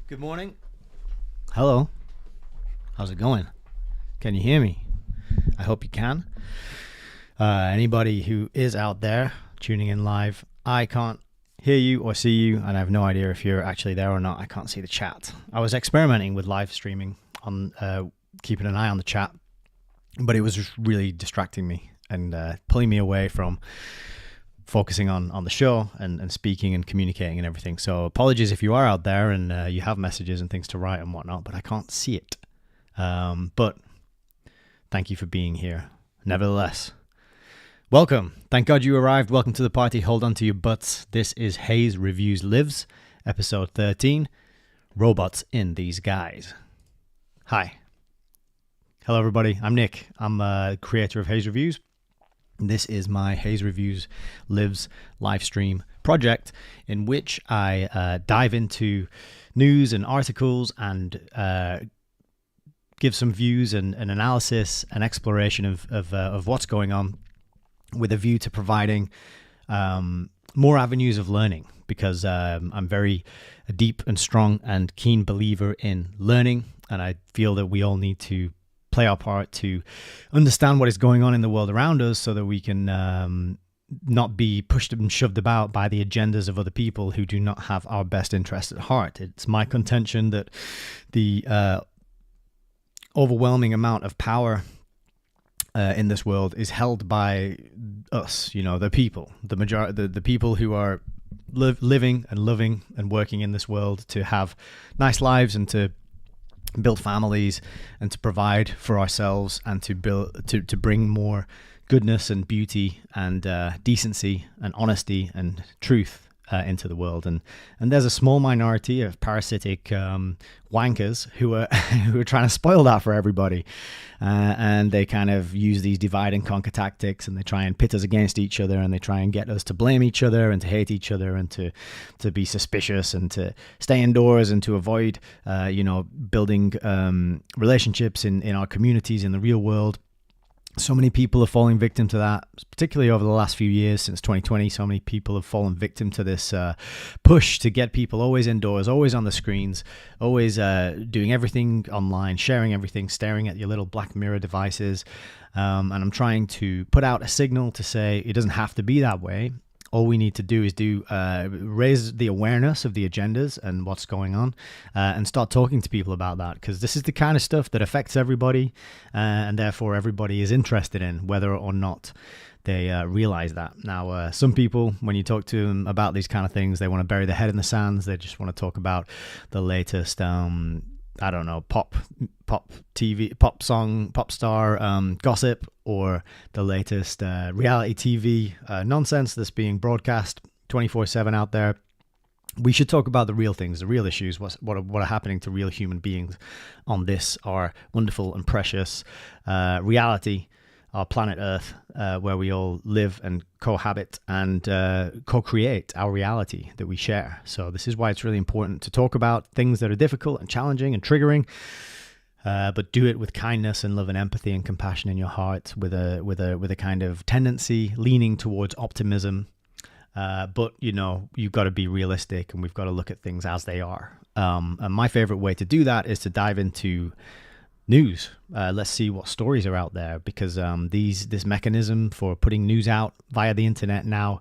Good morning. Hello. How's it going? Can you hear me? I hope you can. Anybody who is out there tuning in live, I can't hear you or see you, and I have no idea if you're actually there or not. I can't see the chat. I was experimenting with live streaming on keeping an eye on the chat, but it was just really distracting me and pulling me away from focusing on the show and speaking and communicating and everything. So apologies if you are out there and you have messages and things to write and whatnot, but I can't see it. But thank you for being here. Nevertheless, welcome. Thank God you arrived. Welcome to the party. Hold on to your butts. This is HEYS Reviews Lives, episode 13, Robots in These Guys. Hi. Hello, everybody. I'm Nick. I'm a creator of HEYS Reviews. This is my HEYS Reviews Lives live stream project in which I dive into news and articles and give some views and analysis and exploration of what's going on with a view to providing more avenues of learning, because I'm very a deep and strong and keen believer in learning, and I feel that we all need to play our part to understand what is going on in the world around us so that we can not be pushed and shoved about by the agendas of other people who do not have our best interest at heart. It's my contention that the overwhelming amount of power in this world is held by us, the people, the people who are living and loving and working in this world to have nice lives and to build families and to provide for ourselves and to bring more goodness and beauty and decency and honesty and truth into the world. And there's a small minority of parasitic wankers who are trying to spoil that for everybody, and they kind of use these divide and conquer tactics, and they try and pit us against each other, and they try and get us to blame each other and to hate each other and to be suspicious and to stay indoors and to avoid building relationships in our communities in the real world. So many people are falling victim to that, particularly over the last few years since 2020. So many people have fallen victim to this push to get people always indoors, always on the screens, always doing everything online, sharing everything, staring at your little black mirror devices. And I'm trying to put out a signal to say it doesn't have to be that way. All we need to do is raise the awareness of the agendas and what's going on, and start talking to people about that, because this is the kind of stuff that affects everybody, and therefore everybody is interested in, whether or not they realize that. Now, some people, when you talk to them about these kind of things, they want to bury their head in the sands. They just want to talk about the latest pop TV, pop song, pop star gossip, or the latest reality TV nonsense that's being broadcast 24/7 out there. We should talk about the real things, the real issues, what are happening to real human beings on this, our wonderful and precious reality, our planet Earth, where we all live and cohabit and co-create our reality that we share. So this is why it's really important to talk about things that are difficult and challenging and triggering, but do it with kindness and love and empathy and compassion in your heart, with a kind of tendency leaning towards optimism. But you've got to be realistic, and we've got to look at things as they are. And my favorite way to do that is to dive into news. Let's see what stories are out there, because this mechanism for putting news out via the internet now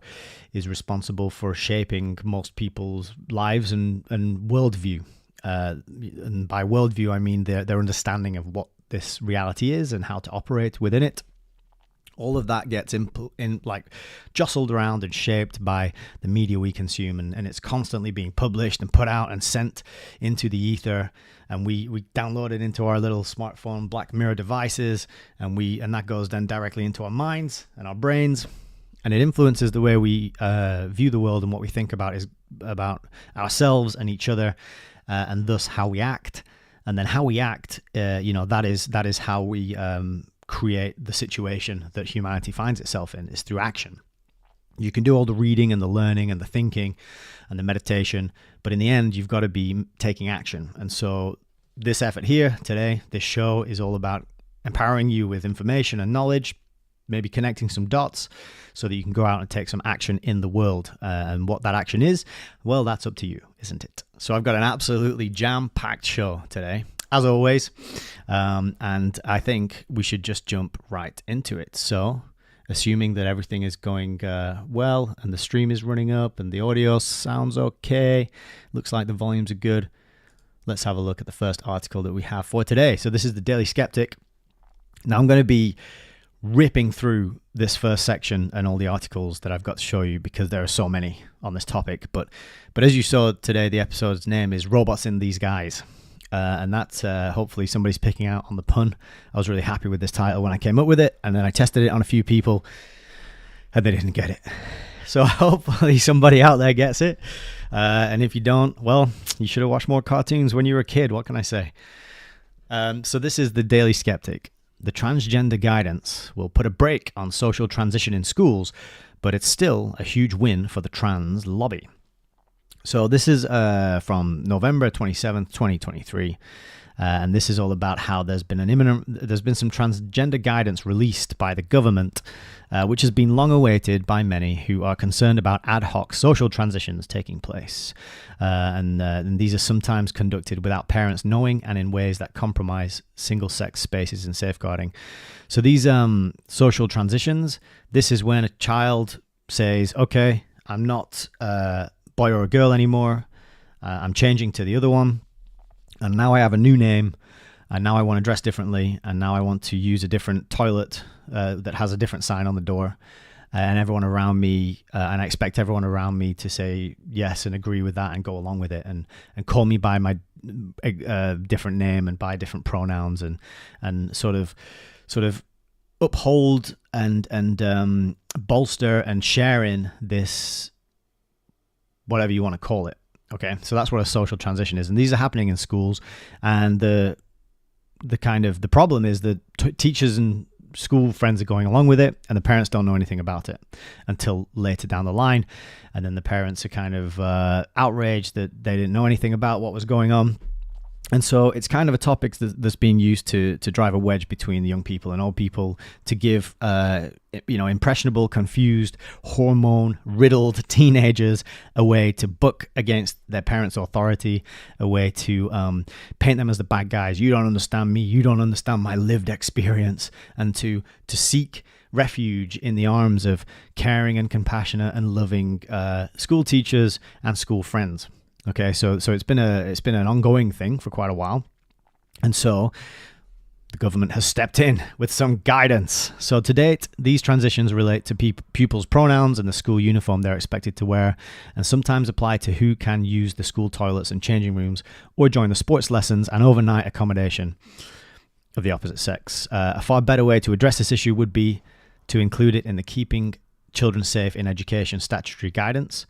is responsible for shaping most people's lives and worldview. And by worldview, I mean their understanding of what this reality is and how to operate within it. All of that gets jostled around and shaped by the media we consume, and it's constantly being published and put out and sent into the ether, and we download it into our little smartphone black mirror devices, and that goes then directly into our minds and our brains, and it influences the way we view the world and what we think about ourselves and each other, and thus how we act. And then how we act, that is how we create the situation that humanity finds itself in, is through action. You can do all the reading and the learning and the thinking and the meditation, but in the end, you've got to be taking action. And so this effort here today, this show, is all about empowering you with information and knowledge maybe connecting some dots so that you can go out and take some action in the world. And what that action is, well, that's up to you, isn't it? So I've got an absolutely jam-packed show today, as always, and I think we should just jump right into it. So assuming that everything is going well and the stream is running up and the audio sounds okay, looks like the volumes are good, let's have a look at the first article that we have for today. So this is the Daily Skeptic. Now I'm going to be ripping through this first section and all the articles that I've got to show you because there are so many on this topic. But as you saw today, the episode's name is Robots in These Guys. And that's hopefully somebody's picking out on the pun. I was really happy with this title when I came up with it, and then I tested it on a few people and they didn't get it. So hopefully somebody out there gets it. And if you don't, well, you should have watched more cartoons when you were a kid. What can I say? So this is the Daily Skeptic. The transgender guidance will put a brake on social transition in schools, but it's still a huge win for the trans lobby. So this is from November 27th, 2023. And this is all about how there's been some transgender guidance released by the government, which has been long awaited by many who are concerned about ad hoc social transitions taking place. And these are sometimes conducted without parents knowing and in ways that compromise single-sex spaces and safeguarding. So these social transitions, this is when a child says, okay, I'm not a boy or a girl anymore, I'm changing to the other one. And now I have a new name, and now I want to dress differently, and now I want to use a different toilet that has a different sign on the door, and everyone around me, and I expect everyone around me to say yes and agree with that and go along with it, and call me by my different name and by different pronouns, and sort of uphold and bolster and share in this, whatever you want to call it. Okay, so that's what a social transition is, and these are happening in schools, and the problem is that teachers and school friends are going along with it, and the parents don't know anything about it until later down the line, and then the parents are kind of outraged that they didn't know anything about what was going on. And so it's kind of a topic that's being used to drive a wedge between the young people and old people, to give impressionable, confused, hormone-riddled teenagers a way to buck against their parents' authority, a way to paint them as the bad guys. You don't understand me. You don't understand my lived experience, and to seek refuge in the arms of caring and compassionate and loving school teachers and school friends. Okay, so it's been an ongoing thing for quite a while, and so the government has stepped in with some guidance. So to date, these transitions relate to pupils' pronouns and the school uniform they're expected to wear, and sometimes apply to who can use the school toilets and changing rooms, or join the sports lessons and overnight accommodation of the opposite sex. A far better way to address this issue would be to include it in the Keeping Children Safe in Education statutory guidance.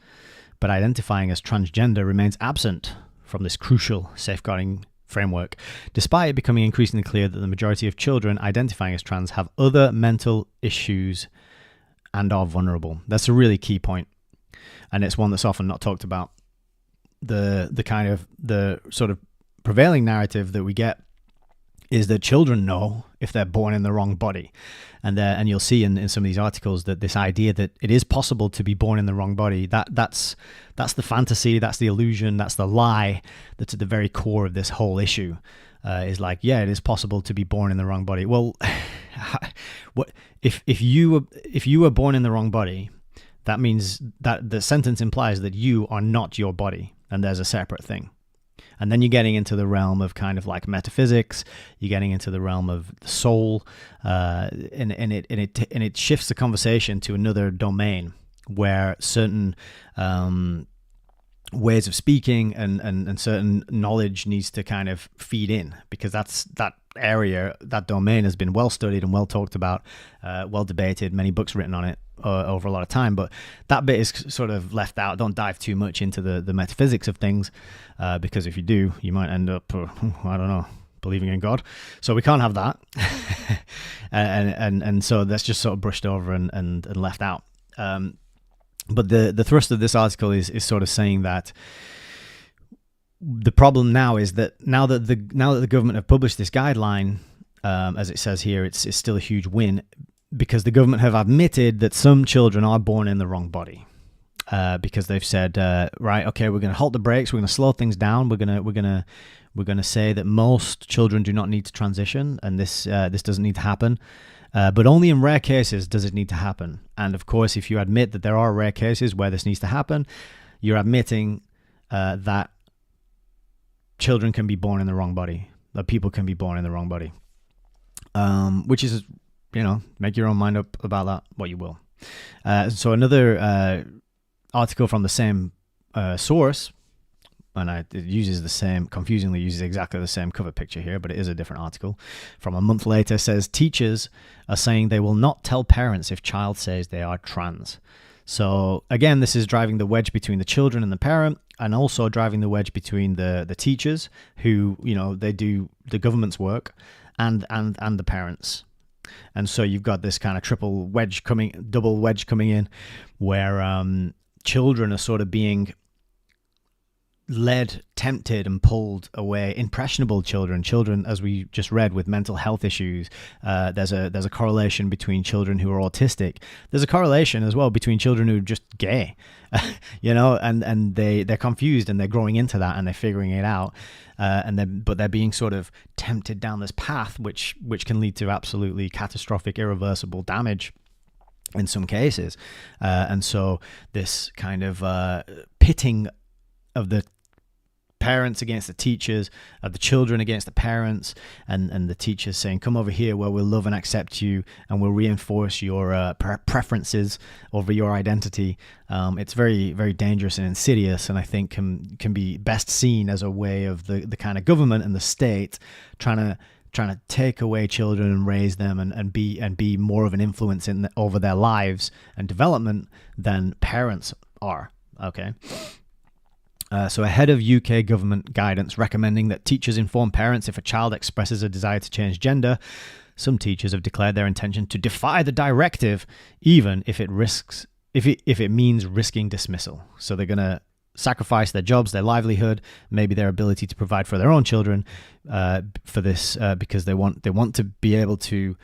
But identifying as transgender remains absent from this crucial safeguarding framework, despite it becoming increasingly clear that the majority of children identifying as trans have other mental issues and are vulnerable. That's a really key point, and it's one that's often not talked about. The sort of prevailing narrative that we get is that children know if they're born in the wrong body, and you'll see in some of these articles that this idea that it is possible to be born in the wrong body, that's the fantasy, that's the illusion, that's the lie that's at the very core of this whole issue. Is like, yeah, it is possible to be born in the wrong body. Well, what if you were born in the wrong body? That means that the sentence implies that you are not your body, and there's a separate thing. And then you're getting into the realm of kind of like metaphysics. You're getting into the realm of the soul, and it shifts the conversation to another domain where certain ways of speaking and certain knowledge needs to kind of feed in, because that area, that domain has been well studied and well talked about, well debated, many books written on it over a lot of time, but that bit is sort of left out. Don't dive too much into the metaphysics of things, because if you do, you might end up, I don't know, believing in God. So we can't have that. and so that's just sort of brushed over and left out. But the thrust of this article is sort of saying that the problem now is that now that the government have published this guideline, as it says here, it's still a huge win. because the government have admitted that some children are born in the wrong body. Because they've said, right, okay, we're going to halt the brakes, we're going to slow things down, we're going to say that most children do not need to transition, and this doesn't need to happen. But only in rare cases does it need to happen. And of course, if you admit that there are rare cases where this needs to happen, you're admitting that children can be born in the wrong body, that people can be born in the wrong body. Which is, make your own mind up about that, what you will. So another article from the same source, and it confusingly uses exactly the same cover picture here, but it is a different article from a month later, says teachers are saying they will not tell parents if child says they are trans. So again, this is driving the wedge between the children and the parent, and also driving the wedge between the teachers who, they do the government's work, and the parents. And so you've got this kind of double wedge coming in, where children are sort of being led, tempted, and pulled away. Impressionable children, as we just read, with mental health issues. There's a correlation between children who are autistic. There's a correlation as well between children who are just gay, and they're confused, and they're growing into that, and they're figuring it out, but they're being sort of tempted down this path, which can lead to absolutely catastrophic, irreversible damage in some cases. And so this kind of pitting of the parents against the teachers, of the children against the parents, and the teachers saying, come over here where we'll love and accept you, and we'll reinforce your preferences over your identity. It's very, very dangerous and insidious, and I think can be best seen as a way of the kind of government and the state trying to take away children and raise them and be more of an influence over their lives and development than parents are. Okay. So ahead of UK government guidance recommending that teachers inform parents if a child expresses a desire to change gender, some teachers have declared their intention to defy the directive, even if it means risking dismissal. So they're going to sacrifice their jobs, their livelihood, maybe their ability to provide for their own children for this, because they want to be able to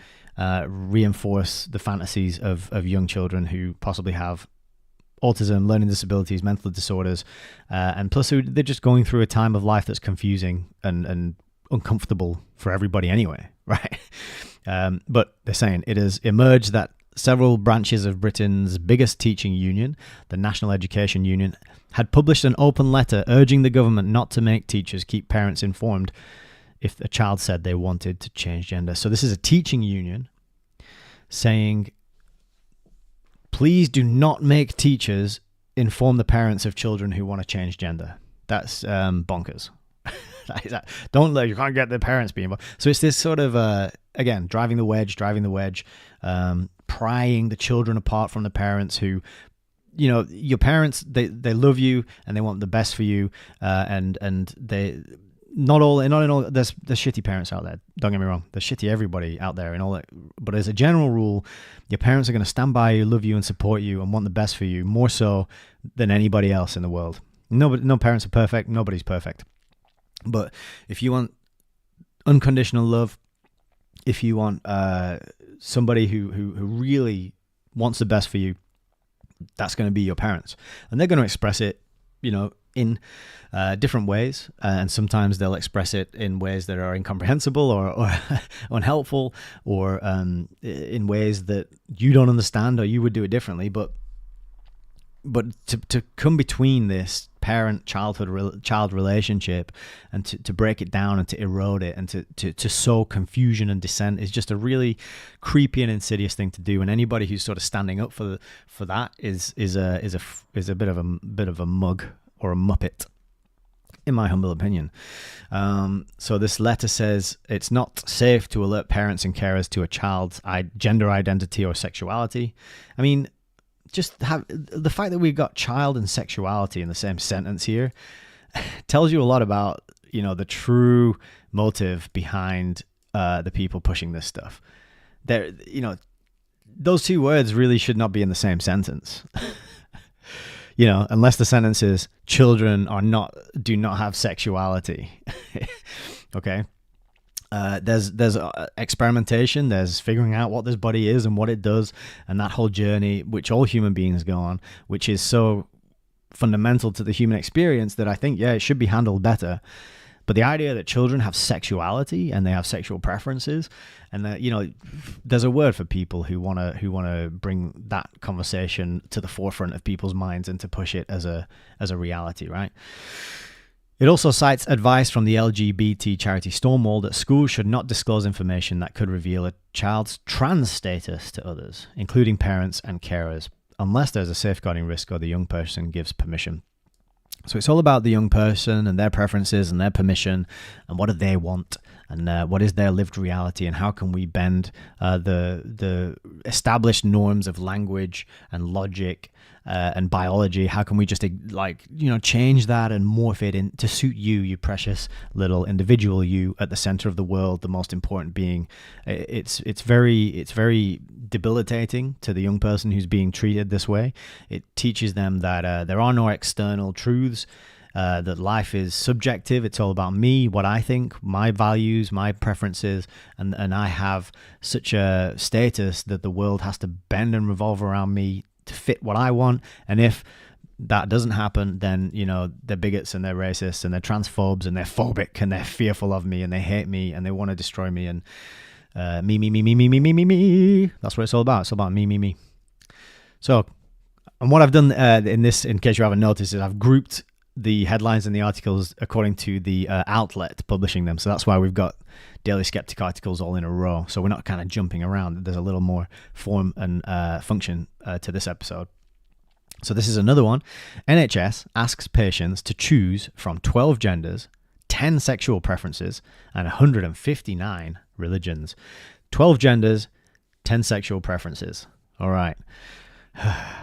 reinforce the fantasies of young children who possibly have autism, learning disabilities, mental disorders, and plus they're just going through a time of life that's confusing and uncomfortable for everybody anyway, right? But they're saying it has emerged that several branches of Britain's biggest teaching union, the National Education Union, had published an open letter urging the government not to make teachers keep parents informed if a child said they wanted to change gender. So this is a teaching union saying, please do not make teachers inform the parents of children who want to change gender. That's bonkers. You can't get the parents being involved. So it's this sort of, again, driving the wedge, prying the children apart from the parents who, your parents, they love you and they want the best for you. And they, not in all, there's shitty parents out there. Don't get me wrong. There's shitty everybody out there and all that. But as a general rule, your parents are going to stand by you, love you and support you and want the best for you more so than anybody else in the world. No parents are perfect. Nobody's perfect. But if you want unconditional love, if you want somebody who really wants the best for you, that's going to be your parents. And they're going to express it, in different ways, and sometimes they'll express it in ways that are incomprehensible or unhelpful, or in ways that you don't understand or you would do it differently. But to come between this parent-child relationship and to break it down and to erode it and to sow confusion and dissent is just a really creepy and insidious thing to do. And anybody who's sort of standing up for that is a bit of a mug or a muppet, in my humble opinion. So this letter says it's not safe to alert parents and carers to a child's gender identity or sexuality. I mean, just have the fact that we've got child and sexuality in the same sentence here tells you a lot about, the true motive behind the people pushing this stuff. There, those two words really should not be in the same sentence. Unless the sentence is children do not have sexuality. Okay. There's experimentation, there's figuring out what this body is and what it does, and that whole journey which all human beings go on, which is so fundamental to the human experience that I think, yeah, it should be handled better. But the idea that children have sexuality and they have sexual preferences, and that, you know, there's a word for people who wanna bring that conversation to the forefront of people's minds and to push it as a reality, right? It also cites advice from the LGBT charity Stonewall that schools should not disclose information that could reveal a child's trans status to others, including parents and carers, unless there's a safeguarding risk or the young person gives permission. So it's all about the young person and their preferences and their permission and what do they want and what is their lived reality, and how can we bend the established norms of language and logic and biology. How can we just change that and morph it in to suit you, you precious little individual you at the center of the world, the most important being. It's very debilitating to the young person who's being treated this way. It teaches them that there are no external truths, that life is subjective. It's all about me, what I think, my values, my preferences, and I have such a status that the world has to bend and revolve around me to fit what I want. And if that doesn't happen, then, you know, they're bigots and they're racists and they're transphobes and they're phobic and they're fearful of me and they hate me and they want to destroy me. And me. That's what it's all about. It's all about me. So, and what I've done in this, in case you haven't noticed, is I've grouped the headlines and the articles according to the outlet publishing them. So that's why we've got Daily Skeptic articles all in a row. So we're not kind of jumping around. There's a little more form and function to this episode. So this is another one. NHS asks patients to choose from 12 genders, 10 sexual preferences, and 159 religions. 12 genders, 10 sexual preferences. All right.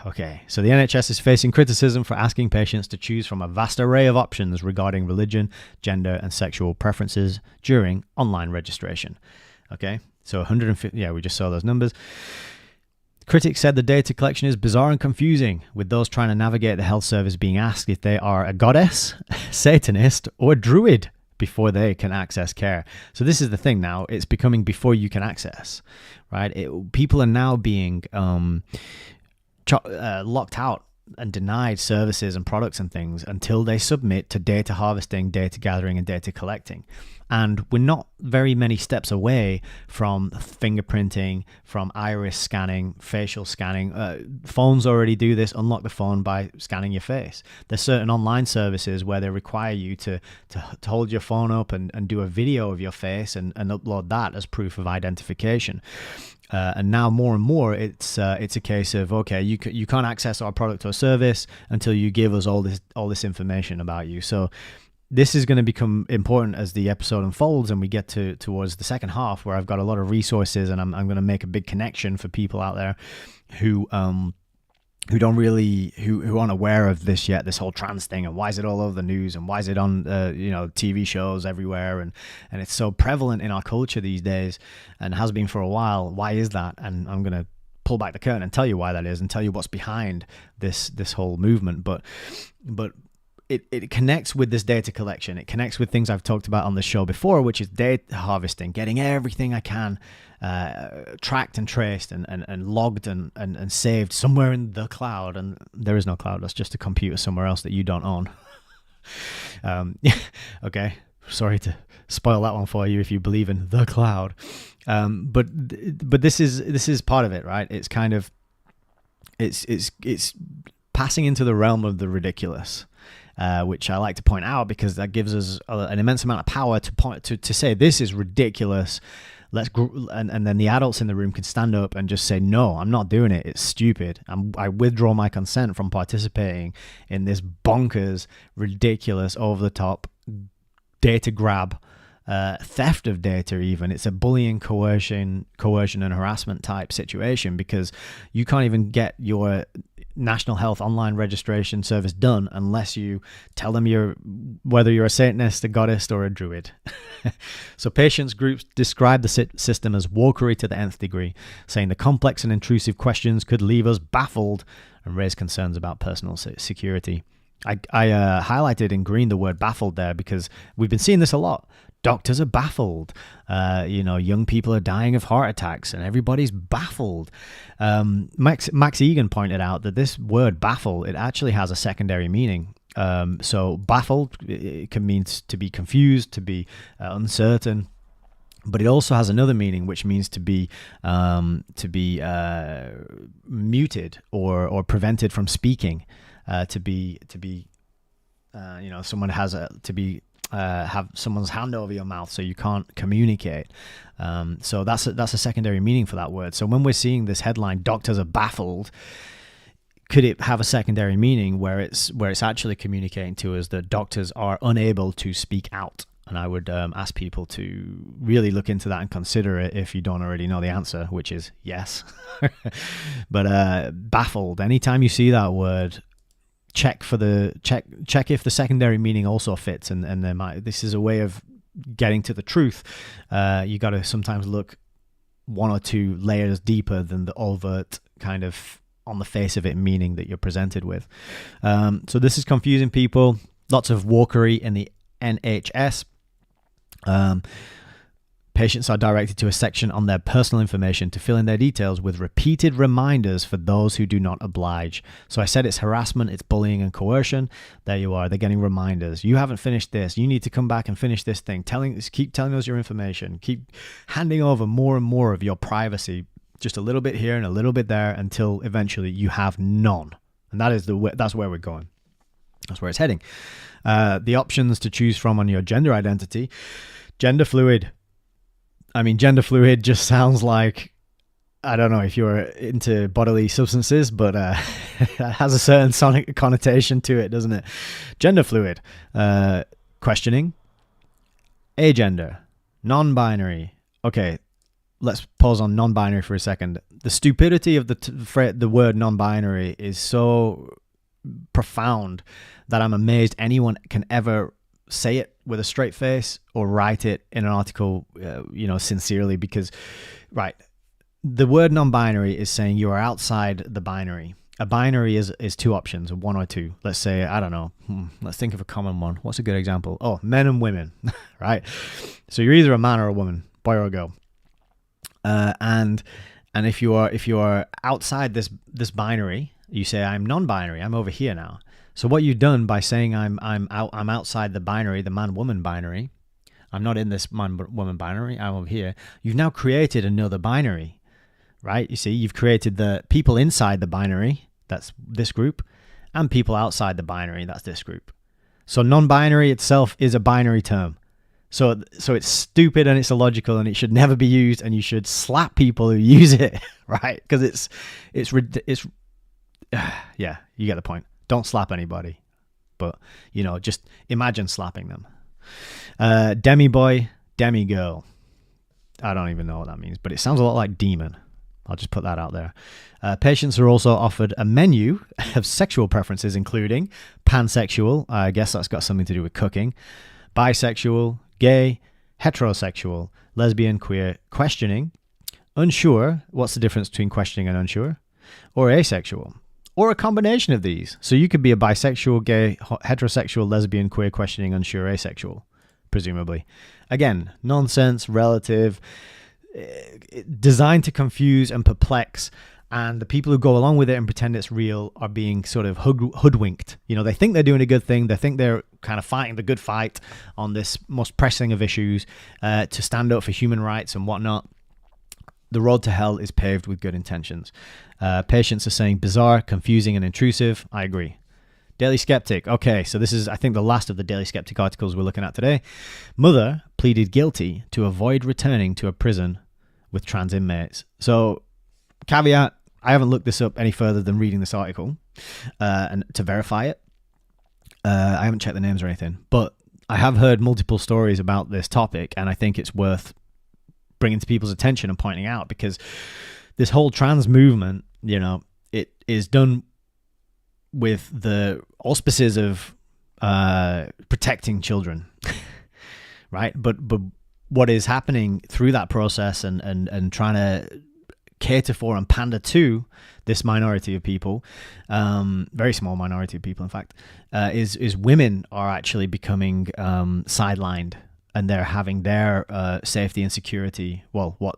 Okay, so the NHS is facing criticism for asking patients to choose from a vast array of options regarding religion, gender, and sexual preferences during online registration. Okay, so 150, yeah, we just saw those numbers. Critics said the data collection is bizarre and confusing, with those trying to navigate the health service being asked if they are a goddess, Satanist, or druid before they can access care. So this is the thing now, it's becoming before you can access, right? People are now being locked out and denied services and products and things until they submit to data harvesting, data gathering, and data collecting. And we're not very many steps away from fingerprinting, from iris scanning, facial scanning. Phones already do this. Unlock the phone by scanning your face. There's certain online services where they require you to hold your phone up and do a video of your face and upload that as proof of identification. And now more and more, it's a case of, okay, you can't access our product or service until you give us all this information about you. So this is going to become important as the episode unfolds and we get towards the second half, where I've got a lot of resources and I'm going to make a big connection for people out there who aren't aware of this yet, this whole trans thing, and why is it all over the news, and why is it on TV shows everywhere, and it's so prevalent in our culture these days and has been for a while. Why is that? And I'm going to pull back the curtain and tell you why that is and tell you what's behind this whole movement. But it connects with this data collection. It connects with things I've talked about on the show before, which is data harvesting, getting everything I can tracked and traced and logged and saved somewhere in the cloud. And there is no cloud. That's just a computer somewhere else that you don't own. Okay. Sorry to spoil that one for you if you believe in the cloud. But this is part of it, right? It's kind of, it's passing into the realm of the ridiculous. Which I like to point out because that gives us an immense amount of power to say this is ridiculous. And then the adults in the room can stand up and just say, no, I'm not doing it. It's stupid. I withdraw my consent from participating in this bonkers, ridiculous, over the top data grab, theft of data even. It's a bullying, coercion and harassment type situation because you can't even get your National Health online registration service done unless you tell them whether you're a Satanist, a goddess, or a druid. So patients groups describe the system as wokery to the nth degree, saying the complex and intrusive questions could leave us baffled and raise concerns about personal security. I highlighted in green the word baffled there because we've been seeing this a lot. Doctors are baffled. Young people are dying of heart attacks and everybody's baffled. Max Egan pointed out that this word baffle, it actually has a secondary meaning. So baffled, it can mean to be confused, to be uncertain. But it also has another meaning, which means to be muted or prevented from speaking. Someone has have someone's hand over your mouth so you can't communicate. So that's a secondary meaning for that word. So when we're seeing this headline, doctors are baffled, could it have a secondary meaning where it's actually communicating to us that doctors are unable to speak out? And I would ask people to really look into that and consider it if you don't already know the answer, which is yes. But baffled, anytime you see that word, check if the secondary meaning also fits, and this is a way of getting to the truth. You got to sometimes look one or two layers deeper than the overt kind of on the face of it meaning that you're presented with. So this is confusing people. Lots of wokery in the NHS. Patients are directed to a section on their personal information to fill in their details with repeated reminders for those who do not oblige. So I said it's harassment, it's bullying and coercion. There you are. They're getting reminders. You haven't finished this. You need to come back and finish this thing. Keep telling us your information. Keep handing over more and more of your privacy, just a little bit here and a little bit there, until eventually you have none. And that's where we're going. That's where it's heading. The options to choose from on your gender identity. Gender fluid. I mean, gender fluid just sounds like, I don't know if you're into bodily substances, but it has a certain sonic connotation to it, doesn't it? Gender fluid. Questioning. Agender. Non-binary. Okay, let's pause on non-binary for a second. The stupidity of the word non-binary is so profound that I'm amazed anyone can ever say it with a straight face or write it in an article, sincerely, because, right, the word non-binary is saying you are outside the binary. A binary is two options, one or two. Let's say, I don't know, let's think of a common one. What's a good example? Oh, men and women, right? So you're either a man or a woman, boy or a girl. And if you are outside this binary, you say, I'm non-binary, I'm over here now. So what you've done by saying I'm outside the binary, the man-woman binary, I'm not in this man-woman binary, I'm over here, you've now created another binary, right? You see, you've created the people inside the binary, that's this group, and people outside the binary, that's this group. So non-binary itself is a binary term. So it's stupid and it's illogical and it should never be used, and you should slap people who use it, right? Because it's yeah, you get the point. Don't slap anybody, but just imagine slapping them. Demi boy, demi girl. I don't even know what that means, but it sounds a lot like demon. I'll just put that out there. Patients are also offered a menu of sexual preferences, including pansexual. I guess that's got something to do with cooking. Bisexual, gay, heterosexual, lesbian, queer, questioning, unsure. What's the difference between questioning and unsure? Or asexual. Or a combination of these. So you could be a bisexual, gay, heterosexual, lesbian, queer, questioning, unsure, asexual, presumably. Again, nonsense, relative, designed to confuse and perplex. And the people who go along with it and pretend it's real are being sort of hoodwinked. They think they're doing a good thing. They think they're kind of fighting the good fight on this most pressing of issues to stand up for human rights and whatnot. The road to hell is paved with good intentions. Patients are saying bizarre, confusing, and intrusive. I agree. Daily Skeptic. Okay, so this is, I think, the last of the Daily Skeptic articles we're looking at today. Mother pleaded guilty to avoid returning to a prison with trans inmates. So, caveat, I haven't looked this up any further than reading this article and to verify it. I haven't checked the names or anything, but I have heard multiple stories about this topic, and I think it's worth bringing to people's attention and pointing out, because this whole trans movement, it is done with the auspices of protecting children, right? But what is happening through that process and trying to cater for and pander to this minority of people, very small minority of people, in fact, is women are actually becoming sidelined, and they're having their safety and security, well, what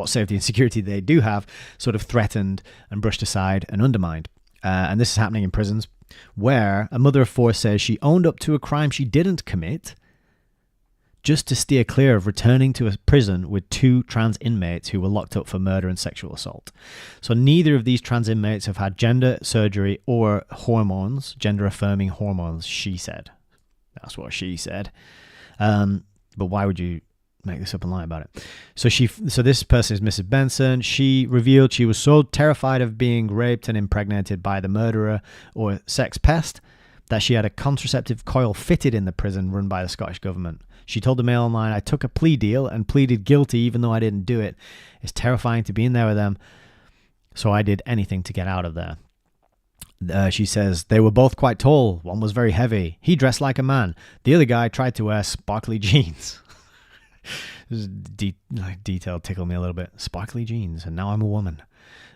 safety and security they do have, sort of threatened and brushed aside and undermined. And this is happening in prisons, where a mother of four says she owned up to a crime she didn't commit just to steer clear of returning to a prison with 2 trans inmates who were locked up for murder and sexual assault. So neither of these trans inmates have had gender surgery or hormones, gender-affirming hormones, she said. That's what she said. But why would you make this up and lie about it? So this person is Mrs. Benson. She revealed she was so terrified of being raped and impregnated by the murderer or sex pest that she had a contraceptive coil fitted in the prison run by the Scottish government. She told the Mail Online, "I took a plea deal and pleaded guilty even though I didn't do it. It's terrifying to be in there with them, so I did anything to get out of there." She says, "They were both quite tall. One was very heavy. He dressed like a man. The other guy tried to wear sparkly jeans." This detail tickled me a little bit. Sparkly jeans, and now I'm a woman.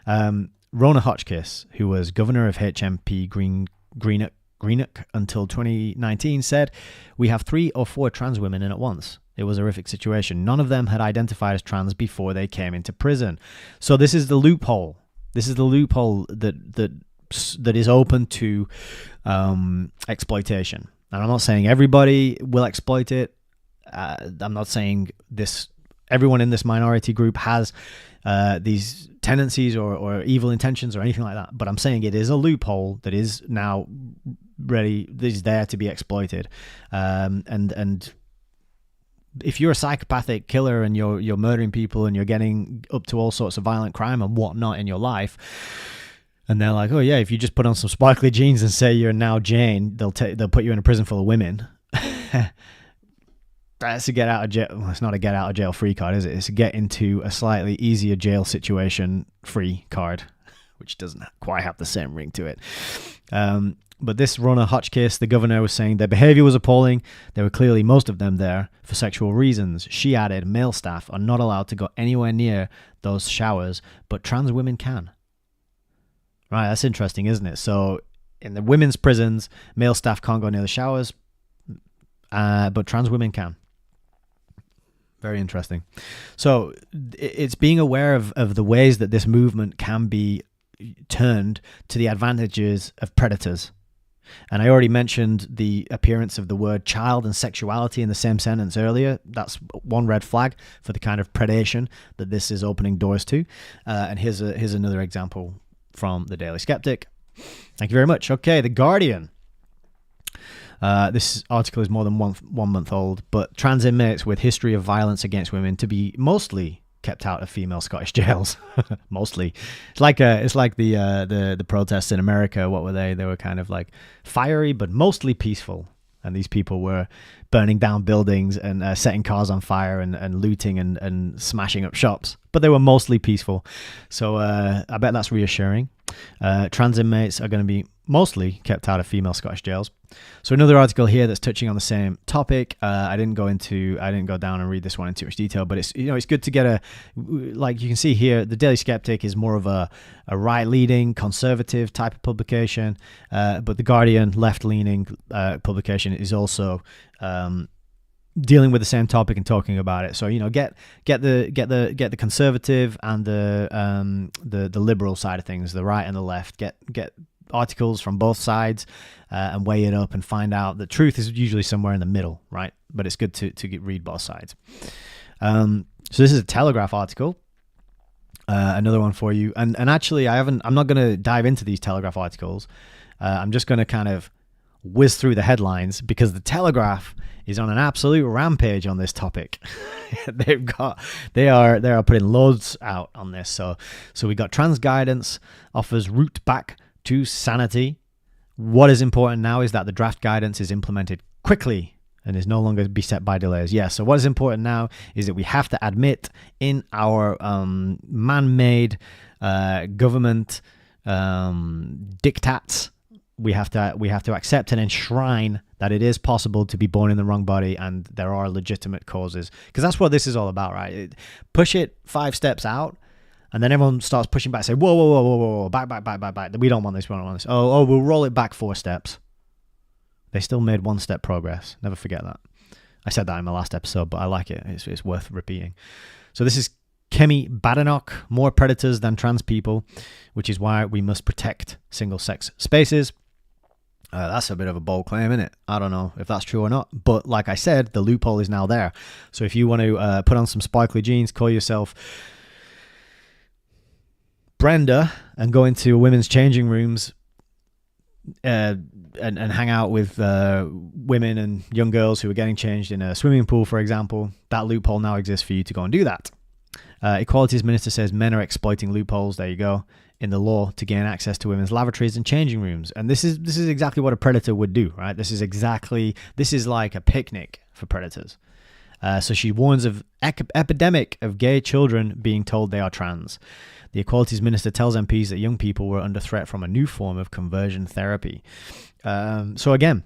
Rona Hotchkiss, who was governor of HMP Greenock until 2019, said, "We have 3 or 4 trans women in at once. It was a horrific situation. None of them had identified as trans before they came into prison." So this is the loophole. This is the loophole that is open to exploitation. And I'm not saying everybody will exploit it. I'm not saying everyone in this minority group has these tendencies or evil intentions or anything like that. But I'm saying it is a loophole that is now is there to be exploited. And if you're a psychopathic killer and you're murdering people and you're getting up to all sorts of violent crime and whatnot in your life, and they're like, "Oh yeah, if you just put on some sparkly jeans and say you're now Jane, they'll put you in a prison full of women." That's a get out of jail. Well, it's not a get out of jail free card, is it? It's a get into a slightly easier jail situation free card, which doesn't quite have the same ring to it. But this Rona Hotchkiss, the governor, was saying their behavior was appalling. There were clearly most of them there for sexual reasons. She added, "Male staff are not allowed to go anywhere near those showers, but trans women can." Right, that's interesting, isn't it? So in the women's prisons, male staff can't go near the showers, but trans women can. Very interesting. So it's being aware of the ways that this movement can be turned to the advantages of predators. And I already mentioned the appearance of the word child and sexuality in the same sentence earlier. That's one red flag for the kind of predation that this is opening doors to. And here's another example from the Daily Skeptic. Thank you very much. Okay, The Guardian. This article is more than one month old, but trans inmates with history of violence against women to be mostly kept out of female Scottish jails. Mostly. It's like the protests in America. What were they? They were kind of like fiery, but mostly peaceful. And these people were burning down buildings and setting cars on fire and looting and smashing up shops. But they were mostly peaceful. So I bet that's reassuring. Trans inmates are going to be mostly kept out of female Scottish jails. So another article here that's touching on the same topic. I didn't go down and read this one in too much detail, but it's good to get like you can see here, the Daily Skeptic is more of a right-leaning, conservative type of publication, but the Guardian, left-leaning publication, is also dealing with the same topic and talking about it. So get the conservative and the liberal side of things, the right and the left. Get articles from both sides and weigh it up and find out the truth is usually somewhere in the middle, right? But it's good to read both sides. So this is a Telegraph article, another one for you. And actually, I'm not going to dive into these Telegraph articles. I'm just going to kind of whiz through the headlines because the Telegraph is on an absolute rampage on this topic. They are putting loads out on this. So we got trans guidance offers route back to sanity. What is important now is that the draft guidance is implemented quickly and is no longer beset by delays. Yeah, so what is important now is that we have to admit in our man-made government diktats, we have to accept and enshrine that it is possible to be born in the wrong body and there are legitimate causes. Because that's what this is all about, right? Push it 5 steps out And then everyone starts pushing back, say, whoa, whoa, whoa, whoa, whoa, back. We don't want this, we don't want this. Oh, we'll roll it back 4 steps. They still made 1 step progress. Never forget that. I said that in my last episode, but I like it. It's worth repeating. So this is Kemi Badenoch, more predators than trans people, which is why we must protect single-sex spaces. That's a bit of a bold claim, isn't it? I don't know if that's true or not. But like I said, the loophole is now there. So if you want to put on some sparkly jeans, call yourself Brenda, and go into women's changing rooms and hang out with women and young girls who are getting changed in a swimming pool, for example, that loophole now exists for you to go and do that. Equalities Minister says men are exploiting loopholes, there you go, in the law to gain access to women's lavatories and changing rooms. And this is exactly what a predator would do, right? This is like a picnic for predators. So she warns of epidemic of gay children being told they are trans. The Equalities Minister tells MPs that young people were under threat from a new form of conversion therapy. So again,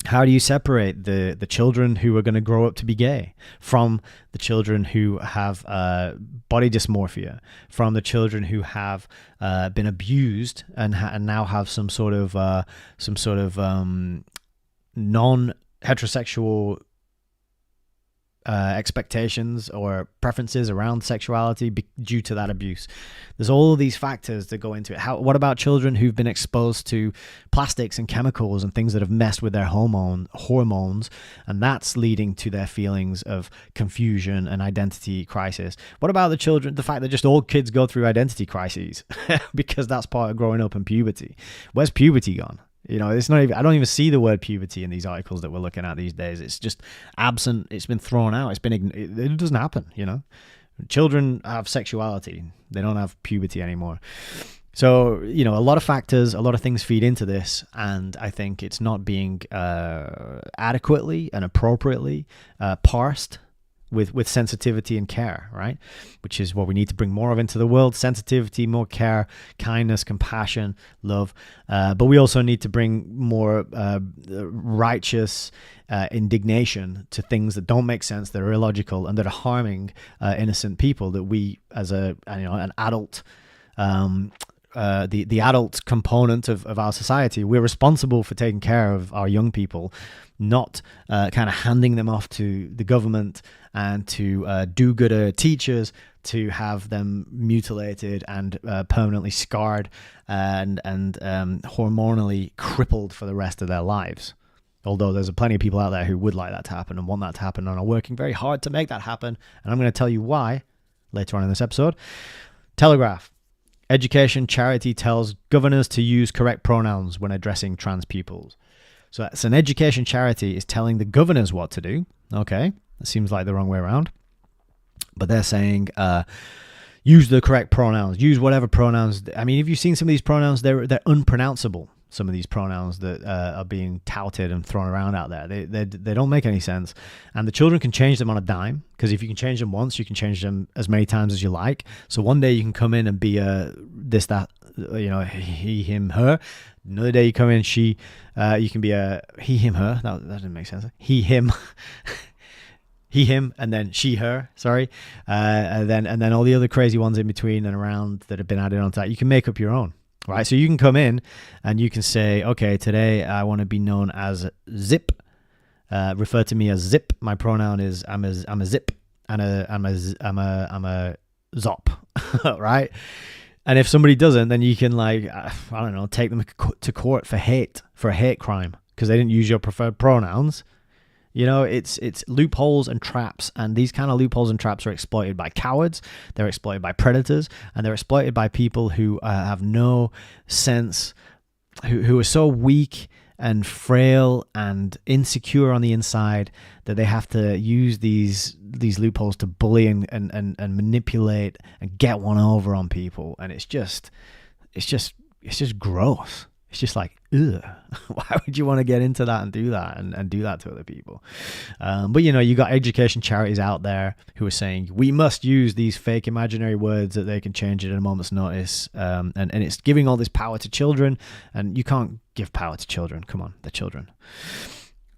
how do you separate the children who are going to grow up to be gay from the children who have body dysmorphia, from the children who have been abused and now have some sort of non-heterosexual expectations or preferences around sexuality due to that abuse? There's all of these factors that go into it. What about children who've been exposed to plastics and chemicals and things that have messed with their hormones, and that's leading to their feelings of confusion and identity crisis? What about the fact that just all kids go through identity crises because that's part of growing up in puberty? Where's puberty gone? You know, it's not even, I don't even see the word puberty in these articles that we're looking at these days. It's just absent. It's been thrown out. It doesn't happen, you know. Children have sexuality. They don't have puberty anymore. So, you know, a lot of factors, a lot of things feed into this. And I think it's not being adequately and appropriately parsed with sensitivity and care, right? Which is what we need to bring more of into the world. Sensitivity, more care, kindness, compassion, love. But we also need to bring more righteous indignation to things that don't make sense, that are illogical, and that are harming innocent people that we, as an adult, the adult component of our society, we're responsible for taking care of our young people, not kind of handing them off to the government and to do-gooder teachers to have them mutilated and permanently scarred and hormonally crippled for the rest of their lives. Although there's plenty of people out there who would like that to happen and want that to happen and are working very hard to make that happen. And I'm going to tell you why later on in this episode. Telegraph. Education charity tells governors to use correct pronouns when addressing trans pupils. So it's an education charity is telling the governors what to do. Okay, that seems like the wrong way around. But they're saying use the correct pronouns. Use whatever pronouns. I mean, if you've seen some of these pronouns, they're unpronounceable. Some of these pronouns that are being touted and thrown around out there, they don't make any sense. And the children can change them on a dime, because if you can change them once, you can change them as many times as you like. So one day you can come in and be this, that, you know, he, him, her. Another day you come in, she, you can be a he, him, her. That didn't make sense. He, him. He, him, and then she, her, sorry. And then all the other crazy ones in between and around that have been added onto that. You can make up your own. Right, so you can come in and you can say, okay, today I want to be known as Zip. Refer to me as Zip. My pronoun is I'm a Zip and I'm a Zop. Right, and if somebody doesn't, then you can, like, I don't know, take them to court for a hate crime because they didn't use your preferred pronouns. You know, it's loopholes and traps, and these kind of loopholes and traps are exploited by cowards, they're exploited by predators, and they're exploited by people who have no sense, who are so weak and frail and insecure on the inside that they have to use these loopholes to bully and manipulate and get one over on people. And it's just gross. It's just like, ugh, why would you want to get into that and do that and do that to other people? But, you know, you got education charities out there who are saying we must use these fake imaginary words that they can change it at a moment's notice. And it's giving all this power to children, and you can't give power to children. Come on, they're children.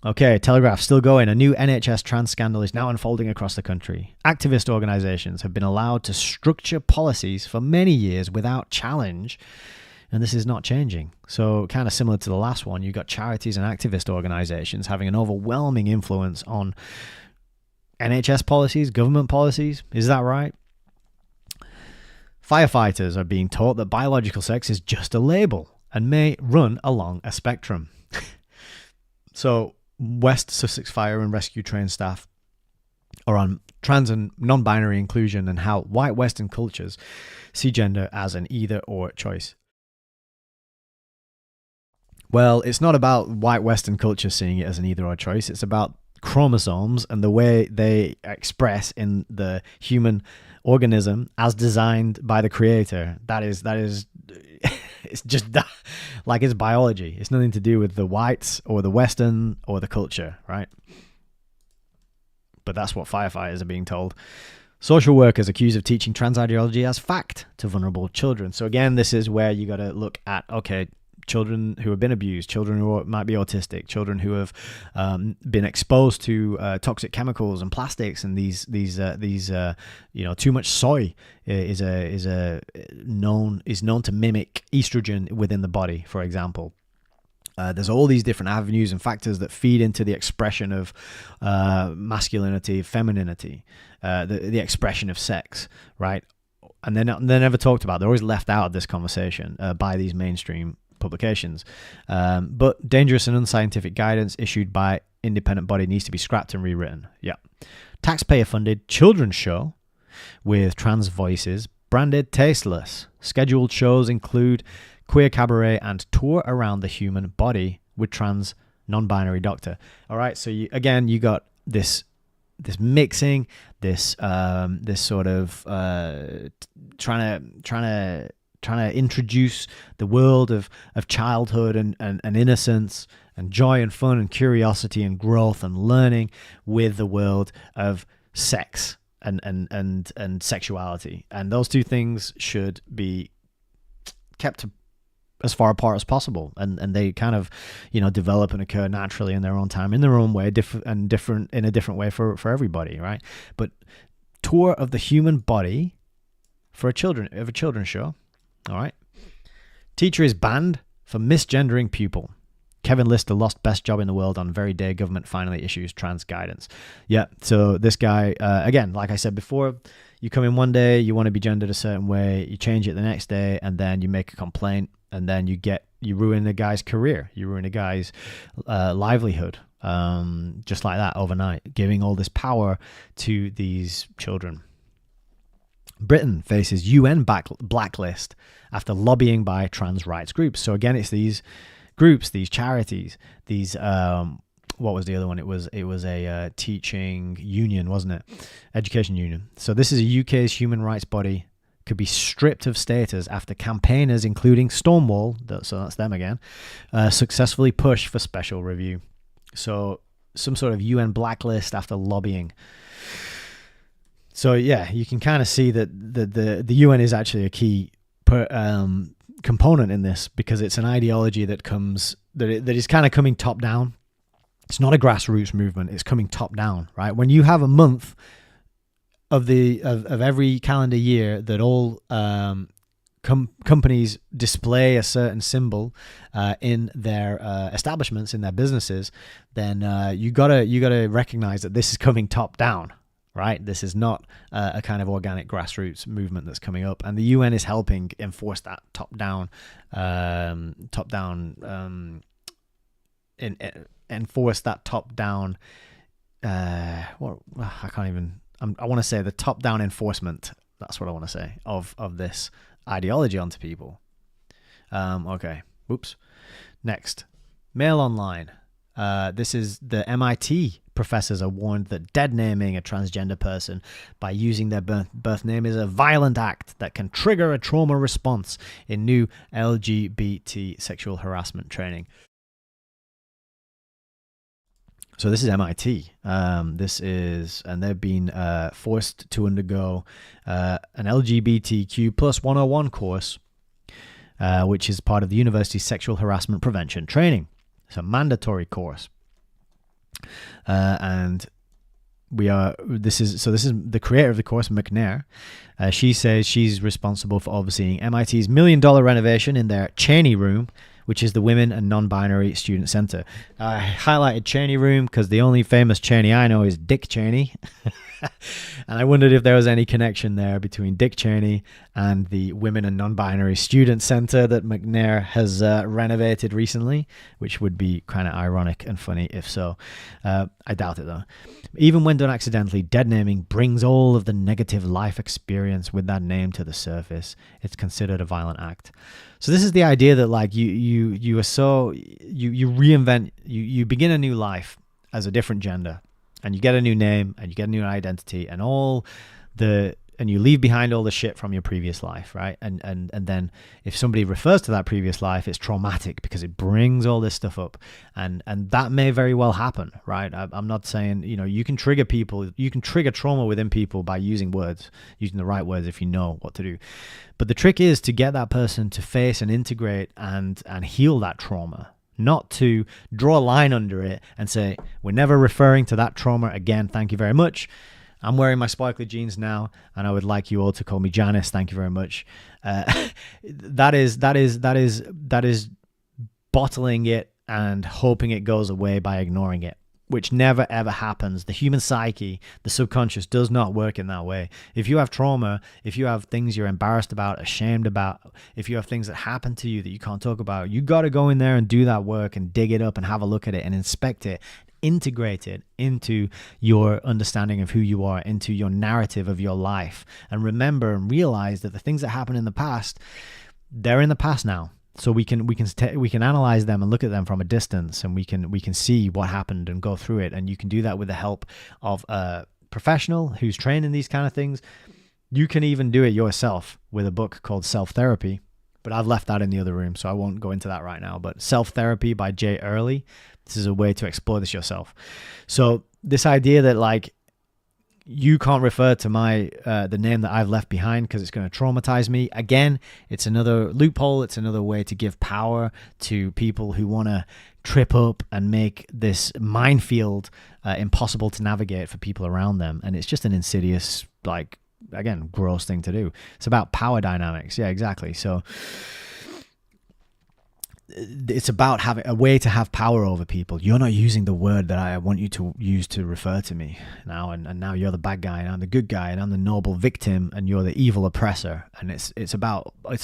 Okay, Telegraph still going. A new NHS trans scandal is now unfolding across the country. Activist organisations have been allowed to structure policies for many years without challenge, and this is not changing. So kind of similar to the last one, you've got charities and activist organisations having an overwhelming influence on NHS policies, government policies. Is that right? Firefighters are being taught that biological sex is just a label and may run along a spectrum. So West Sussex Fire and Rescue trained staff are on trans and non-binary inclusion and how white Western cultures see gender as an either-or choice. Well, it's not about white Western culture seeing it as an either-or choice. It's about chromosomes and the way they express in the human organism as designed by the creator. That is it's just that, like, it's biology. It's nothing to do with the whites or the Western or the culture, right? But that's what firefighters are being told. Social workers accused of teaching trans ideology as fact to vulnerable children. So again, this is where you got to look at, okay, children who have been abused, children who might be autistic, children who have been exposed to toxic chemicals and plastics, and these too much soy is known to mimic estrogen within the body, for example. There's all these different avenues and factors that feed into the expression of masculinity, femininity, the expression of sex, right? And they're never talked about. They're always left out of this conversation by these mainstream publications. But dangerous and unscientific guidance issued by independent body needs to be scrapped and rewritten. Yeah. Taxpayer-funded children's show with trans voices branded tasteless. Scheduled shows include queer cabaret and tour around the human body with trans non-binary doctor. All right, so you got this mixing, this sort of trying to introduce the world of childhood and innocence and joy and fun and curiosity and growth and learning with the world of sex and sexuality. And those two things should be kept as far apart as possible, and they kind of develop and occur naturally in their own time, in their own way, different in a different way for everybody, right? But tour of the human body for a children's show. All right. Teacher is banned for misgendering pupil. Kevin Lister lost best job in the world on very day government finally issues trans guidance. Yeah, so this guy, again, like I said before, you come in one day, you want to be gendered a certain way, you change it the next day, and then you make a complaint, and then you ruin a guy's career, you ruin a guy's livelihood, just like that overnight, giving all this power to these children. Britain faces UN blacklist after lobbying by trans rights groups. So again, it's these groups, these charities, these what was the other one? It was a teaching union, wasn't it? Education union. So this is a UK's human rights body, could be stripped of status after campaigners, including Stonewall, so that's them again, successfully pushed for special review. So some sort of UN blacklist after lobbying. So yeah, you can kind of see that the UN is actually a key component in this, because it's an ideology that is kind of coming top down. It's not a grassroots movement; it's coming top down, right? When you have a month of every calendar year that all companies display a certain symbol in their establishments, in their businesses, then you gotta recognize that this is coming top down. Right, this is not a kind of organic grassroots movement that's coming up, and the UN is helping enforce that top-down, enforce that top-down. I can't even. I want to say the top-down enforcement. That's what I want to say of this ideology onto people. Okay. Oops. Next, Mail Online. This is the MIT professors are warned that dead naming a transgender person by using their birth name is a violent act that can trigger a trauma response in new LGBT sexual harassment training. So this is MIT. And they've been forced to undergo an LGBTQ plus 101 course, which is part of the university's sexual harassment prevention training. It's a mandatory course. And this is the creator of the course, McNair. She says she's responsible for overseeing MIT's $1 million renovation in their Cheney room, which is the Women and Non-Binary Student Center. I highlighted Cheney room because the only famous Cheney I know is Dick Cheney. And I wondered if there was any connection there between Dick Cheney and the Women and Non-Binary Student Center that McNair has renovated recently, which would be kind of ironic and funny if so. I doubt it though. Even when done accidentally, dead naming brings all of the negative life experience with that name to the surface. It's considered a violent act. So this is the idea that like you reinvent, you begin a new life as a different gender, and you get a new name and you get a new identity and and you leave behind all the shit from your previous life, right? And then if somebody refers to that previous life, it's traumatic because it brings all this stuff up, and that may very well happen, right? I'm not saying, you can trigger trauma within people by using the right words if you know what to do. But the trick is to get that person to face and integrate and heal that trauma, not to draw a line under it and say, we're never referring to that trauma again. Thank you very much. I'm wearing my sparkly jeans now, and I would like you all to call me Janice. Thank you very much. That is bottling it and hoping it goes away by ignoring it, which never ever happens. The human psyche, the subconscious, does not work in that way. If you have trauma, if you have things you're embarrassed about, ashamed about, if you have things that happen to you that you can't talk about, you got to go in there and do that work and dig it up and have a look at it and inspect it, integrate it into your understanding of who you are, into your narrative of your life, and remember and realize that the things that happened in the past, they're in the past now. So we can analyze them and look at them from a distance, and we can see what happened and go through it. And you can do that with the help of a professional who's trained in these kind of things. You can even do it yourself with a book called Self-Therapy, but I've left that in the other room, so I won't go into that right now. But Self-Therapy by Jay Earley. This is a way to explore this yourself. So this idea that like you can't refer to my the name that I've left behind because it's going to traumatize me. Again, it's another loophole. It's another way to give power to people who want to trip up and make this minefield impossible to navigate for people around them. And it's just an insidious, like, again, gross thing to do. It's about power dynamics. Yeah, exactly. So it's about having a way to have power over people. You're not using the word that I want you to use to refer to me now, and now you're the bad guy and I'm the good guy and I'm the noble victim and you're the evil oppressor. And it's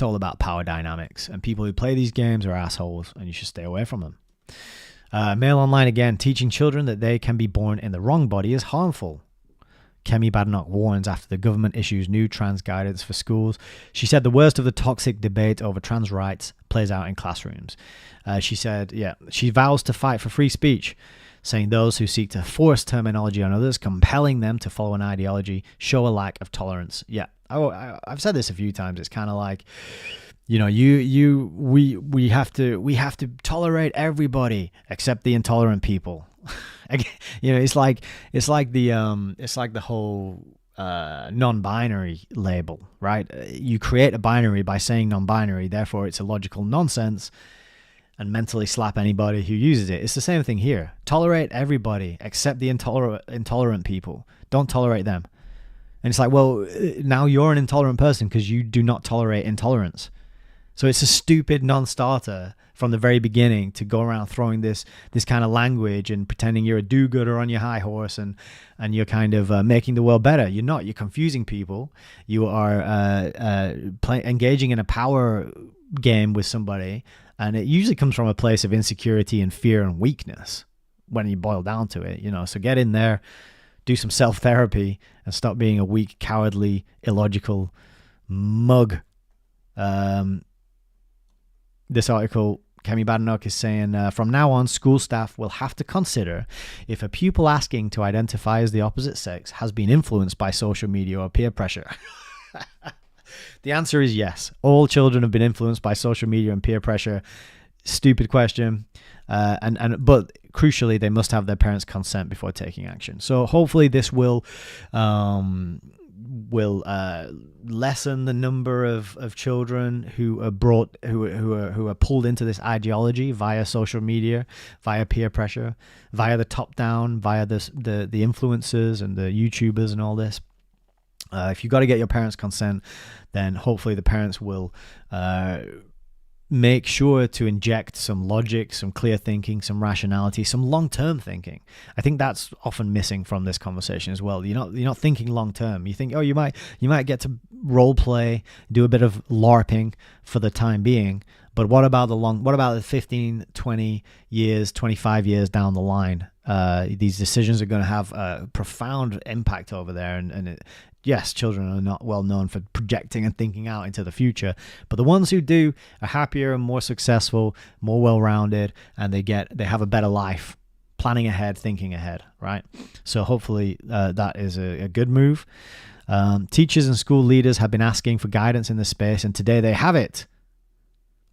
all about power dynamics, and people who play these games are assholes and you should stay away from them. Mail Online again, teaching children that they can be born in the wrong body is harmful. Kemi Badenoch warns after the government issues new trans guidance for schools. She said the worst of the toxic debate over trans rights plays out in classrooms. She said, she vows to fight for free speech, saying those who seek to force terminology on others, compelling them to follow an ideology, show a lack of tolerance. Yeah, I've said this a few times. It's kind of like, we have to tolerate everybody except the intolerant people. It's like the whole non-binary label, right? You create a binary by saying non-binary, therefore it's a logical nonsense, and mentally slap anybody who uses it. It's the same thing here. Tolerate everybody except the intolerant people. Don't tolerate them. And it's like, well, now you're an intolerant person because you do not tolerate intolerance. So it's a stupid non-starter from the very beginning to go around throwing this kind of language and pretending you're a do-gooder on your high horse and you're kind of making the world better. You're not. You're confusing people. You are engaging in a power game with somebody, and it usually comes from a place of insecurity and fear and weakness when you boil down to it. So get in there, do some self-therapy, and stop being a weak, cowardly, illogical mug. This article, Kemi Badenoch is saying, from now on, school staff will have to consider if a pupil asking to identify as the opposite sex has been influenced by social media or peer pressure. The answer is yes. All children have been influenced by social media and peer pressure. Stupid question. But crucially, they must have their parents' consent before taking action. So hopefully this will will lessen the number of children who are brought who are pulled into this ideology via social media, via peer pressure, via the top down, via the influencers and the YouTubers and all this. If you got to get your parents' consent, then hopefully the parents will make sure to inject some logic, some clear thinking, some rationality, some long-term thinking. I think that's often missing from this conversation as well. You're not thinking long-term. You think, oh, you might get to role play, do a bit of LARPing for the time being, but what about the 15, 20 years, 25 years down the line? These decisions are going to have a profound impact over there, yes, children are not well known for projecting and thinking out into the future, but the ones who do are happier and more successful, more well-rounded, and they have a better life, planning ahead, thinking ahead, right? So hopefully that is a good move. Teachers and school leaders have been asking for guidance in this space, and today they have it,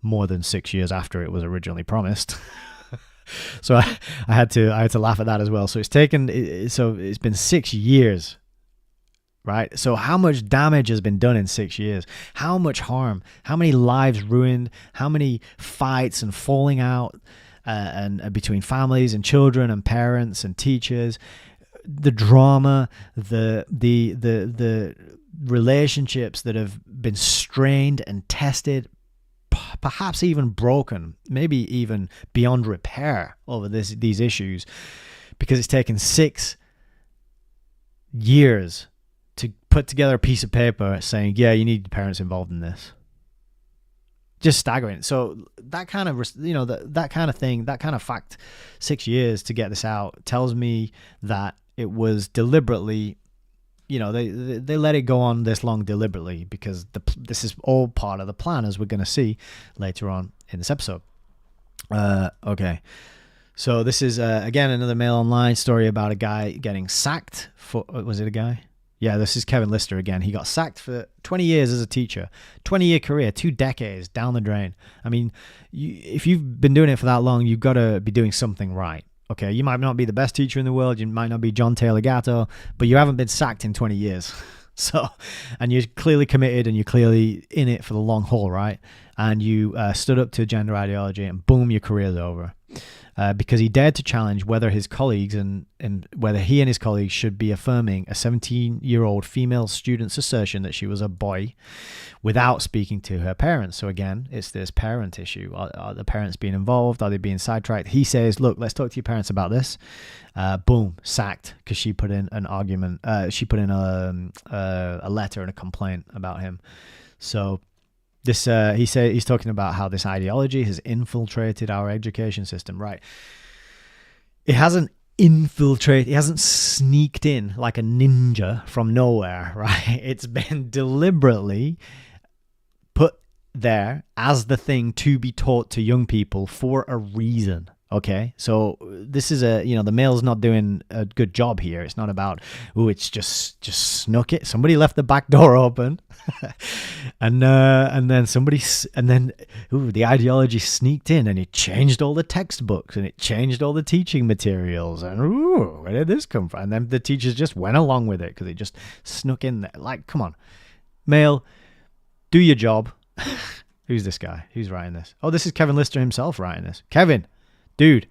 more than 6 years after it was originally promised. So I had to laugh at that as well. So it's been 6 years. Right? So how much damage has been done in 6 years? How much harm? How many lives ruined? How many fights and falling out and between families and children and parents and teachers? The drama, the relationships that have been strained and tested, perhaps even broken, maybe even beyond repair over these issues, because it's taken 6 years to put together a piece of paper saying, yeah, you need parents involved in this. Just staggering. So that kind of, that kind of thing, that kind of fact, 6 years to get this out tells me that it was deliberately, they let it go on this long deliberately, because this is all part of the plan, as we're going to see later on in this episode. Okay. So this is, again, another Mail Online story about a guy getting sacked for, was it a guy? Yeah, this is Kevin Lister again. He got sacked for 20 years as a teacher. 20-year career, 2 decades down the drain. I mean, if you've been doing it for that long, you've got to be doing something right. Okay, you might not be the best teacher in the world. You might not be John Taylor Gatto, but you haven't been sacked in 20 years. So, and you're clearly committed and you're clearly in it for the long haul, right? And you stood up to gender ideology, and boom, your career's over. Because he dared to challenge whether his colleagues and whether he and his colleagues should be affirming a 17-year-old female student's assertion that she was a boy without speaking to her parents. So again, it's this parent issue. Are the parents being involved? Are they being sidetracked? He says, look, let's talk to your parents about this. Boom, sacked, because she put in an argument. She put in a letter and a complaint about him. So this, he's talking about how this ideology has infiltrated our education system, right? It hasn't infiltrated, it hasn't sneaked in like a ninja from nowhere, right? It's been deliberately put there as the thing to be taught to young people for a reason. Okay, so this is the Mail's not doing a good job here. It's not about, it's just snuck it. Somebody left the back door open, and then the ideology sneaked in, and it changed all the textbooks, and it changed all the teaching materials, and where did this come from? And then the teachers just went along with it because it just snuck in there. Like, come on, Mail, do your job. Who's this guy? Who's writing this? Oh, this is Kevin Lister himself writing this. Kevin. Dude,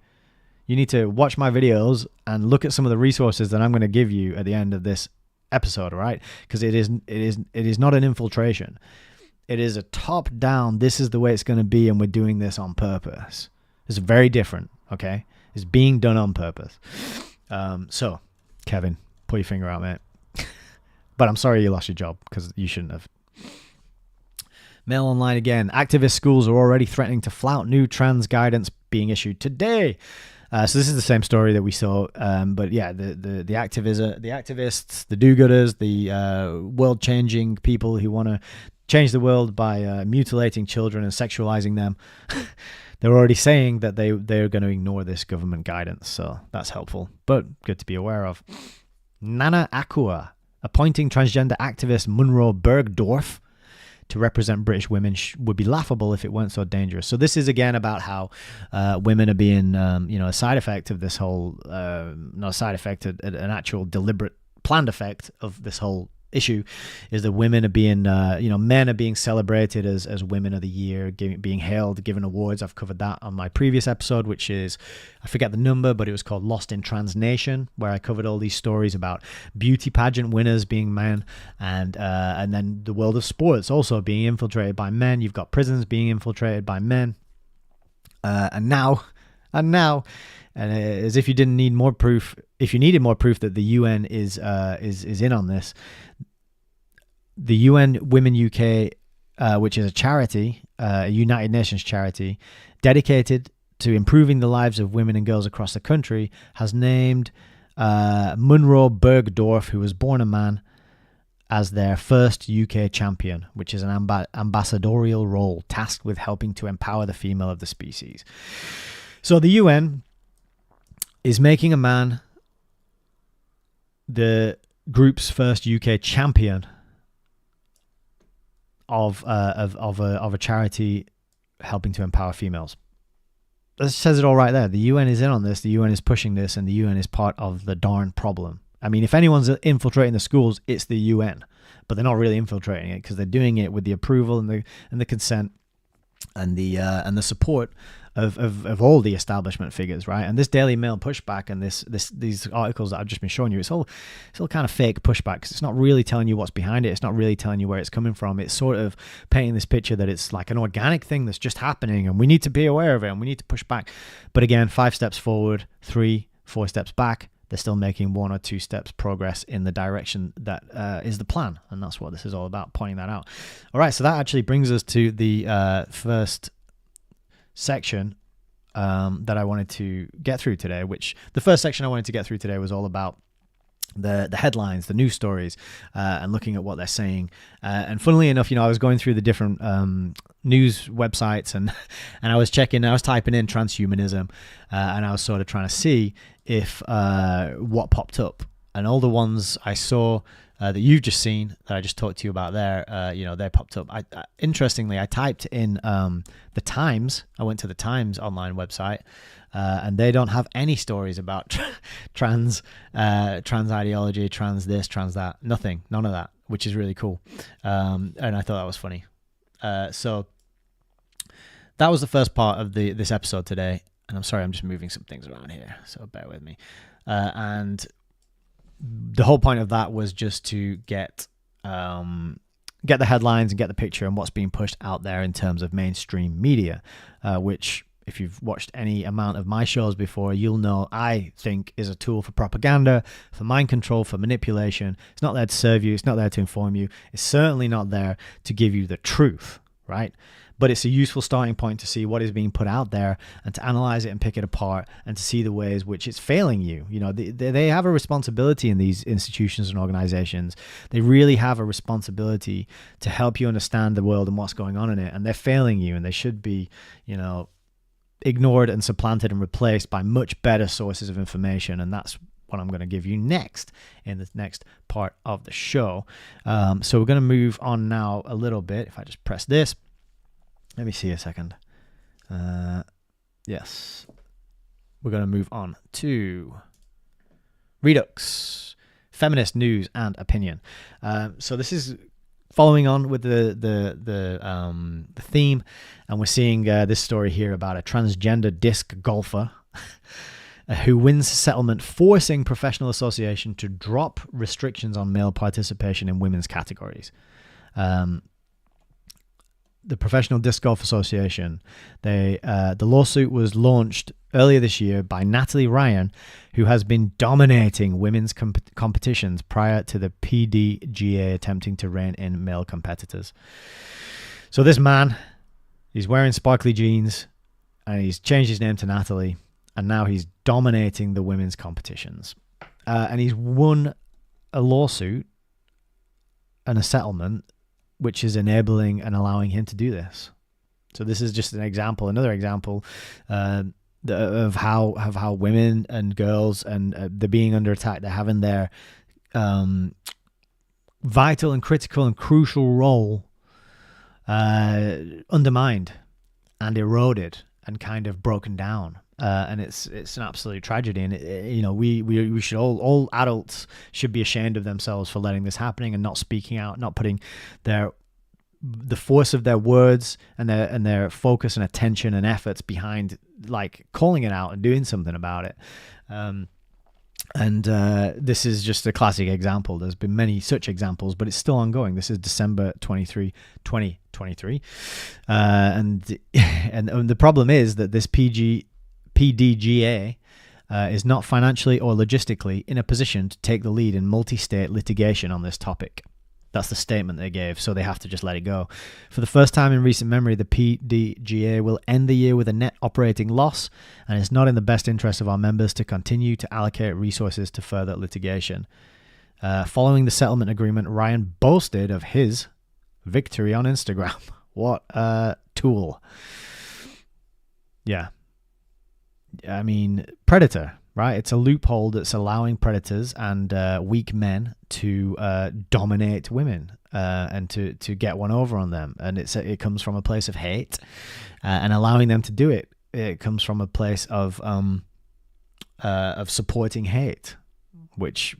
you need to watch my videos and look at some of the resources that I'm going to give you at the end of this episode, right? Because it is not an infiltration. It is a top-down, this is the way it's going to be, and we're doing this on purpose. It's very different, okay? It's being done on purpose. So, Kevin, pull your finger out, mate. But I'm sorry you lost your job, because you shouldn't have. Mail Online again. Activist schools are already threatening to flout new trans guidance being issued today. So this is the same story that we saw, but yeah, the activists, the do-gooders, the world-changing people who want to change the world by mutilating children and sexualizing them. They're already saying that they're going to ignore this government guidance, so that's helpful, but good to be aware of. Nana Akua appointing transgender activist Munro Bergdorf to represent British women would be laughable if it weren't so dangerous. So this is again about how women are being, a side effect of this whole, not a side effect, an actual deliberate planned effect of this whole issue is that women are being, men are being celebrated as Women of the Year, being hailed, given awards. I've covered that on my previous episode, which is, I forget the number, but it was called Lost in Trans Nation, where I covered all these stories about beauty pageant winners being men, and then the world of sports also being infiltrated by men. You've got prisons being infiltrated by men, and now, as if you didn't need more proof, if you needed more proof that the UN is in on this, the UN Women UK, which is a charity, a United Nations charity, dedicated to improving the lives of women and girls across the country, has named Munro Bergdorf, who was born a man, as their first UK champion, which is an ambassadorial role tasked with helping to empower the female of the species. So the UN is making a man the group's first UK champion of a charity helping to empower females. That says it all right there. The UN is in on this. The UN is pushing this, and the UN is part of the darn problem. I mean, if anyone's infiltrating the schools, it's the UN, but they're not really infiltrating it because they're doing it with the approval and the consent and the support of all the establishment figures, right? And this Daily Mail pushback and these articles that I've just been showing you, it's all kind of fake pushback, because it's not really telling you what's behind it. It's not really telling you where it's coming from. It's sort of painting this picture that it's like an organic thing that's just happening, and we need to be aware of it, and we need to push back. But again, 5 steps forward, 3, 4 steps back. They're still making 1 or 2 steps progress in the direction that is the plan. And that's what this is all about, pointing that out. All right, so that actually brings us to the first section that I wanted to get through today, which the first section I wanted to get through today was all about the headlines, the news stories, and looking at what they're saying. And funnily enough, I was going through the different news websites, and I was typing in transhumanism, and I was sort of trying to see if what popped up. And all the ones I saw that you've just seen, that I just talked to you about there, they popped up. Interestingly, I typed in the Times. I went to the Times online website, and they don't have any stories about trans ideology, trans this, trans that. Nothing, none of that, which is really cool. And I thought that was funny. So that was the first part of this episode today. And I'm sorry, I'm just moving some things around here, so bear with me. And the whole point of that was just to get the headlines and get the picture and what's being pushed out there in terms of mainstream media, which, if you've watched any amount of my shows before, you'll know I think is a tool for propaganda, for mind control, for manipulation. It's not there to serve you. It's not there to inform you. It's certainly not there to give you the truth, right? But it's a useful starting point to see what is being put out there and to analyze it and pick it apart and to see the ways which it's failing you. They have a responsibility in these institutions and organizations. They really have a responsibility to help you understand the world and what's going on in it. And they're failing you, and they should be, ignored and supplanted and replaced by much better sources of information. And that's what I'm going to give you next in the next part of the show. So we're going to move on now a little bit. If I just press this. Let me see a second. Yes. We're going to move on to Redux, feminist news and opinion. So this is following on with the theme, and we're seeing this story here about a transgender disc golfer who wins settlement forcing professional association to drop restrictions on male participation in women's categories. The Professional Disc Golf Association, the lawsuit was launched earlier this year by Natalie Ryan, who has been dominating women's competitions prior to the PDGA attempting to rein in male competitors. So this man, he's wearing sparkly jeans, and he's changed his name to Natalie, and now he's dominating the women's competitions. And he's won a lawsuit and a settlement which is enabling and allowing him to do this. So this is just another example of how women and girls and they're being under attack. They're having their vital and critical and crucial role undermined and eroded and kind of broken down. and it's an absolute tragedy. And we should all adults should be ashamed of themselves for letting this happening and not speaking out, not putting the force of their words and their focus and attention and efforts behind like calling it out and doing something about it. And this is just a classic example. There's been many such examples, but it's still ongoing. This is December 23, 2023. And the problem is that this PDGA is not financially or logistically in a position to take the lead in multi-state litigation on this topic. That's the statement they gave, so they have to just let it go. For the first time in recent memory, the PDGA will end the year with a net operating loss, and it's not in the best interest of our members to continue to allocate resources to further litigation. Following the settlement agreement, Ryan boasted of his victory on Instagram. What a tool. Yeah. I mean, predator, right? It's a loophole that's allowing predators and weak men to dominate women and to get one over on them. And it comes from a place of hate, and allowing them to do it. It comes from a place of supporting hate, which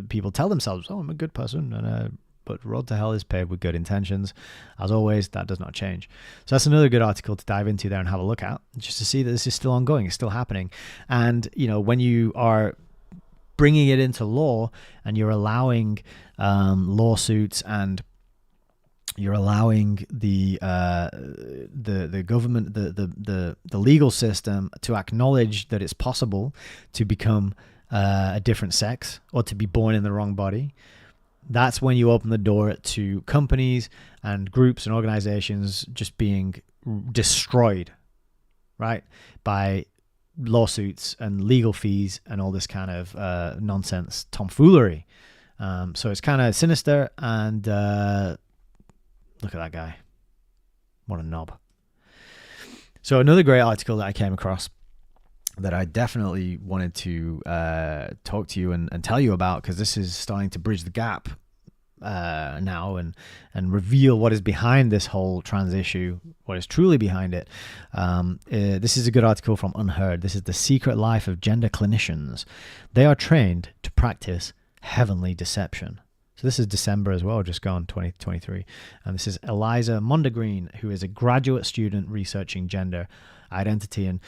people tell themselves, "Oh, I'm a good person," but road to hell is paved with good intentions. As always, that does not change. So that's another good article to dive into there and have a look at, just to see that this is still ongoing, it's still happening. And when you are bringing it into law and you're allowing lawsuits, and you're allowing the government, the legal system to acknowledge that it's possible to become a different sex or to be born in the wrong body, that's when you open the door to companies and groups and organizations just being destroyed, right, by lawsuits and legal fees and all this kind of nonsense tomfoolery. So it's kind of sinister, and look at that guy. What a knob. So another great article that I came across that I definitely wanted to talk to you and tell you about, because this is starting to bridge the gap now and reveal what is behind this whole trans issue, what is truly behind it. This is a good article from Unheard. This is The Secret Life of Gender Clinicians. They are trained to practice heavenly deception. So this is December as well, just gone, 2023. And this is Eliza Mondegreen, who is a graduate student researching gender identity. And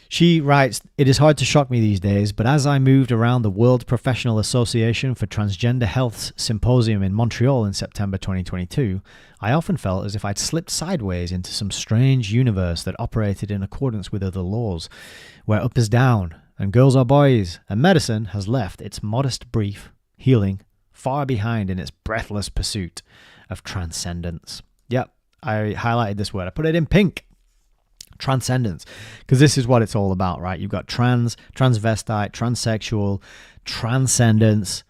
she writes, "It is hard to shock me these days, but as I moved around the World Professional Association for Transgender Health's symposium in Montreal in September 2022, I often felt as if I'd slipped sideways into some strange universe that operated in accordance with other laws, where up is down and girls are boys, and medicine has left its modest brief, healing, far behind in its breathless pursuit of transcendence." Yep, I highlighted this word. I put it in pink. Transcendence, because this is what it's all about, right? You've got transvestite, transsexual, transcendence.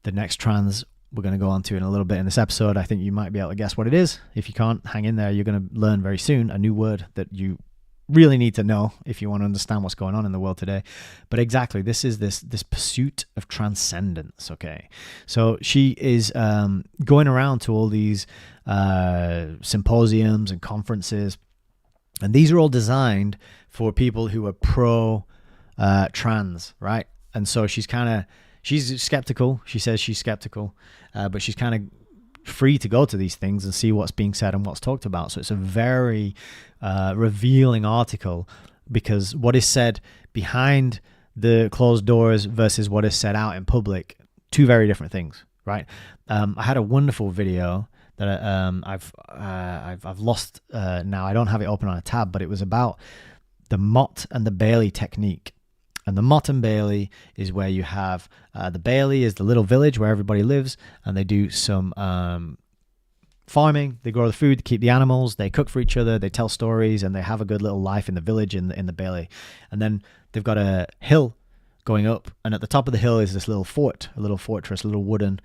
The next trans we're going to go on to in a little bit in this episode. I think you might be able to guess what it is. If you can't, hang in there. You're going to learn very soon a new word that you really need to know if you want to understand what's going on in the world today. But exactly, this is this pursuit of transcendence. Okay, so she is going around to all these symposiums and conferences. And these are all designed for people who are pro-trans, right? And so she's skeptical. She says she's skeptical, but she's kind of free to go to these things and see what's being said and what's talked about. So it's a very revealing article, because what is said behind the closed doors versus what is said out in public, two very different things, right? I had a wonderful video that I've lost now. I don't have it open on a tab, but it was about the Mott and the Bailey technique. And the Mott and Bailey is where you have the Bailey is the little village where everybody lives, and they do some farming. They grow the food, keep the animals, they cook for each other, they tell stories, and they have a good little life in the village in the Bailey. And then they've got a hill going up, and at the top of the hill is this little fort, a little fortress, a little wooden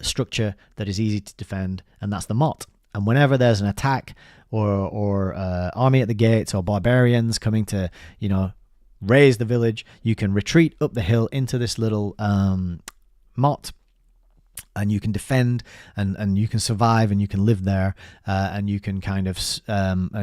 structure that is easy to defend, and that's the Mott. And whenever there's an attack or army at the gates or barbarians coming to raise the village, you can retreat up the hill into this little Mott, and you can defend and you can survive and you can live there, and you can kind of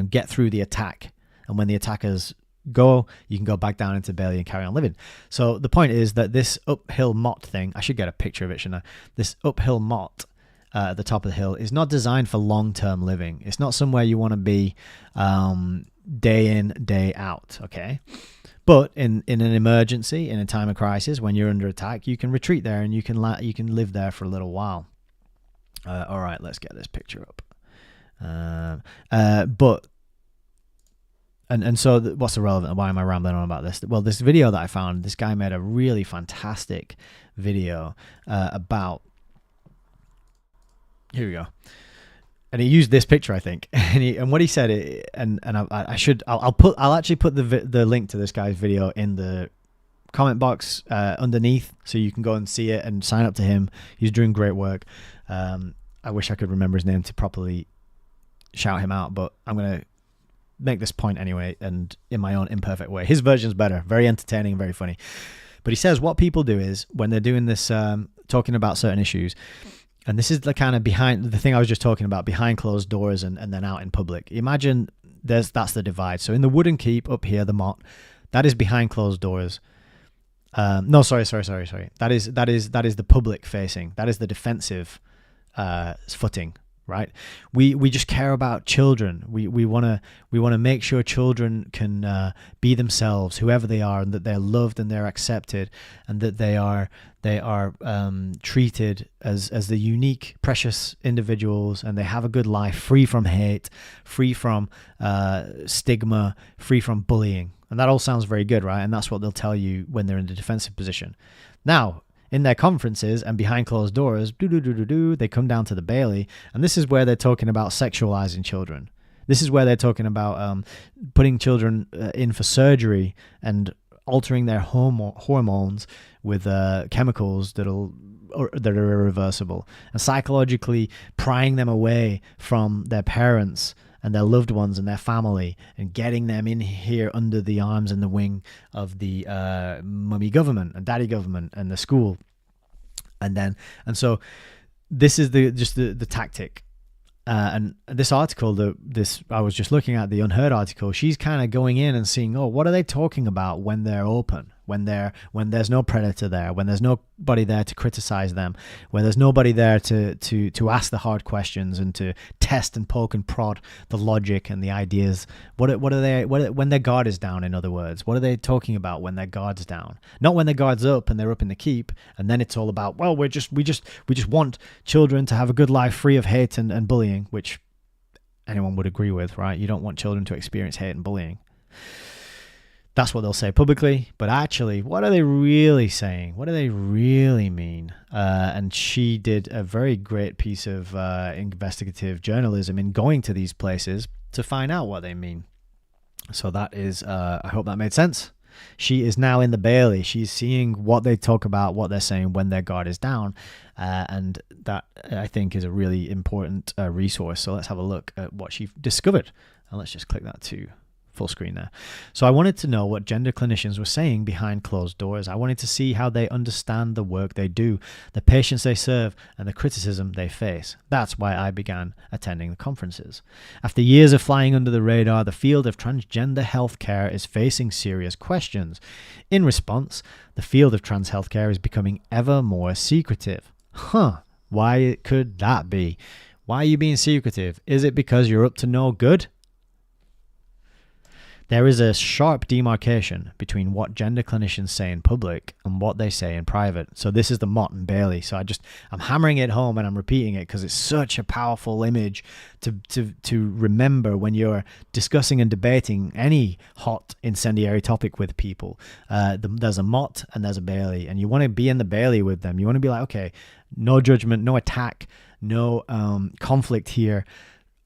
get through the attack. and when the attackers go, you can go back down into Bailey and carry on living. So the point is that this uphill motte thing, I should get a picture of it, shouldn't I? This uphill motte at the top of the hill is not designed for long-term living. It's not somewhere you want to be day in, day out, okay? But in an emergency, in a time of crisis, when you're under attack, you can retreat there and you can live there for a little while. All right, let's get this picture up. So what's the relevant? Why am I rambling on about this? Well, this video that I found, this guy made a really fantastic video about. Here we go. And he used this picture, I think, and what he said, I'll actually put the link to this guy's video in the comment box underneath, so you can go and see it and sign up to him. He's doing great work. I wish I could remember his name to properly shout him out, but I'm gonna make this point anyway, and in my own imperfect way. His version's better, very entertaining, very funny. But he says what people do is when they're doing this, talking about certain issues. And this is the kind of the thing I was just talking about, behind closed doors and then out in public. Imagine that's the divide. So in the wooden keep up here, the motte, that is behind closed doors. No, sorry. That is the public facing. That is the defensive footing, right? We just care about children. We want to make sure children can be themselves, whoever they are, and that they're loved and they're accepted, and that they are treated as the unique, precious individuals, and they have a good life, free from hate, free from stigma, free from bullying. And that all sounds very good, right? And that's what they'll tell you when they're in the defensive position. Now, in their conferences and behind closed doors, they come down to the Bailey, and this is where they're talking about sexualizing children. This is where they're talking about putting children in for surgery and altering their hormones with chemicals that are irreversible, and psychologically prying them away from their parents and their loved ones and their family, and getting them in here under the arms and the wing of the mummy government and daddy government and the school. And so this is the tactic. And this article, I was just looking at the Unheard article, she's kind of going in and seeing, what are they talking about when they're open, when there's no predator there, when there's nobody there to criticize them, when there's nobody there to ask the hard questions and to test and poke and prod the logic and the ideas. What are they when their guard is down? In other words, what are they talking about when their guard's down? Not when their guard's up and they're up in the keep, and then it's all about, well, we just want children to have a good life free of hate and bullying, which anyone would agree with, right? You don't want children to experience hate and bullying. That's what they'll say publicly, but actually, what are they really saying? What do they really mean? And she did a very great piece of investigative journalism in going to these places to find out what they mean. So that is, I hope that made sense. She is now in the Bailey. She's seeing what they talk about, what they're saying when their guard is down. And that, I think, is a really important resource. So let's have a look at what she discovered. And let's just click that to full screen there. So I wanted to know what gender clinicians were saying behind closed doors. I wanted to see how they understand the work they do, the patients they serve, and the criticism they face. That's why I began attending the conferences. After years of flying under the radar, the field of transgender healthcare is facing serious questions. In response, the field of trans healthcare is becoming ever more secretive. Why could that be? Why are you being secretive? Is it because you're up to no good? There is a sharp demarcation between what gender clinicians say in public and what they say in private. So this is the Mott and Bailey. So I'm hammering it home and I'm repeating it because it's such a powerful image to remember when you're discussing and debating any hot incendiary topic with people. There's a Mott and there's a Bailey, and you want to be in the Bailey with them. You want to be like, okay, no judgment, no attack, no conflict here.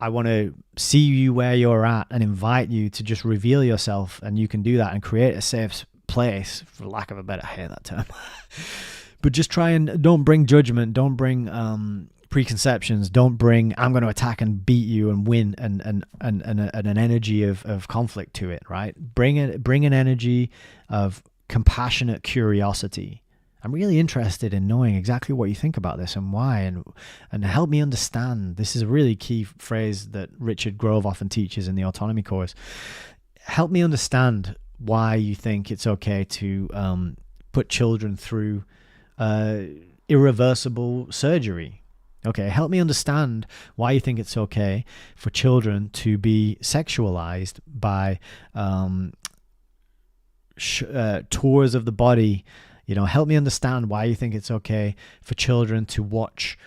I want to see you where you're at and invite you to just reveal yourself, and you can do that and create a safe place, for lack of a better, I hate that term. But just try and don't bring judgment, don't bring preconceptions, don't bring I'm going to attack and beat you and win and an energy of conflict to it, right? Bring an energy of compassionate curiosity. I'm really interested in knowing exactly what you think about this and why, and help me understand. This is a really key phrase that Richard Grove often teaches in the autonomy course. help me understand why you think it's okay to put children through irreversible surgery. Okay, help me understand why you think it's okay for children to be sexualized by tours of the body. Help me understand why you think it's okay for children to watch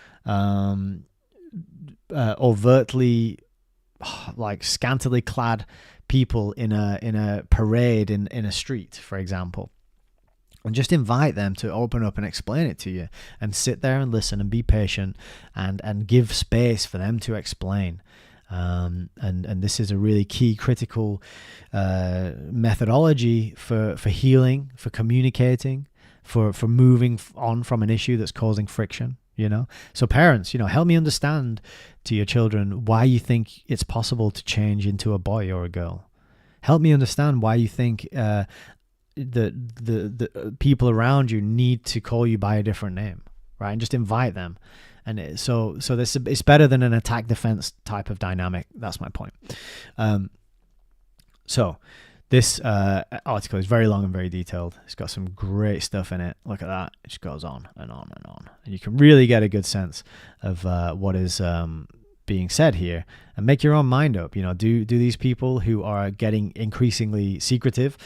overtly, like, scantily clad people in a parade in a street, for example. And just invite them to open up and explain it to you, and sit there and listen and be patient and give space for them to explain. And this is a really key, critical methodology for healing, for communicating, for moving on from an issue that's causing friction. So parents, help me understand to your children why you think it's possible to change into a boy or a girl. Help me understand why you think the people around you need to call you by a different name, right? And just invite them. And so this, it's better than an attack defense type of dynamic. That's my point. So this article is very long and very detailed. It's got some great stuff in it. Look at that. It just goes on and on and on. And you can really get a good sense of what is being said here, and make your own mind up. Do these people who are getting increasingly secretive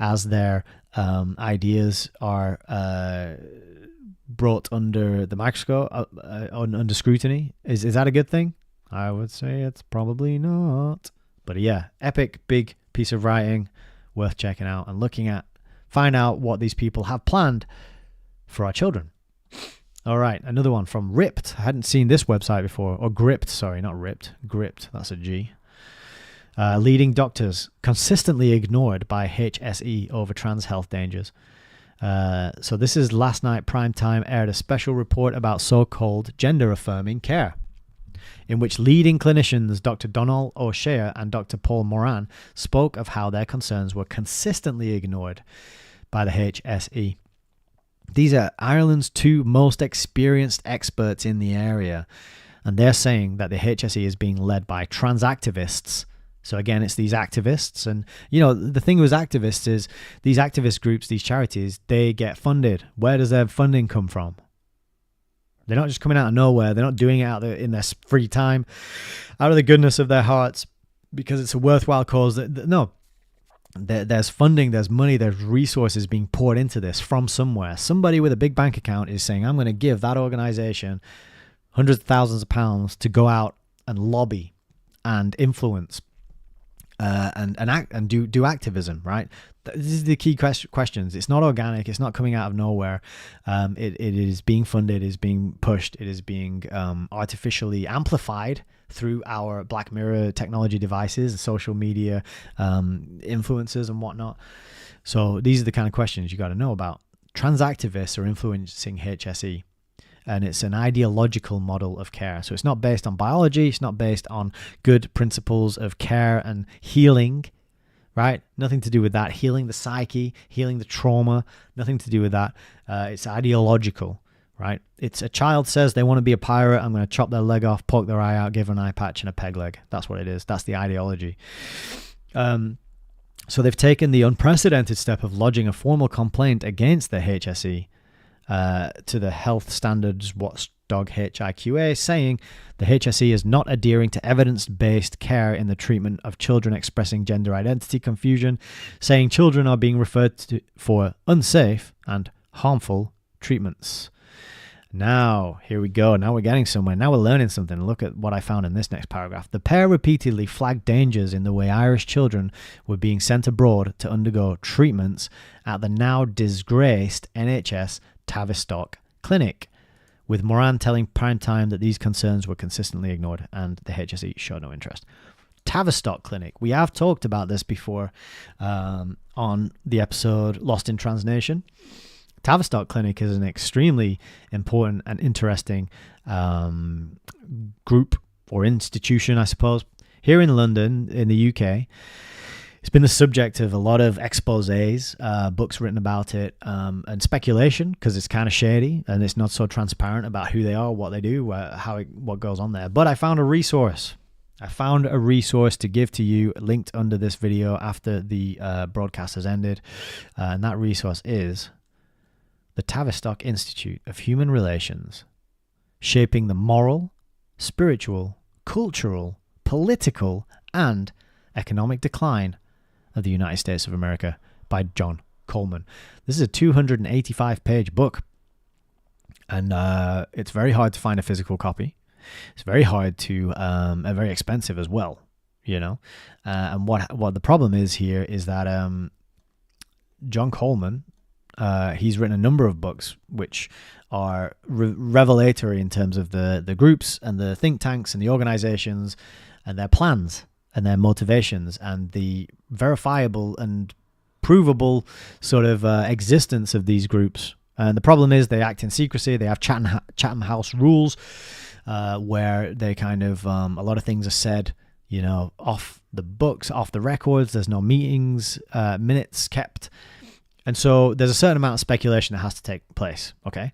as their ideas are brought under the microscope, under scrutiny, is that a good thing? I would say it's probably not. But yeah, epic, big piece of writing, worth checking out and looking at. Find out what these people have planned for our children. All right, another one from Ripped. I hadn't seen this website before. Or Gripped, sorry, not Ripped. Gripped, that's a G. Leading doctors consistently ignored by HSE over trans health dangers. So this is last night, prime time, aired a special report about so-called gender-affirming care, in which leading clinicians Dr. Donald O'Shea and Dr. Paul Moran spoke of how their concerns were consistently ignored by the HSE. These are Ireland's two most experienced experts in the area, and they're saying that the HSE is being led by trans activists. So again, it's these activists, and the thing with activists is these activist groups, these charities, they get funded. Where does their funding come from? They're not just coming out of nowhere. They're not doing it out there in their free time, out of the goodness of their hearts, because it's a worthwhile cause. No. There's funding, there's money, there's resources being poured into this from somewhere. Somebody with a big bank account is saying, I'm going to give that organization hundreds of thousands of pounds to go out and lobby and influence and do activism, right? This is the key questions. It's not organic. It's not coming out of nowhere. It is being funded, is being pushed. It is being artificially amplified through our Black Mirror technology devices, social media influencers and whatnot. So these are the kind of questions you got to know about. Trans activists are influencing HSE, and it's an ideological model of care. So it's not based on biology. It's not based on good principles of care and healing, right? Nothing to do with that. Healing the psyche, healing the trauma, nothing to do with that. It's ideological. Right? It's a child says they want to be a pirate. I'm going to chop their leg off, poke their eye out, give an eye patch and a peg leg. That's what it is. That's the ideology. So they've taken the unprecedented step of lodging a formal complaint against the HSE to the health standards watchdog HIQA, saying the HSE is not adhering to evidence-based care in the treatment of children expressing gender identity confusion, saying children are being referred to for unsafe and harmful treatments. Now, here we go. Now we're getting somewhere. Now we're learning something. Look at what I found in this next paragraph. The pair repeatedly flagged dangers in the way Irish children were being sent abroad to undergo treatments at the now disgraced NHS Tavistock clinic, with Moran telling Prime Time that these concerns were consistently ignored and the HSE showed no interest. Tavistock clinic. We have talked about this before on the episode Lost in Transnation. Tavistock Clinic is an extremely important and interesting group or institution, I suppose, here in London, in the UK. It's been the subject of a lot of exposés, books written about it, and speculation, because it's kind of shady and it's not so transparent about who they are, what they do, what goes on there. But I found a resource I found a resource to give to you linked under this video after the broadcast has ended. And that resource is the Tavistock Institute of Human Relations, Shaping the Moral, Spiritual, Cultural, Political, and Economic Decline of the United States of America by John Coleman. This is a 285-page book, and it's very hard to find a physical copy. It's very hard to, and very expensive as well, you know. And what the problem is here is that John Coleman, he's written a number of books which are revelatory in terms of the groups and the think tanks and the organizations and their plans and their motivations and the verifiable and provable sort of existence of these groups. And the problem is they act in secrecy. They have Chatham House rules where they kind of, a lot of things are said, you know, off the books, off the records. There's no meetings, minutes kept. And so there's a certain amount of speculation that has to take place, okay?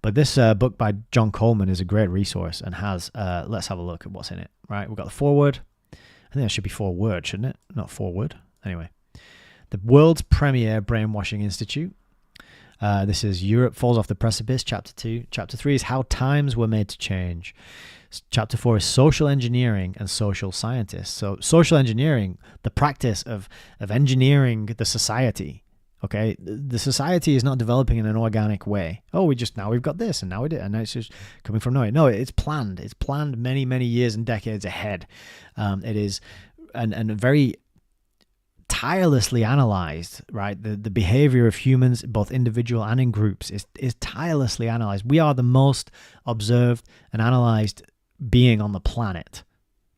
But this book by John Coleman is a great resource and has, let's have a look at what's in it, right? We've got the foreword. I think that should be 4 words, shouldn't it? Not forward. Anyway. The world's premier brainwashing institute. This is Europe Falls Off the Precipice, Chapter 2. Chapter 3 is How Times Were Made to Change. Chapter 4 is Social Engineering and Social Scientists. So social engineering, the practice of engineering the society. Okay, the society is not developing in an organic way. Oh, now we've got this, and now we did, and now it's just coming from nowhere. No, it's planned. It's planned many, many years and decades ahead. It is, and very tirelessly analyzed, right? The behavior of humans, both individual and in groups, is tirelessly analyzed. We are the most observed and analyzed being on the planet.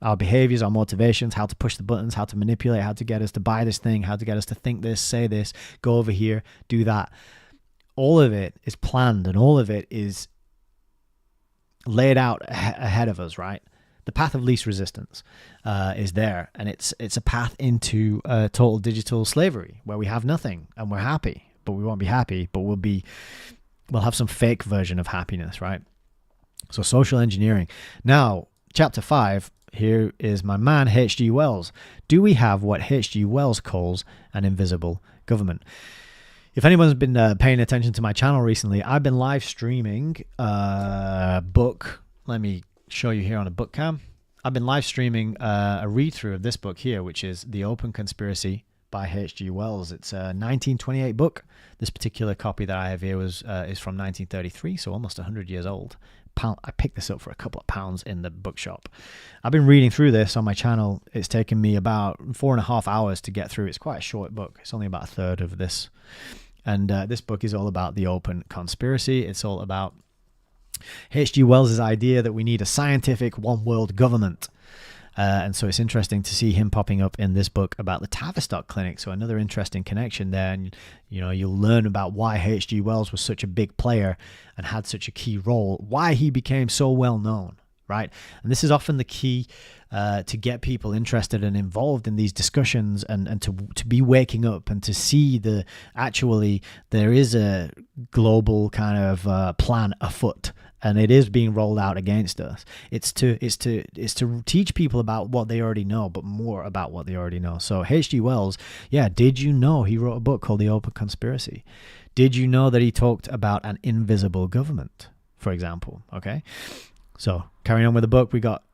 Our behaviors, our motivations, how to push the buttons, how to manipulate, how to get us to buy this thing, how to get us to think this, say this, go over here, do that. All of it is planned and all of it is laid out ahead of us, right? The path of least resistance is there, and it's a path into total digital slavery where we have nothing and we're happy, but we won't be happy, but we'll have some fake version of happiness, right? So social engineering. Now, chapter 5. Here is my man, H.G. Wells. Do we have what H.G. Wells calls an invisible government? If anyone's been paying attention to my channel recently, I've been live streaming a book. Let me show you here on a book cam. I've been live streaming a read-through of this book here, which is The Open Conspiracy by H.G. Wells. It's a 1928 book. This particular copy that I have here is from 1933, so almost 100 years old. I picked this up for a couple of pounds in the bookshop. I've been reading through this on my channel. It's taken me about 4.5 hours to get through. It's quite a short book. It's only about a third of this. And this book is all about the open conspiracy. It's all about H.G. Wells' idea that we need a scientific one world government. And so it's interesting to see him popping up in this book about the Tavistock Clinic. So another interesting connection there. And, you know, you'll learn about why H.G. Wells was such a big player and had such a key role, why he became so well known, right? And this is often the key to get people interested and involved in these discussions and to be waking up and to see there is a global kind of plan afoot. And it is being rolled out against us. It's to teach people about what they already know, but more about what they already know. So H.G. Wells, did you know he wrote a book called The Open Conspiracy? Did you know that he talked about an invisible government, for example? Okay. So carrying on with the book, we got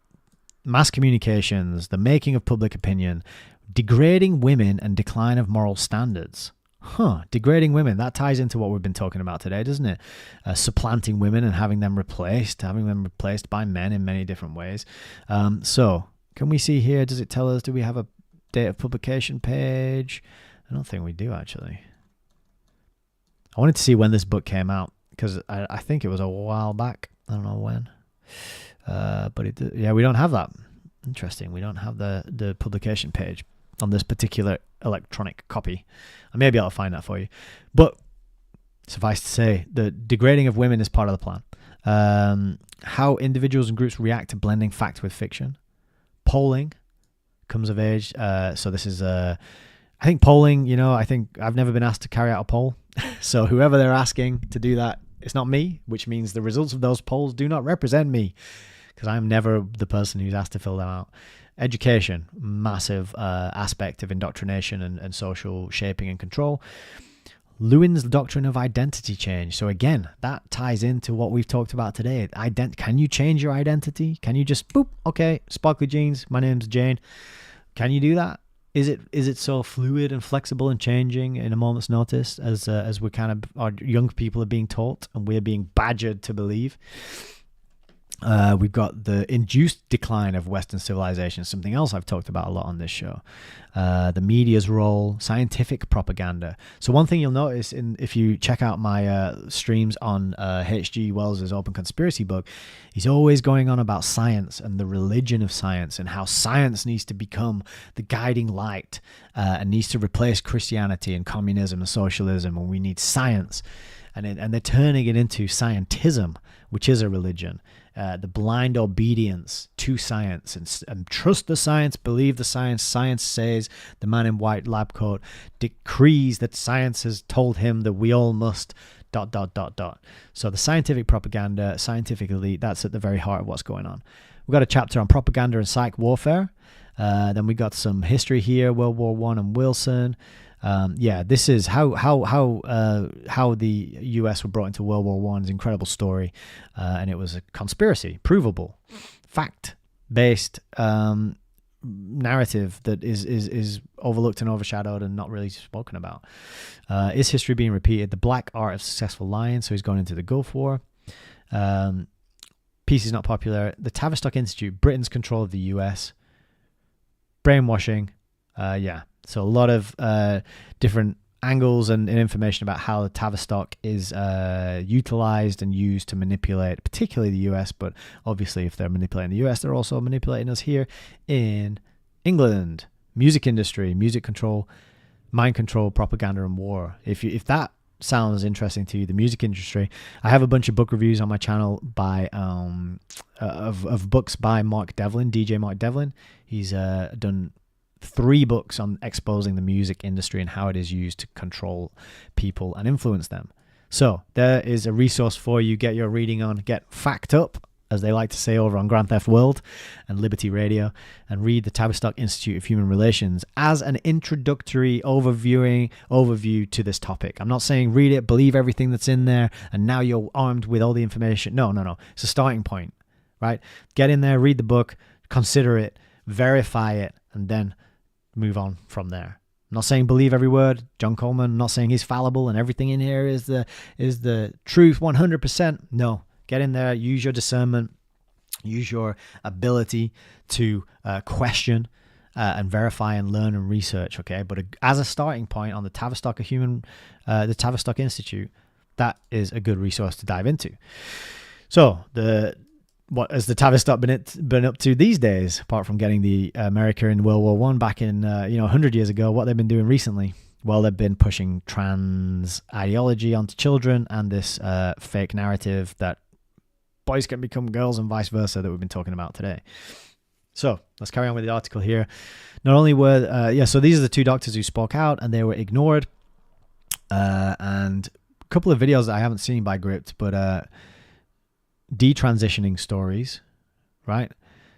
mass communications, the making of public opinion, degrading women and decline of moral standards. Degrading women. That ties into what we've been talking about today, doesn't it? Supplanting women and having them replaced by men in many different ways. So can we see here, does it tell us, do we have a date of publication page? I don't think we do, actually. I wanted to see when this book came out because I think it was a while back. I don't know when. But we don't have that. Interesting. We don't have the publication page on this particular electronic copy. I may be able to find that for you. But suffice to say, the degrading of women is part of the plan. How individuals and groups react to blending fact with fiction. Polling comes of age. So this is, I think polling, I think I've never been asked to carry out a poll. So whoever they're asking to do that, it's not me, which means the results of those polls do not represent me because I'm never the person who's asked to fill them out. education, massive aspect of indoctrination and social shaping and control. Lewin's doctrine of identity change. So again, that ties into what we've talked about today. Can you change your identity? Can you just boop? Okay, sparkly jeans. My name's Jane. Can you do that? Is it so fluid and flexible and changing in a moment's notice as we kind of our young people are being taught and we're being badgered to believe? We've got the induced decline of Western civilization, something else I've talked about a lot on this show. The media's role, scientific propaganda. So one thing you'll notice if you check out my streams on H.G. Wells's Open Conspiracy book, he's always going on about science and the religion of science and how science needs to become the guiding light and needs to replace Christianity and communism and socialism, and we need science. And they're turning it into scientism, which is a religion. The blind obedience to science and trust the science, believe the science. Science says, the man in white lab coat decrees that science has told him that we all must ... So the scientific propaganda, scientific elite, that's at the very heart of what's going on. We've got a chapter on propaganda and psych warfare. Then we got some history here, World War I and Wilson. This is how the US were brought into World War I. Is an incredible story, and it was a conspiracy, provable, fact-based narrative that is overlooked and overshadowed and not really spoken about. Is history being repeated? The black art of successful lying. So he's going into the Gulf War. Peace is not popular. The Tavistock Institute, Britain's control of the US. Brainwashing. So a lot of different angles and information about how the Tavistock is utilized and used to manipulate, particularly the US, but obviously if they're manipulating the US, they're also manipulating us here in England. Music industry, music control, mind control, propaganda, and war. If that sounds interesting to you, the music industry, I have a bunch of book reviews on my channel by of books by Mark Devlin, DJ Mark Devlin. He's done 3 books on exposing the music industry and how it is used to control people and influence them. So there is a resource for you. Get your reading on. Get fact up, as they like to say over on Grand Theft World and Liberty Radio, and read the Tavistock Institute of Human Relations as an introductory overview to this topic. I'm not saying read it, believe everything that's in there, and now you're armed with all the information. No. It's a starting point, right? Get in there, read the book, consider it, verify it, and then move on from there. I'm not saying believe every word. John Coleman, I'm not saying he's fallible and everything in here is the truth 100%. No, get in there, use your discernment, use your ability to question and verify and learn and research. Okay, but as a starting point on the Tavistock Institute, that is a good resource to dive into. So what has the Tavistock been up to these days, apart from getting the America in World War I back in 100 years ago? What they've been doing recently? Well, they've been pushing trans ideology onto children and this fake narrative that boys can become girls and vice versa that we've been talking about today. So let's carry on with the article here. Not only were so these are the 2 doctors who spoke out and they were ignored, and a couple of videos that I haven't seen by Gript, but detransitioning stories, right?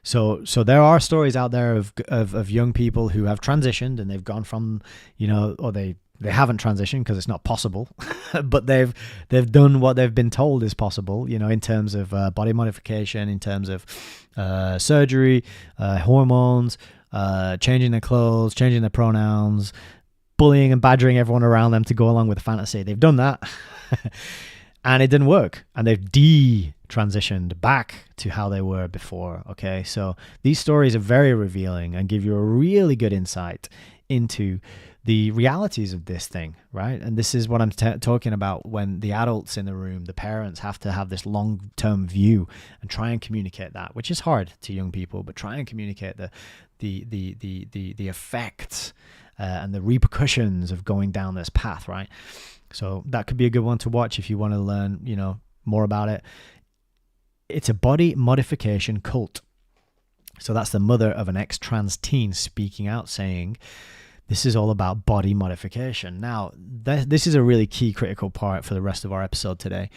So there are stories out there of young people who have transitioned and they've gone from, or they haven't transitioned because it's not possible, but they've done what they've been told is possible, in terms of body modification, in terms of surgery, hormones, changing their clothes, changing their pronouns, bullying and badgering everyone around them to go along with the fantasy. They've done that. And it didn't work, and they've transitioned back to how they were before. Okay, so these stories are very revealing and give you a really good insight into the realities of this thing, right? And this is what I'm talking about when the adults in the room, the parents, have to have this long-term view and try and communicate that, which is hard to young people, but try and communicate the effects and the repercussions of going down this path, right? So that could be a good one to watch if you want to learn, more about it. It's a body modification cult. So that's the mother of an ex-trans teen speaking out, saying this is all about body modification. Now, this is a really key critical part for the rest of our episode today,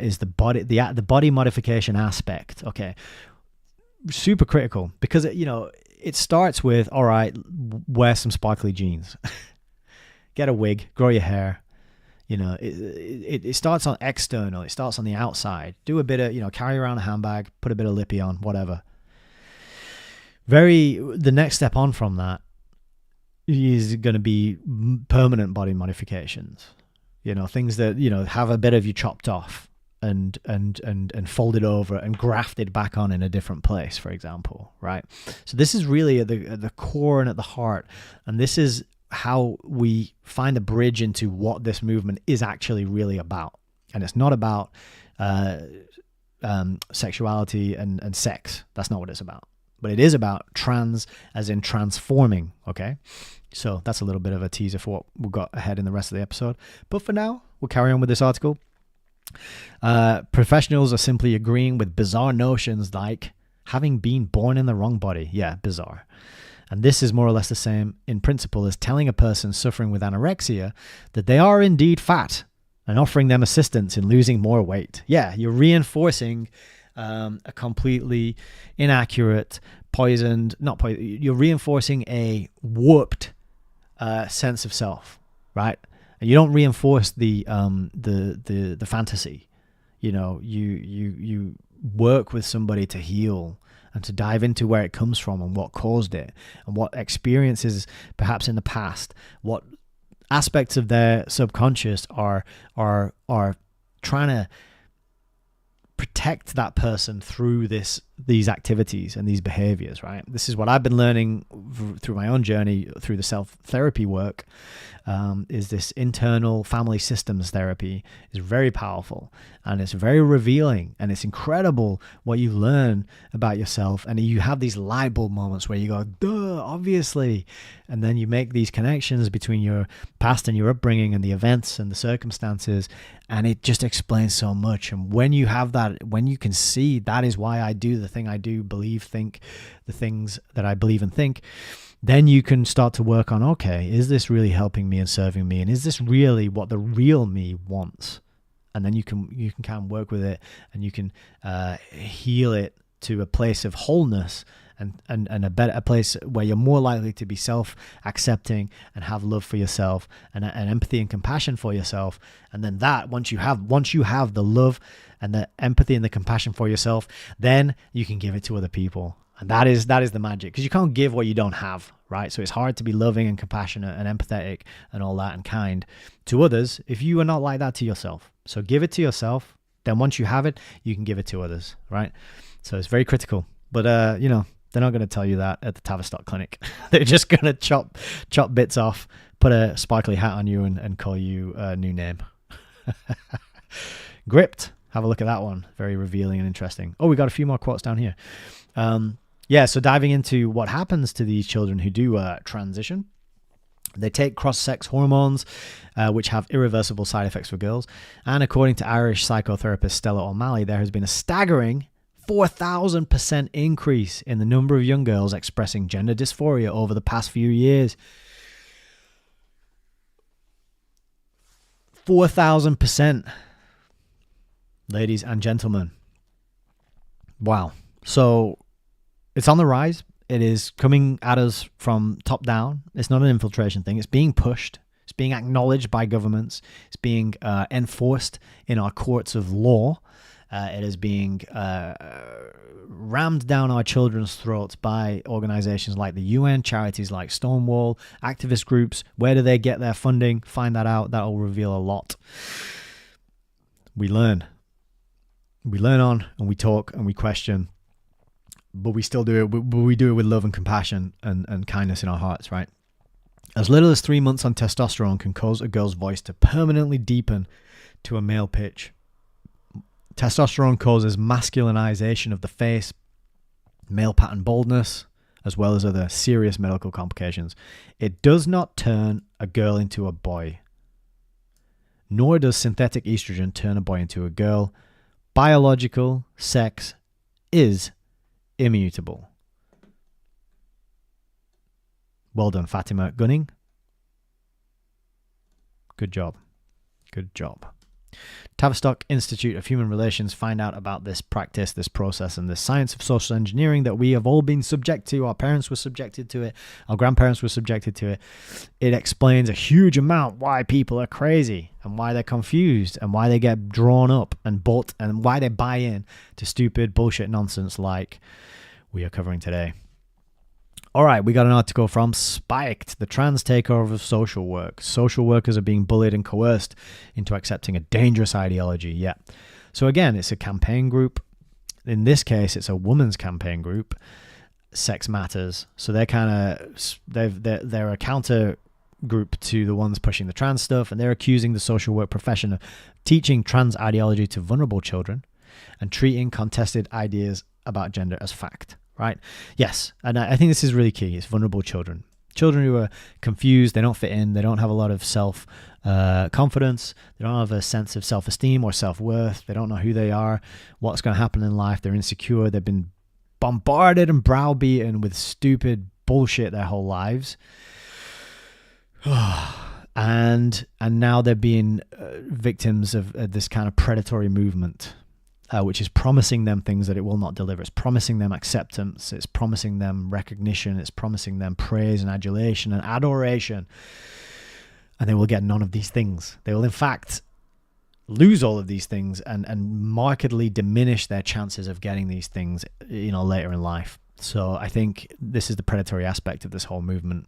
is the body modification aspect. Okay, super critical because it starts with, all right, wear some sparkly jeans, get a wig, grow your hair. You know, it starts on external. It starts on the outside. Do a bit of, you know, carry around a handbag, put a bit of lippy on, whatever. The next step on from that is going to be permanent body modifications. You know, things that, you know, have a bit of you chopped off and folded over and grafted back on in a different place, for example, right? So this is really at the core and at the heart. And this is how we find a bridge into what this movement is actually really about. And it's not about sexuality and sex. That's not what it's about. But it is about trans as in transforming, okay? So that's a little bit of a teaser for what we've got ahead in the rest of the episode. But for now, we'll carry on with this article. Professionals are simply agreeing with bizarre notions like having been born in the wrong body. Yeah, bizarre. And this is more or less the same in principle as telling a person suffering with anorexia that they are indeed fat and offering them assistance in losing more weight. Yeah, you're reinforcing a completely inaccurate, you're reinforcing a warped sense of self, right? And you don't reinforce the fantasy. You know, you work with somebody to heal and to dive into where it comes from and what caused it and what experiences perhaps in the past, what aspects of their subconscious are trying to protect that person through these activities and these behaviors, right? This is what I've been learning through my own journey, through the self-therapy work, is this internal family systems therapy is very powerful, and it's very revealing, and it's incredible what you learn about yourself. And you have these light bulb moments where you go, duh, obviously. And then you make these connections between your past and your upbringing and the events and the circumstances, and it just explains so much. And when you have that, when you can see that is why I do the thing I do, believe, think the things that I believe and think, then you can start to work on, okay, is this really helping me and serving me? And is this really what the real me wants? And then you can kind of work with it, and you can heal it to a place of wholeness and a place where you're more likely to be self-accepting and have love for yourself and empathy and compassion for yourself. And then that, once you have the love and the empathy and the compassion for yourself, then you can give it to other people. And that is the magic, because you can't give what you don't have, right? So it's hard to be loving and compassionate and empathetic and all that and kind to others if you are not like that to yourself. So give it to yourself. Then once you have it, you can give it to others, right? So it's very critical. But, you know, they're not going to tell you that at the Tavistock clinic. They're just going to chop bits off, put a sparkly hat on you and call you a new name. Gripped. Have a look at that one. Very revealing and interesting. Oh, we got a few more quotes down here. So diving into what happens to these children who do transition. They take cross-sex hormones, which have irreversible side effects for girls. And according to Irish psychotherapist Stella O'Malley, there has been a staggering 4,000% increase in the number of young girls expressing gender dysphoria over the past few years. 4,000%. Ladies and gentlemen. Wow. So it's on the rise. It is coming at us from top down. It's not an infiltration thing. It's being pushed. It's being acknowledged by governments. It's being enforced in our courts of law. It is being rammed down our children's throats by organizations like the UN, charities like Stonewall, activist groups. Where do they get their funding? Find that out. That will reveal a lot. We learn. We learn on, and we talk, and we question. But we still do it. But we do it with love and compassion and kindness in our hearts, right? As little as 3 months on testosterone can cause a girl's voice to permanently deepen to a male pitch. Testosterone causes masculinization of the face, male pattern baldness, as well as other serious medical complications. It does not turn a girl into a boy. Nor does synthetic estrogen turn a boy into a girl. Biological sex is immutable. Well done, Fatima Gunning. Good job. Good job. Tavistock Institute of Human Relations find out about this practice, this process, and this science of social engineering that we have all been subject to. Our parents were subjected to it. Our grandparents were subjected to it. It explains a huge amount why people are crazy and why they're confused and why they get drawn up and bought and why they buy in to stupid bullshit nonsense like we are covering today. All right, we got an article from Spiked, the trans takeover of social work. Social workers are being bullied and coerced into accepting a dangerous ideology. Yeah. So again, it's a campaign group. In this case, it's a women's campaign group, Sex Matters. So they're a counter group to the ones pushing the trans stuff, and they're accusing the social work profession of teaching trans ideology to vulnerable children and treating contested ideas about gender as fact. Right? Yes. And I think this is really key. It's vulnerable children. Children who are confused, they don't fit in, they don't have a lot of self-confidence, they don't have a sense of self-esteem or self-worth, they don't know who they are, what's going to happen in life, they're insecure, they've been bombarded and browbeaten with stupid bullshit their whole lives. And now they're being victims of this kind of predatory movement. Which is promising them things that it will not deliver. It's promising them acceptance. It's promising them recognition. It's promising them praise and adulation and adoration. And they will get none of these things. They will, in fact, lose all of these things and markedly diminish their chances of getting these things, later in life. So I think this is the predatory aspect of this whole movement.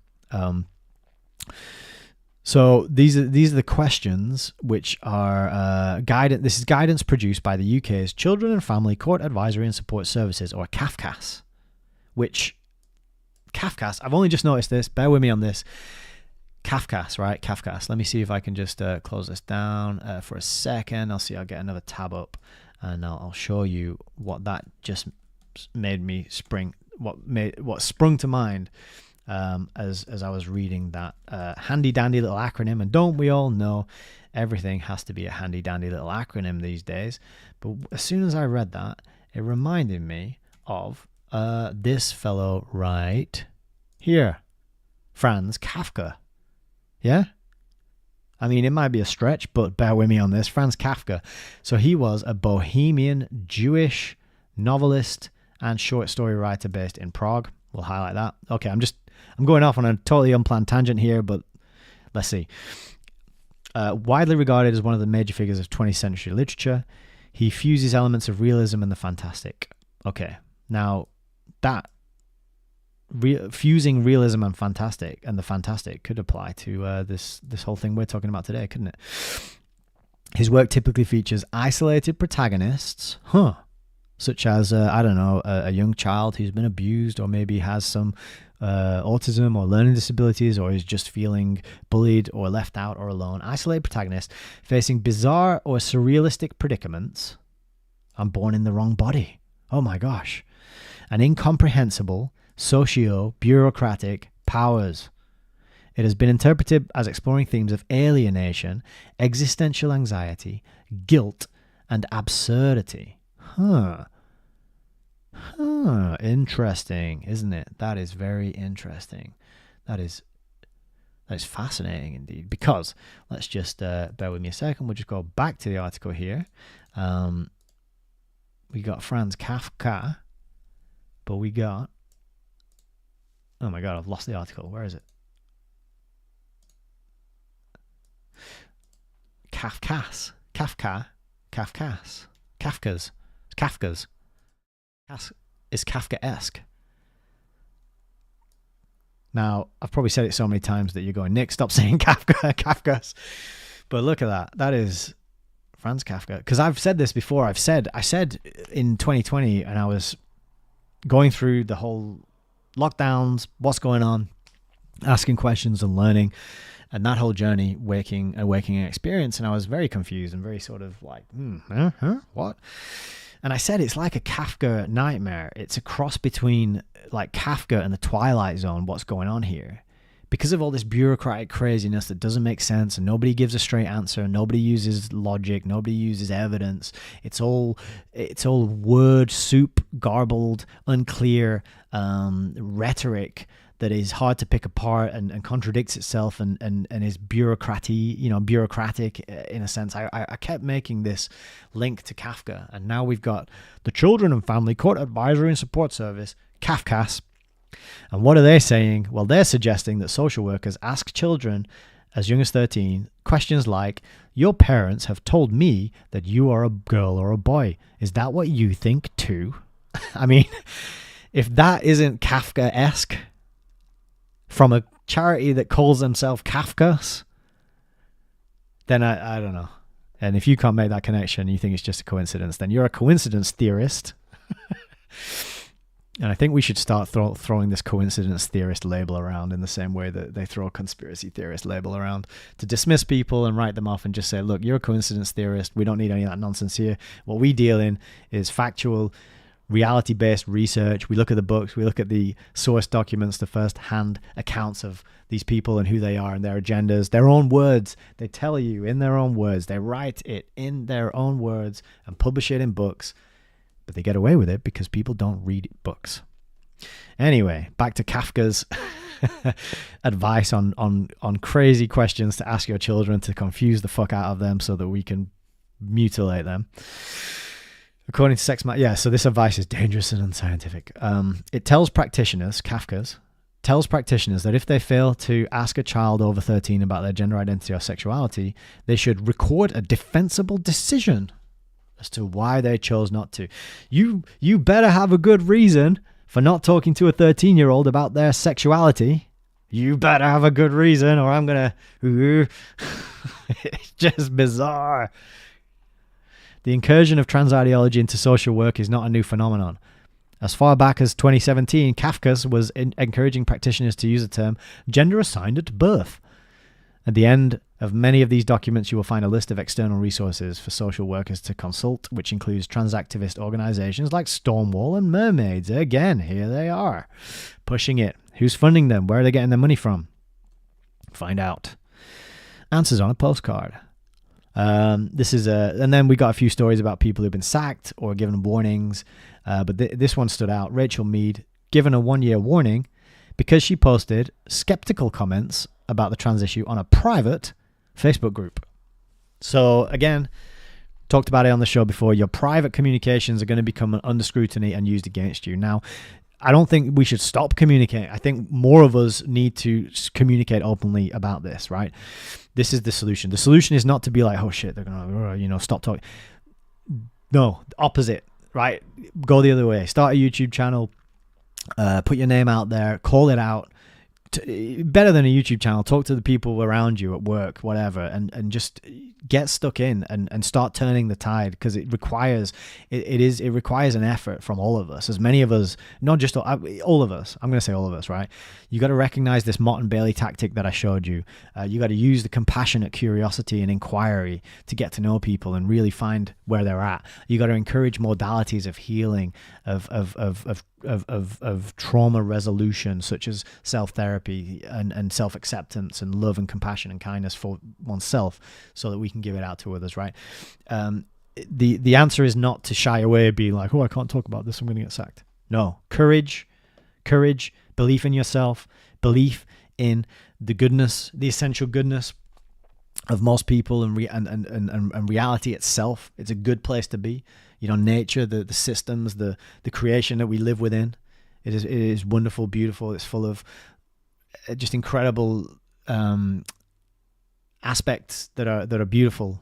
So these are the questions which are guidance. This is guidance produced by the UK's Children and Family Court Advisory and Support Services, or CAFCAS. I've only just noticed this. Bear with me on this. CAFCAS, right? CAFCAS. Let me see if I can just close this down for a second. I'll get another tab up, and I'll show you what that just made me spring. What sprung to mind. As I was reading that handy dandy little acronym, and don't we all know everything has to be a handy dandy little acronym these days? But as soon as I read that, it reminded me of this fellow right here, Franz Kafka. Yeah, I mean, it might be a stretch, but bear with me on this. Franz Kafka. So he was a Bohemian Jewish novelist and short story writer based in Prague. We'll highlight that. Okay, I'm going off on a totally unplanned tangent here, but let's see. Widely regarded as one of the major figures of 20th century literature, he fuses elements of realism and the fantastic. Okay, now that fusing realism and the fantastic could apply to this whole thing we're talking about today, couldn't it? His work typically features isolated protagonists, such as, a young child who's been abused or maybe has some autism or learning disabilities, or is just feeling bullied or left out or alone. Isolated protagonists facing bizarre or surrealistic predicaments. I'm born in the wrong body. Oh my gosh. And incomprehensible socio-bureaucratic powers. It has been interpreted as exploring themes of alienation, existential anxiety, guilt, and absurdity. Interesting, isn't it? That is very interesting. That is fascinating indeed. Because let's just bear with me a second. We'll just go back to the article here. We got Franz Kafka, but we got. Oh my God, I've lost the article. Where is it? Kafka's. Is Kafka-esque. Now, I've probably said it so many times that you're going, Nick, stop saying Kafka's. But look at that. That is Franz Kafka. Because I've said this before. I said in 2020, and I was going through the whole lockdowns, what's going on, asking questions and learning, and that whole journey, awakening experience. And I was very confused and very sort of like, what? And I said it's like a Kafka nightmare. It's a cross between like Kafka and the Twilight Zone, what's going on here. Because of all this bureaucratic craziness that doesn't make sense, and nobody gives a straight answer, nobody uses logic, nobody uses evidence. It's all word soup, garbled, unclear rhetoric that is hard to pick apart and contradicts itself and is bureaucratic in a sense. I kept making this link to Kafka, and now we've got the Children and Family Court Advisory and Support Service, CAFCAS. And what are they saying? Well, they're suggesting that social workers ask children as young as 13 questions like, your parents have told me that you are a girl or a boy. Is that what you think too? I mean, if that isn't Kafka-esque from a charity that calls themselves Kafkas, then I don't know. And if you can't make that connection, you think it's just a coincidence, then you're a coincidence theorist. And I think we should start throwing this coincidence theorist label around in the same way that they throw a conspiracy theorist label around to dismiss people and write them off and just say, look, you're a coincidence theorist. We don't need any of that nonsense here. What we deal in is factual, reality-based research. We look at the books. We look at the source documents, the first-hand accounts of these people and who they are and their agendas, their own words. They tell you in their own words. They write it in their own words and publish it in books. But they get away with it because people don't read books. Anyway, back to Kafka's advice on crazy questions to ask your children to confuse the fuck out of them so that we can mutilate them. According to so this advice is dangerous and unscientific. It tells practitioners, Kafka's, tells practitioners that if they fail to ask a child over 13 about their gender identity or sexuality, they should record a defensible decision as to why they chose not to. You better have a good reason for not talking to a 13-year-old about their sexuality. You better have a good reason, or I'm gonna... It's just bizarre. The incursion of trans ideology into social work is not a new phenomenon. As far back as 2017, Kafka's was encouraging practitioners to use the term gender assigned at birth. At the end of many of these documents, you will find a list of external resources for social workers to consult, which includes trans activist organizations like Stonewall and Mermaids. Again, here they are, pushing it. Who's funding them? Where are they getting their money from? Find out. Answers on a postcard. And then we got a few stories about people who've been sacked or given warnings. But this one stood out. Rachel Mead, given a 1-year warning because she posted skeptical comments about the trans issue on a private Facebook group. So again, talked about it on the show before, your private communications are going to become under scrutiny and used against you. Now, I don't think we should stop communicating. I think more of us need to communicate openly about this, right? This is the solution. The solution is not to be like, oh shit, they're going to, stop talking. No, opposite, right? Go the other way. Start a YouTube channel, put your name out there, call it out. Better than a YouTube channel, talk to the people around you at work, whatever, and just get stuck in and start turning the tide, because it requires an effort from all of us, as many of us, not just all of us. I'm going to say all of us, right? You got to recognize this Mott and Bailey tactic that I showed you. You got to use the compassionate curiosity and inquiry to get to know people and really find where they're at. You got to encourage modalities of healing, of trauma resolution, such as self-therapy and self-acceptance and love and compassion and kindness for oneself, so that we can give it out to others, right? The answer is not to shy away and be like, oh, I can't talk about this, I'm going to get sacked. No, courage, belief in yourself, belief in the goodness, the essential goodness of most people and reality itself. It's a good place to be. Nature, the systems, the creation that we live within. It is wonderful, beautiful. It's full of just incredible aspects that are beautiful.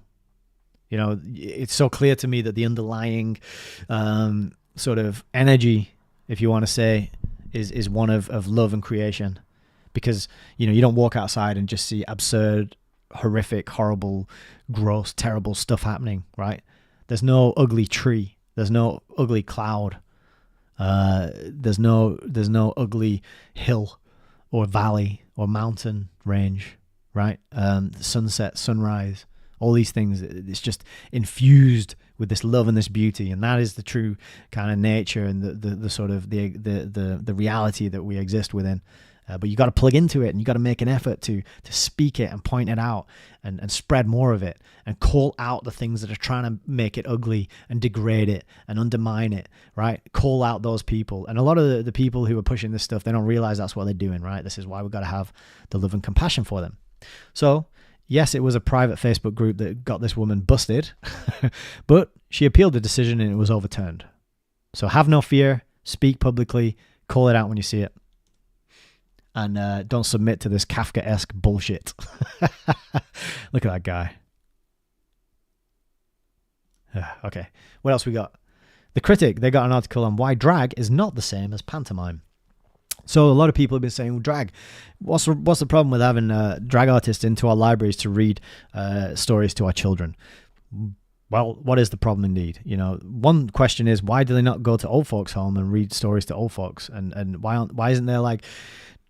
It's so clear to me that the underlying sort of energy, if you want to say, is one of love and creation. Because you don't walk outside and just see absurd, horrific, horrible, gross, terrible stuff happening, right? There's no ugly tree. There's no ugly cloud. There's no ugly hill or valley or mountain range, right? Sunset, sunrise, all these things. It's just infused with this love and this beauty, and that is the true kind of nature and the sort of the reality that we exist within. But you got to plug into it, and you got to make an effort to speak it and point it out and spread more of it and call out the things that are trying to make it ugly and degrade it and undermine it, right? Call out those people. And a lot of the people who are pushing this stuff, they don't realize that's what they're doing, right? This is why we've got to have the love and compassion for them. So, yes, it was a private Facebook group that got this woman busted, but she appealed the decision and it was overturned. So have no fear, speak publicly, call it out when you see it. And don't submit to this Kafka-esque bullshit. Look at that guy. Okay, what else we got? The Critic, they got an article on why drag is not the same as pantomime. So a lot of people have been saying, well, drag, what's the problem with having drag artists into our libraries to read stories to our children? Well, what is the problem indeed? You know, one question is, why do they not go to old folks' home and read stories to old folks? And why isn't there like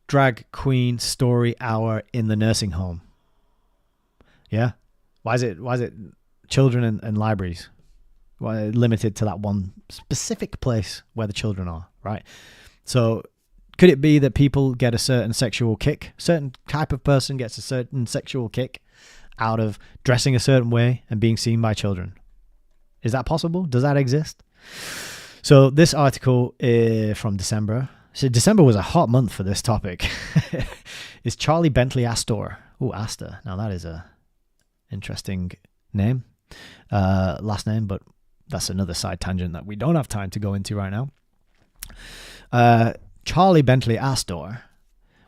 drag queen story hour in the nursing home? Yeah, why is it children and libraries? Why limited to that one specific place where the children are, right? So could it be that people get a certain sexual kick, certain type of person gets a certain sexual kick out of dressing a certain way and being seen by children? Is that possible? Does that exist? So this article from December. So December was a hot month for this topic. Is Charlie Bentley Astor. Oh, Astor. Now that is a interesting name, last name, but that's another side tangent that we don't have time to go into right now. Charlie Bentley Astor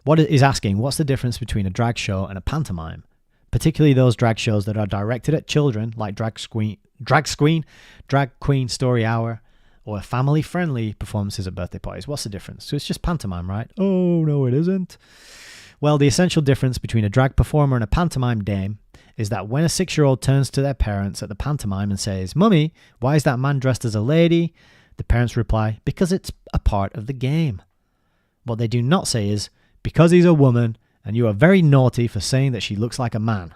is asking, what's the difference between a drag show and a pantomime? Particularly those drag shows that are directed at children, like Drag Queen Story Hour, or family-friendly performances at birthday parties. What's the difference? So it's just pantomime, right? Oh, no, it isn't. Well, the essential difference between a drag performer and a pantomime dame is that when a 6-year-old turns to their parents at the pantomime and says, "Mummy, why is that man dressed as a lady?" the parents reply, "Because it's a part of the game." What they do not say is, "Because he's a woman, and you are very naughty for saying that she looks like a man."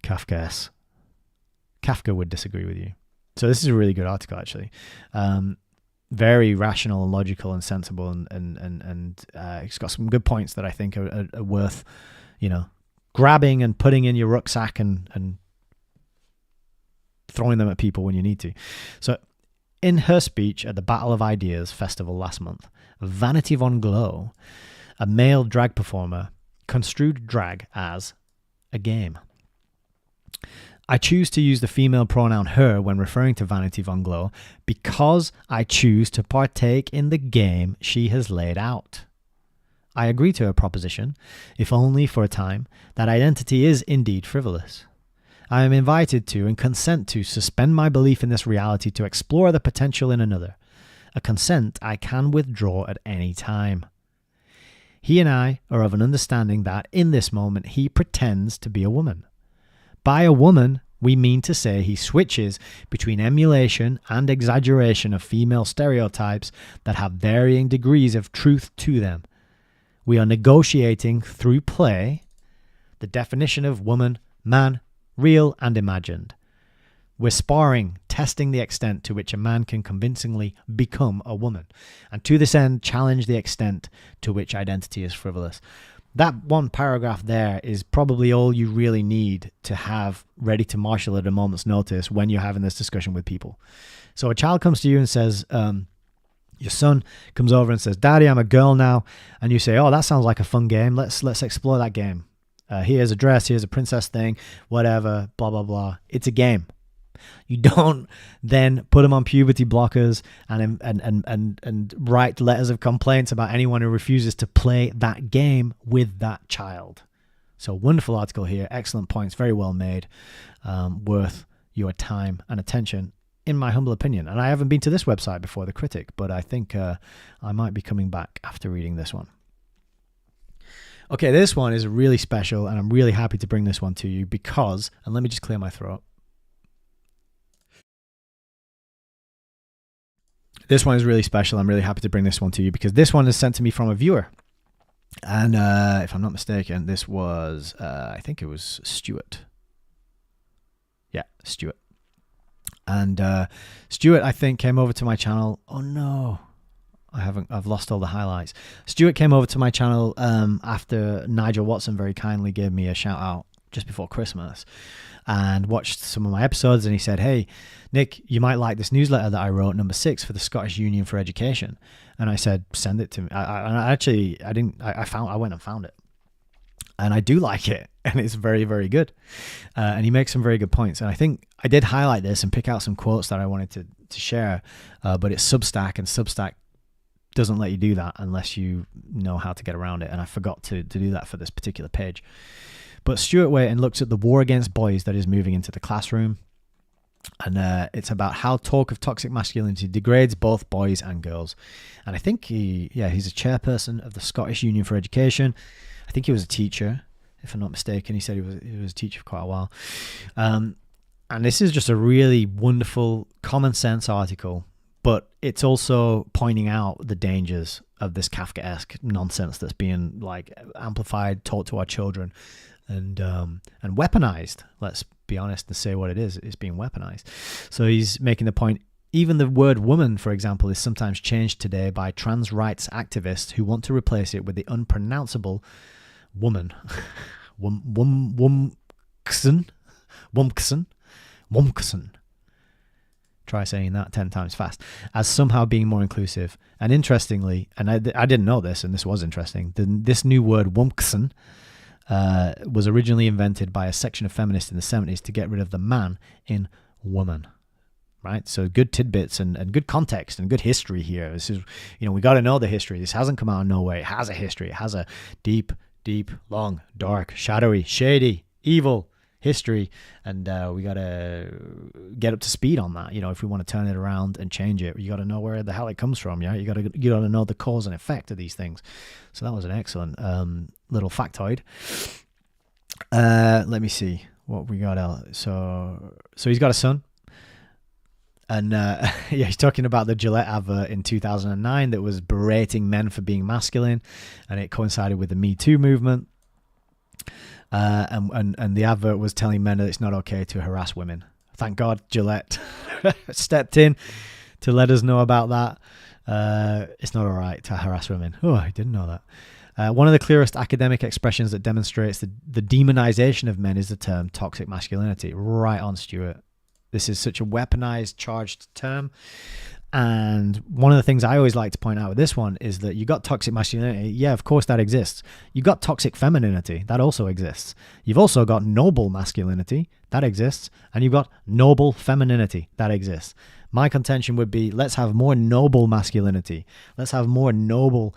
Kafka would disagree with you. So this is a really good article, actually. Very rational and logical and sensible, and it's got some good points that I think are worth, grabbing and putting in your rucksack and throwing them at people when you need to. So in her speech at the Battle of Ideas festival last month, Vanity Von Glow, a male drag performer, construed drag as a game. I choose to use the female pronoun her when referring to Vanity Von Glow because I choose to partake in the game she has laid out. I agree to her proposition, if only for a time, that identity is indeed frivolous. I am invited to and consent to suspend my belief in this reality to explore the potential in another, a consent I can withdraw at any time. He and I are of an understanding that, in this moment, he pretends to be a woman. By a woman, we mean to say he switches between emulation and exaggeration of female stereotypes that have varying degrees of truth to them. We are negotiating through play the definition of woman, man, real and imagined. We're sparring, testing the extent to which a man can convincingly become a woman, and to this end challenge the extent to which identity is frivolous. That one paragraph there is probably all you really need to have ready to marshal at a moment's notice when you're having this discussion with people. So a child comes to you and says, your son comes over and says, "Daddy, I'm a girl now." And you say, "Oh, that sounds like a fun game. Let's explore that game. Here's a dress, here's a princess thing, whatever, blah, blah, blah." It's a game. You don't then put them on puberty blockers and write letters of complaints about anyone who refuses to play that game with that child. So wonderful article here, excellent points, very well made, worth your time and attention, in my humble opinion. And I haven't been to this website before, The Critic, but I think I might be coming back after reading this one. Okay, this one is really special, and I'm really happy to bring this one to you because, and let me just clear my throat. This one is really special. I'm really happy to bring this one to you because this one is sent to me from a viewer. And if I'm not mistaken, this was, I think it was Stuart. Yeah, Stuart. And Stuart, I think, came over to my channel. Oh, no. I've lost all the highlights. Stuart came over to my channel after Nigel Watson very kindly gave me a shout out just before Christmas, and watched some of my episodes, and he said, "Hey, Nick, you might like this newsletter that I wrote, number 6 for the Scottish Union for Education." And I said, "Send it to me." I went and found it, and I do like it, and it's very, very good. And he makes some very good points. And I think I did highlight this and pick out some quotes that I wanted to share, but it's Substack, and Substack doesn't let you do that unless you know how to get around it. And I forgot to do that for this particular page. But Stuart Wayton looks at the war against boys that is moving into the classroom. And it's about how talk of toxic masculinity degrades both boys and girls. And I think he's a chairperson of the Scottish Union for Education. I think he was a teacher, if I'm not mistaken. He said he was a teacher for quite a while. And this is just a really wonderful common sense article, but it's also pointing out the dangers of this Kafkaesque nonsense that's being like amplified, taught to our children, and weaponized. Let's be honest and say what it is. It's being weaponized. So he's making the point, even the word woman, for example, is sometimes changed today by trans rights activists who want to replace it with the unpronounceable woman. Wumksen. Try saying that 10 times fast, as somehow being more inclusive. And interestingly, and I didn't know this, and this was interesting, this new word wumpksen was originally invented by a section of feminists in the 70s to get rid of the man in woman. Right? So good tidbits and good context and good history here. This is, we got to know the history. This hasn't come out of nowhere. It has a history. It has a deep, long, dark, shadowy, shady, evil history, and we got to get up to speed on that. If we want to turn it around and change it, you got to know where the hell it comes from. Yeah, you got to know the cause and effect of these things. So that was an excellent little factoid. Let me see what we got. So he's got a son, and he's talking about the Gillette advert in 2009 that was berating men for being masculine, and it coincided with the Me Too movement. And the advert was telling men that it's not okay to harass women. Thank God Gillette stepped in to let us know about that. It's not all right to harass women. Oh, I didn't know that. One of the clearest academic expressions that demonstrates the demonization of men is the term toxic masculinity. Right on, Stuart. This is such a weaponized, charged term. And one of the things I always like to point out with this one is that you got toxic masculinity. Yeah, of course that exists. You got toxic femininity. That also exists. You've also got noble masculinity. That exists. And you've got noble femininity. That exists. My contention would be, let's have more noble masculinity. Let's have more noble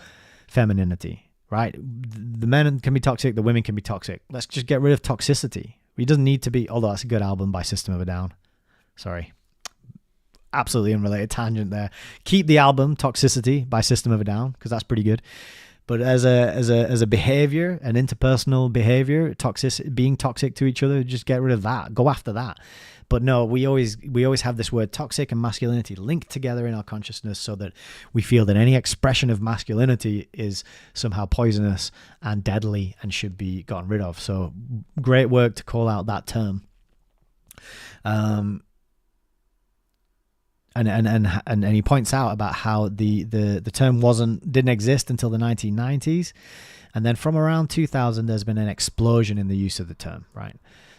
femininity, right? The men can be toxic. The women can be toxic. Let's just get rid of toxicity. It doesn't need to be, although that's a good album by System of a Down. Sorry. Absolutely unrelated tangent there. Keep the album Toxicity by System of a Down, because that's pretty good. But as a behavior, an interpersonal behavior, being toxic to each other, just get rid of that. Go after that. But no, we always have this word toxic and masculinity linked together in our consciousness, so that we feel that any expression of masculinity is somehow poisonous and deadly and should be gotten rid of. So great work to call out that term. And he points out about how the term didn't exist until the 1990s, and then from around 2000 there's been an explosion in the use of the term, right?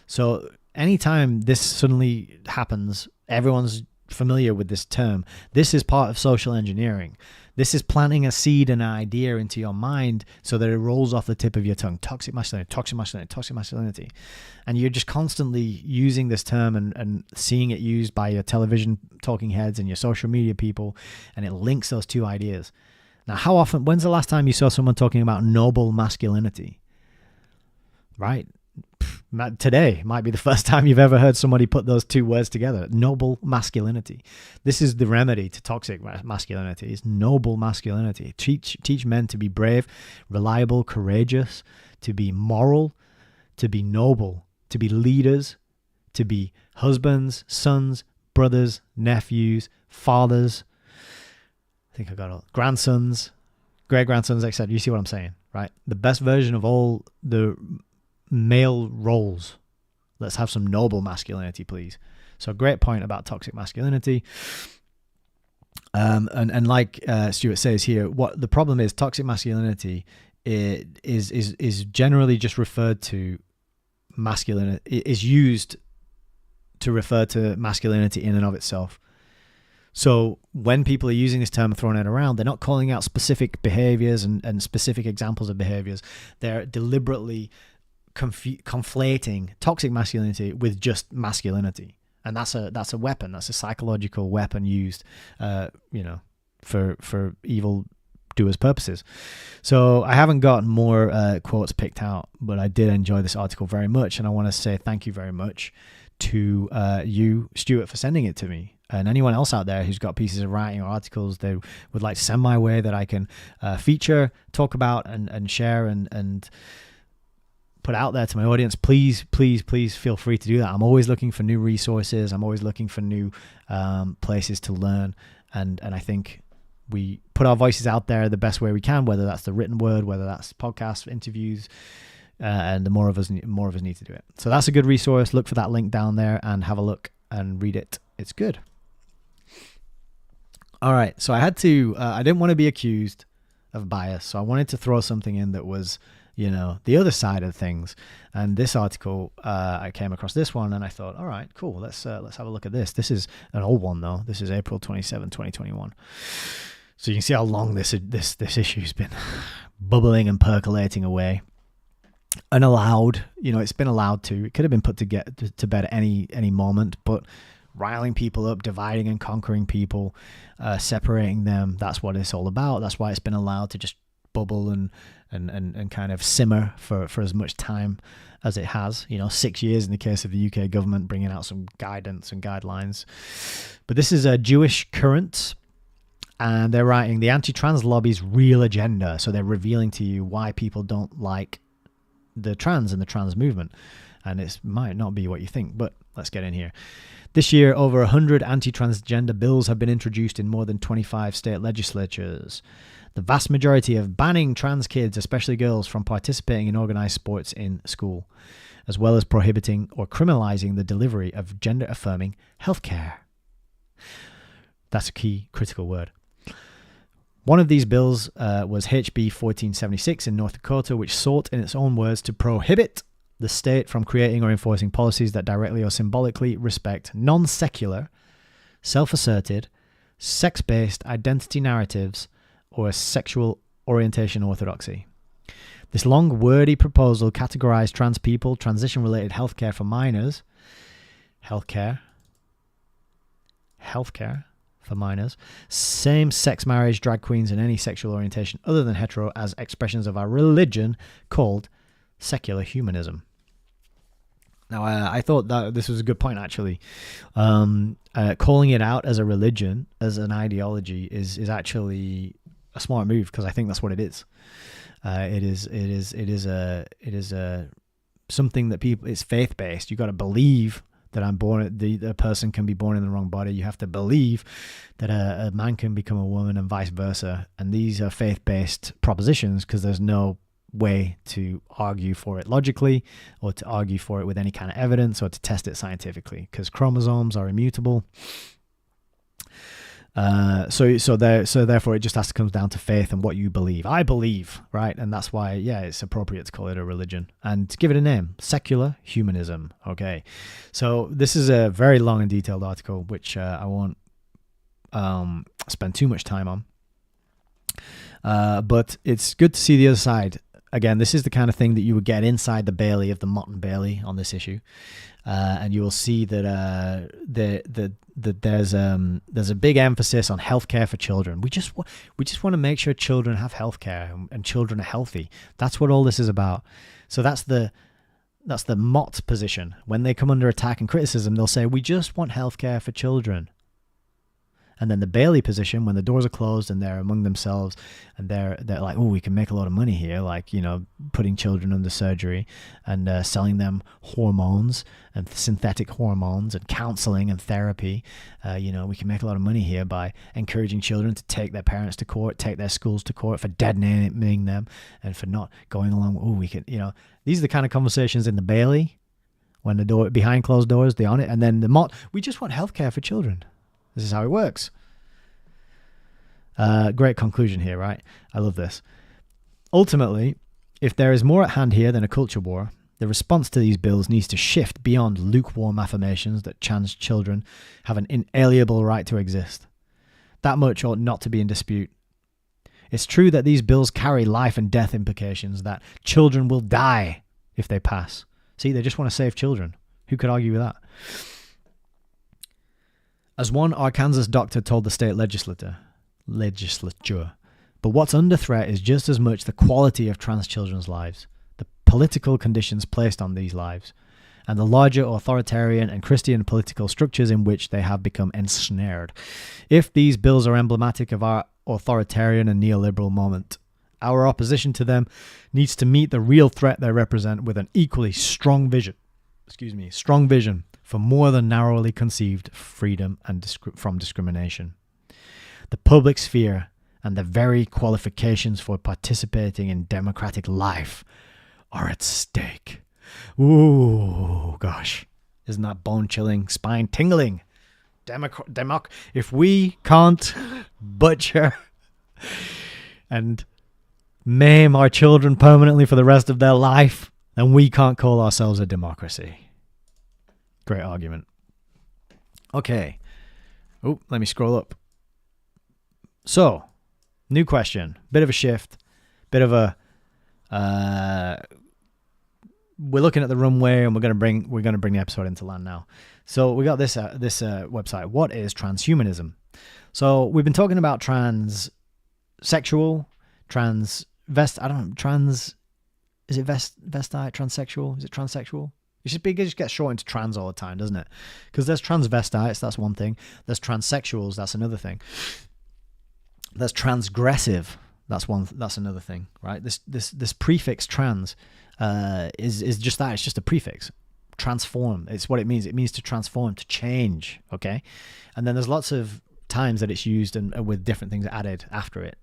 So anytime this suddenly happens, everyone's familiar with this term. This is part of social engineering. This is planting a seed and an idea into your mind so that it rolls off the tip of your tongue. Toxic masculinity, toxic masculinity, toxic masculinity. And you're just constantly using this term and seeing it used by your television talking heads and your social media people, and it links those two ideas. Now, when's the last time you saw someone talking about noble masculinity? Right? Today might be the first time you've ever heard somebody put those two words together. Noble masculinity. This is the remedy to toxic masculinity. It's noble masculinity. Teach men to be brave, reliable, courageous, to be moral, to be noble, to be leaders, to be husbands, sons, brothers, nephews, fathers. I think I got all grandsons, great-grandsons, etc. You see what I'm saying, right? The best version of all the male roles. Let's have some noble masculinity, please. So great point about toxic masculinity. And like Stuart says here, what the problem is, toxic masculinity is generally just referred to masculinity, is used to refer to masculinity in and of itself. So when people are using this term and throwing it around, they're not calling out specific behaviors and specific examples of behaviors. They're deliberately conflating toxic masculinity with just masculinity. And that's a weapon. That's a psychological weapon used, for evil doers' purposes. So I haven't got more quotes picked out, but I did enjoy this article very much, and I want to say thank you very much to you, Stuart, for sending it to me. And anyone else out there who's got pieces of writing or articles they would like to send my way that I can feature, talk about, and share and put out there to my audience, please feel free to do that. I'm always looking for new resources. I'm always looking for new places to learn. And I think we put our voices out there the best way we can, whether that's the written word, whether that's podcasts, interviews, and the more of us need to do it. So that's a good resource. Look for that link down there and have a look and read it. It's good. All right. So I didn't want to be accused of bias. So I wanted to throw something in that was, the other side of things. And this article, I came across this one and I thought, all right, cool. Let's have a look at this. This is an old one though. This is April 27, 2021. So you can see how long this issue's been bubbling and percolating away. Unallowed, it's been allowed to. It could have been put to bed at any moment, but riling people up, dividing and conquering people, separating them, that's what it's all about. That's why it's been allowed to just bubble and kind of simmer for as much time as it has. 6 years in the case of the UK government bringing out some guidance and guidelines. But this is a Jewish Current, and they're writing the anti-trans lobby's real agenda. So they're revealing to you why people don't like the trans and the trans movement. And it might not be what you think, but let's get in here. This year, over 100 anti-transgender bills have been introduced in more than 25 state legislatures. The vast majority of banning trans kids, especially girls, from participating in organized sports in school, as well as prohibiting or criminalizing the delivery of gender-affirming healthcare. That's a key critical word. One of these bills was HB 1476 in North Dakota, which sought, in its own words, to prohibit the state from creating or enforcing policies that directly or symbolically respect non-secular, self-asserted, sex-based identity narratives or sexual orientation orthodoxy. This long, wordy proposal categorized trans people, transition-related healthcare for minors, healthcare for minors, same-sex marriage, drag queens, and any sexual orientation other than hetero as expressions of our religion called secular humanism. Now, I thought that this was a good point, actually. Calling it out as a religion, as an ideology, is actually a smart move, because I think that's what it is. It is something that people. It's faith based. You got to believe that the person can be born in the wrong body. You have to believe that a man can become a woman and vice versa. And these are faith based propositions, because there's no way to argue for it logically or to argue for it with any kind of evidence or to test it scientifically, because chromosomes are immutable. So therefore it just has to come down to faith and what you believe. I believe, right? And that's why, it's appropriate to call it a religion and to give it a name, secular humanism. Okay. So this is a very long and detailed article, which I won't spend too much time on. But it's good to see the other side. Again, this is the kind of thing that you would get inside the Bailey of the Motte and Bailey on this issue, and you will see that there's a big emphasis on healthcare for children. We just want to make sure children have healthcare and children are healthy. That's what all this is about. So that's the Motte position. When they come under attack and criticism, they'll say we just want healthcare for children. And then the Bailey position, when the doors are closed and they're among themselves and they're like, oh, we can make a lot of money here, like, putting children under surgery and selling them hormones and synthetic hormones and counseling and therapy. We can make a lot of money here by encouraging children to take their parents to court, take their schools to court for dead-naming them and for not going along. Oh, we can, these are the kind of conversations in the Bailey when the door behind closed doors, they're on it. And then the Motte, we just want healthcare for children. This is how it works. Great conclusion here, right? I love this. Ultimately, if there is more at hand here than a culture war, the response to these bills needs to shift beyond lukewarm affirmations that trans children have an inalienable right to exist. That much ought not to be in dispute. It's true that these bills carry life and death implications, that children will die if they pass. See, they just want to save children. Who could argue with that? As one Arkansas doctor told the state legislature, but what's under threat is just as much the quality of trans children's lives, the political conditions placed on these lives, and the larger authoritarian and Christian political structures in which they have become ensnared. If these bills are emblematic of our authoritarian and neoliberal moment, our opposition to them needs to meet the real threat they represent with an equally strong vision for more than narrowly conceived freedom and from discrimination. The public sphere and the very qualifications for participating in democratic life are at stake. Ooh, gosh. Isn't that bone-chilling, spine-tingling? If we can't butcher and maim our children permanently for the rest of their life, then we can't call ourselves a democracy. Great argument. Okay. Oh, let me scroll up. So, new question. Bit of a shift. Bit of a... we're looking at the runway, and we're going to bring the episode into land now. So we got this website. What is transhumanism? So we've been talking about transsexual, is it vestite, transsexual? Is it transsexual? It just gets short into trans all the time, doesn't it? Because there's transvestites, that's one thing. There's transsexuals, that's another thing. There's transgressive, that's another thing, right? This prefix trans is just that. It's just a prefix. Transform. It's what it means. It means to transform, to change. Okay, and then there's lots of times that it's used and with different things added after it.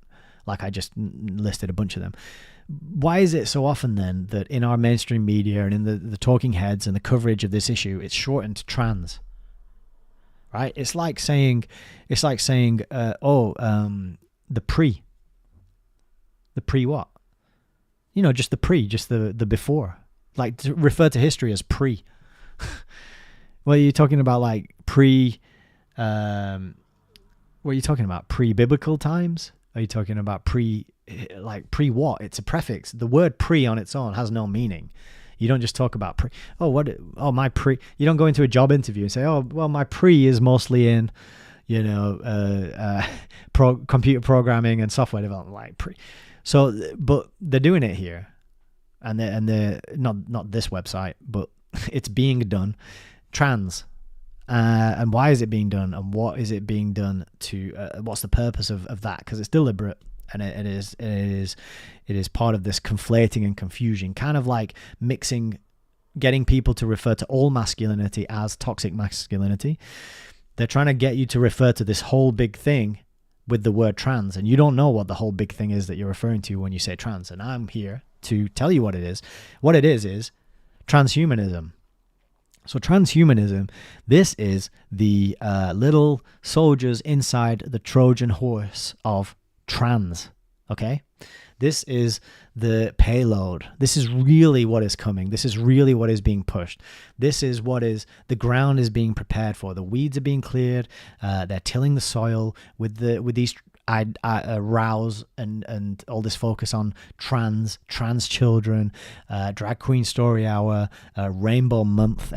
Like I just listed a bunch of them. Why is it so often then that in our mainstream media and in the talking heads and the coverage of this issue, it's shortened to trans? Right? It's like saying, the pre. The pre what? You know, just the before. Like to refer to history as pre. Well, you're talking about like pre. What are you talking about? Pre-biblical times? Are you talking about pre what? It's a prefix. The word pre on its own has no meaning. You don't just talk about pre. My pre. You don't go into a job interview and say, oh, well, my pre is mostly in, computer programming and software development, like pre. So, but they're doing it here, and they're not this website, but it's being done. Trans, and why is it being done, and what is it being done to? What's the purpose of that? Because it's deliberate, and it is part of this conflating and confusion, kind of like mixing, getting people to refer to all masculinity as toxic masculinity. They're trying to get you to refer to this whole big thing with the word trans, and you don't know what the whole big thing is that you're referring to when you say trans, and I'm here to tell you what it is. What it is transhumanism. So transhumanism, this is the little soldiers inside the Trojan horse of trans, okay? This is the payload. This is really what is coming. This is really what is being pushed. This is what is, the ground is being prepared for. The weeds are being cleared. They're tilling the soil with these rows and all this focus on trans children, drag queen story hour, rainbow month,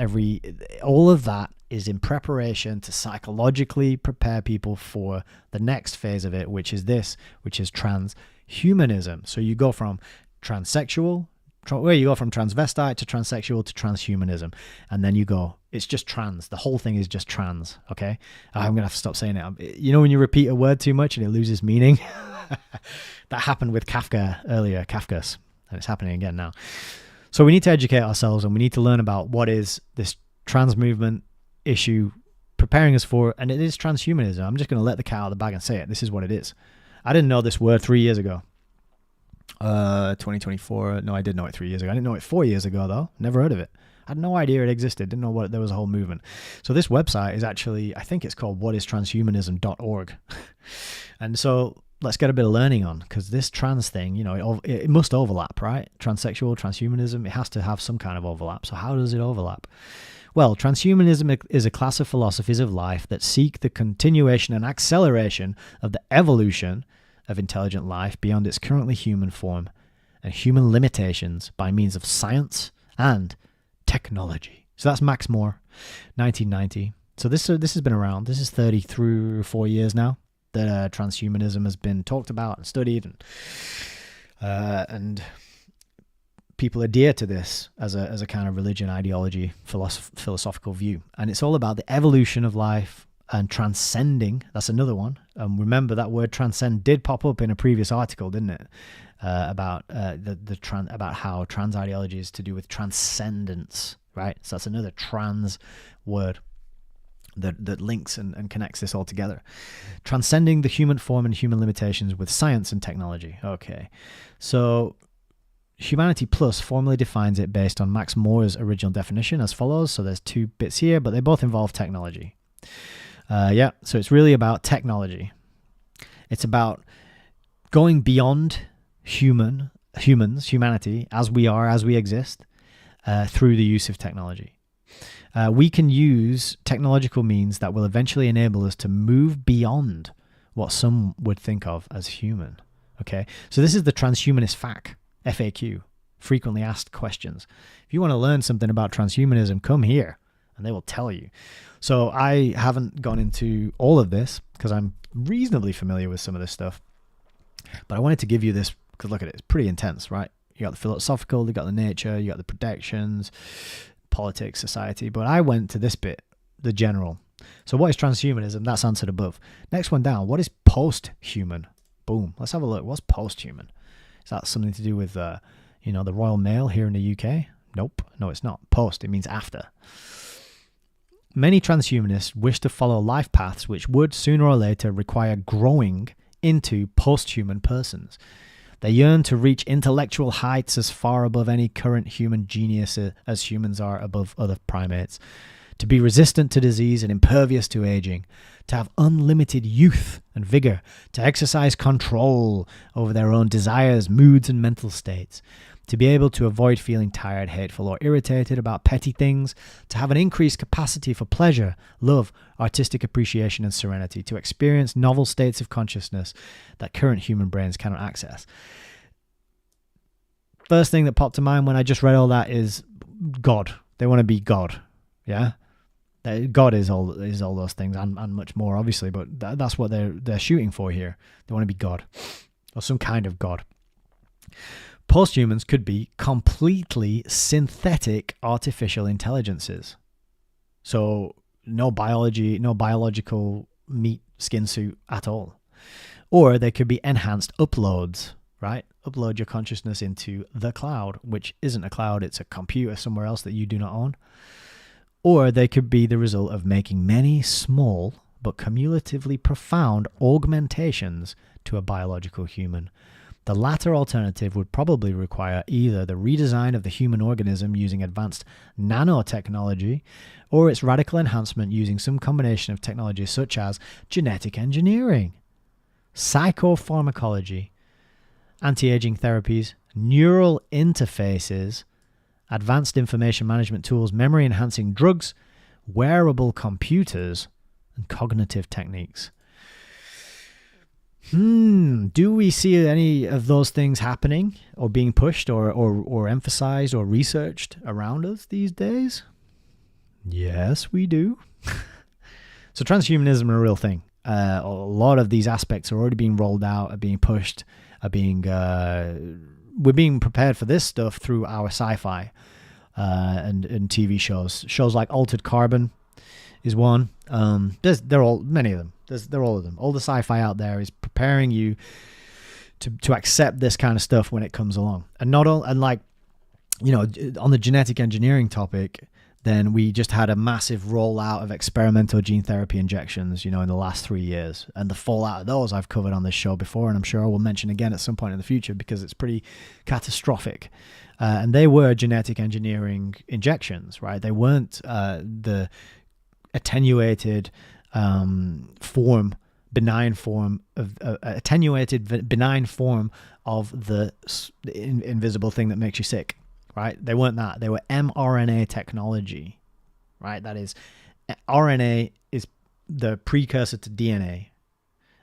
all of that is in preparation to psychologically prepare people for the next phase of it, which is transhumanism. So you go from transsexual, you go from transvestite to transsexual to transhumanism, and then you go, it's just trans. The whole thing is just trans, okay? I'm going to have to stop saying it. You know when you repeat a word too much and it loses meaning? That happened with Kafka earlier, Kafkas, and it's happening again now. So we need to educate ourselves, and we need to learn about what is this trans movement issue preparing us for, and it is transhumanism. I'm just going to let the cat out of the bag and say it. This is what it is. I didn't know this word 3 years ago. 2024. No, I did know it 3 years ago. I didn't know it 4 years ago, though. Never heard of it. I had no idea it existed. Didn't know there was a whole movement. So this website is actually, I think it's called whatistranshumanism.org. And so let's get a bit of learning on, because this trans thing, you know, it must overlap, right? Transsexual, transhumanism, it has to have some kind of overlap. So how does it overlap? Well, transhumanism is a class of philosophies of life that seek the continuation and acceleration of the evolution of intelligent life beyond its currently human form and human limitations by means of science and technology. So that's Max Moore, 1990. So this has been around. This is 34 years now that transhumanism has been talked about and studied, and people adhere to this as a kind of religion, ideology, philosophical view. And it's all about the evolution of life and transcending. That's another one. Remember that word transcend did pop up in a previous article, didn't it? About about how trans ideology is to do with transcendence, right? So that's another trans word that links and connects this all together. Transcending the human form and human limitations with science and technology. Okay, so Humanity Plus formally defines it based on Max Moore's original definition as follows. So there's two bits here, but they both involve technology. So it's really about technology. It's about going beyond humanity, as we exist, through the use of technology. We can use technological means that will eventually enable us to move beyond what some would think of as human. Okay, so this is the Transhumanist FAQ, frequently asked questions. If you want to learn something about transhumanism, come here and they will tell you. So I haven't gone into all of this because I'm reasonably familiar with some of this stuff, but I wanted to give you this because look at it, it's pretty intense, right? You got the philosophical, you got the nature, you got the protections, politics, society, but I went to this bit, the general. So what is transhumanism? That's answered above. Next one down, what is post-human? Boom, let's have a look. What's post-human? Is that something to do with, the Royal Mail here in the UK? Nope. No, it's not. Post, it means after. Many transhumanists wish to follow life paths which would sooner or later require growing into post-human persons. They yearn to reach intellectual heights as far above any current human genius as humans are above other primates, to be resistant to disease and impervious to aging, to have unlimited youth and vigor, to exercise control over their own desires, moods, and mental states, to be able to avoid feeling tired, hateful, or irritated about petty things, to have an increased capacity for pleasure, love, artistic appreciation, and serenity, to experience novel states of consciousness that current human brains cannot access. First thing that popped to mind when I just read all that is God. They want to be God, yeah? God is all those things and much more, obviously, but that's what they're shooting for here. They want to be God, or some kind of God. Posthumans could be completely synthetic artificial intelligences. So no biology, no biological meat skin suit at all. Or they could be enhanced uploads, right? Upload your consciousness into the cloud, which isn't a cloud, it's a computer somewhere else that you do not own. Or they could be the result of making many small but cumulatively profound augmentations to a biological human. The latter alternative would probably require either the redesign of the human organism using advanced nanotechnology or its radical enhancement using some combination of technologies such as genetic engineering, psychopharmacology, anti-aging therapies, neural interfaces, advanced information management tools, memory-enhancing drugs, wearable computers, and cognitive techniques. Do we see any of those things happening or being pushed or emphasized or researched around us these days? Yes, we do. So transhumanism is a real thing. A lot of these aspects are already being rolled out, are being pushed, we're being prepared for this stuff through our sci-fi and TV shows. Shows like Altered Carbon is one. They're all many of them. They're all of them. All the sci-fi out there is preparing you to accept this kind of stuff when it comes along. And not all, and like, on the genetic engineering topic, then we just had a massive rollout of experimental gene therapy injections, in the last 3 years. And the fallout of those I've covered on this show before, and I'm sure I will mention again at some point in the future because it's pretty catastrophic. And they were genetic engineering injections, right? They weren't the attenuated form benign form of attenuated benign form of the invisible thing that makes you sick, right? They weren't that. They were mRNA technology, right? That is, RNA is the precursor to DNA,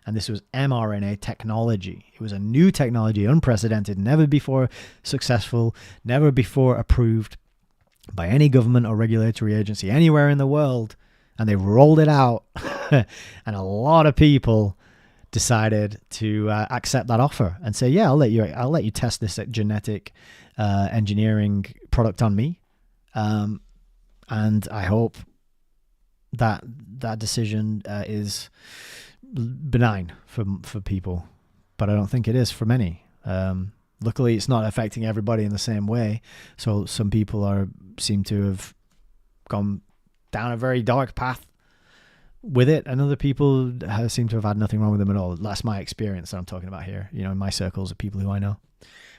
and this was mRNA technology. It was a new technology, unprecedented, never before successful, never before approved by any government or regulatory agency anywhere in the world. And they rolled it out, and a lot of people decided to accept that offer and say, "Yeah, I'll let you test this genetic engineering product on me," and I hope that decision is benign for people, but I don't think it is for many. Luckily, it's not affecting everybody in the same way. So some people seem to have gone down a very dark path with it, and other people seem to have had nothing wrong with them at all. That's my experience that I'm talking about here, in my circles of people who I know.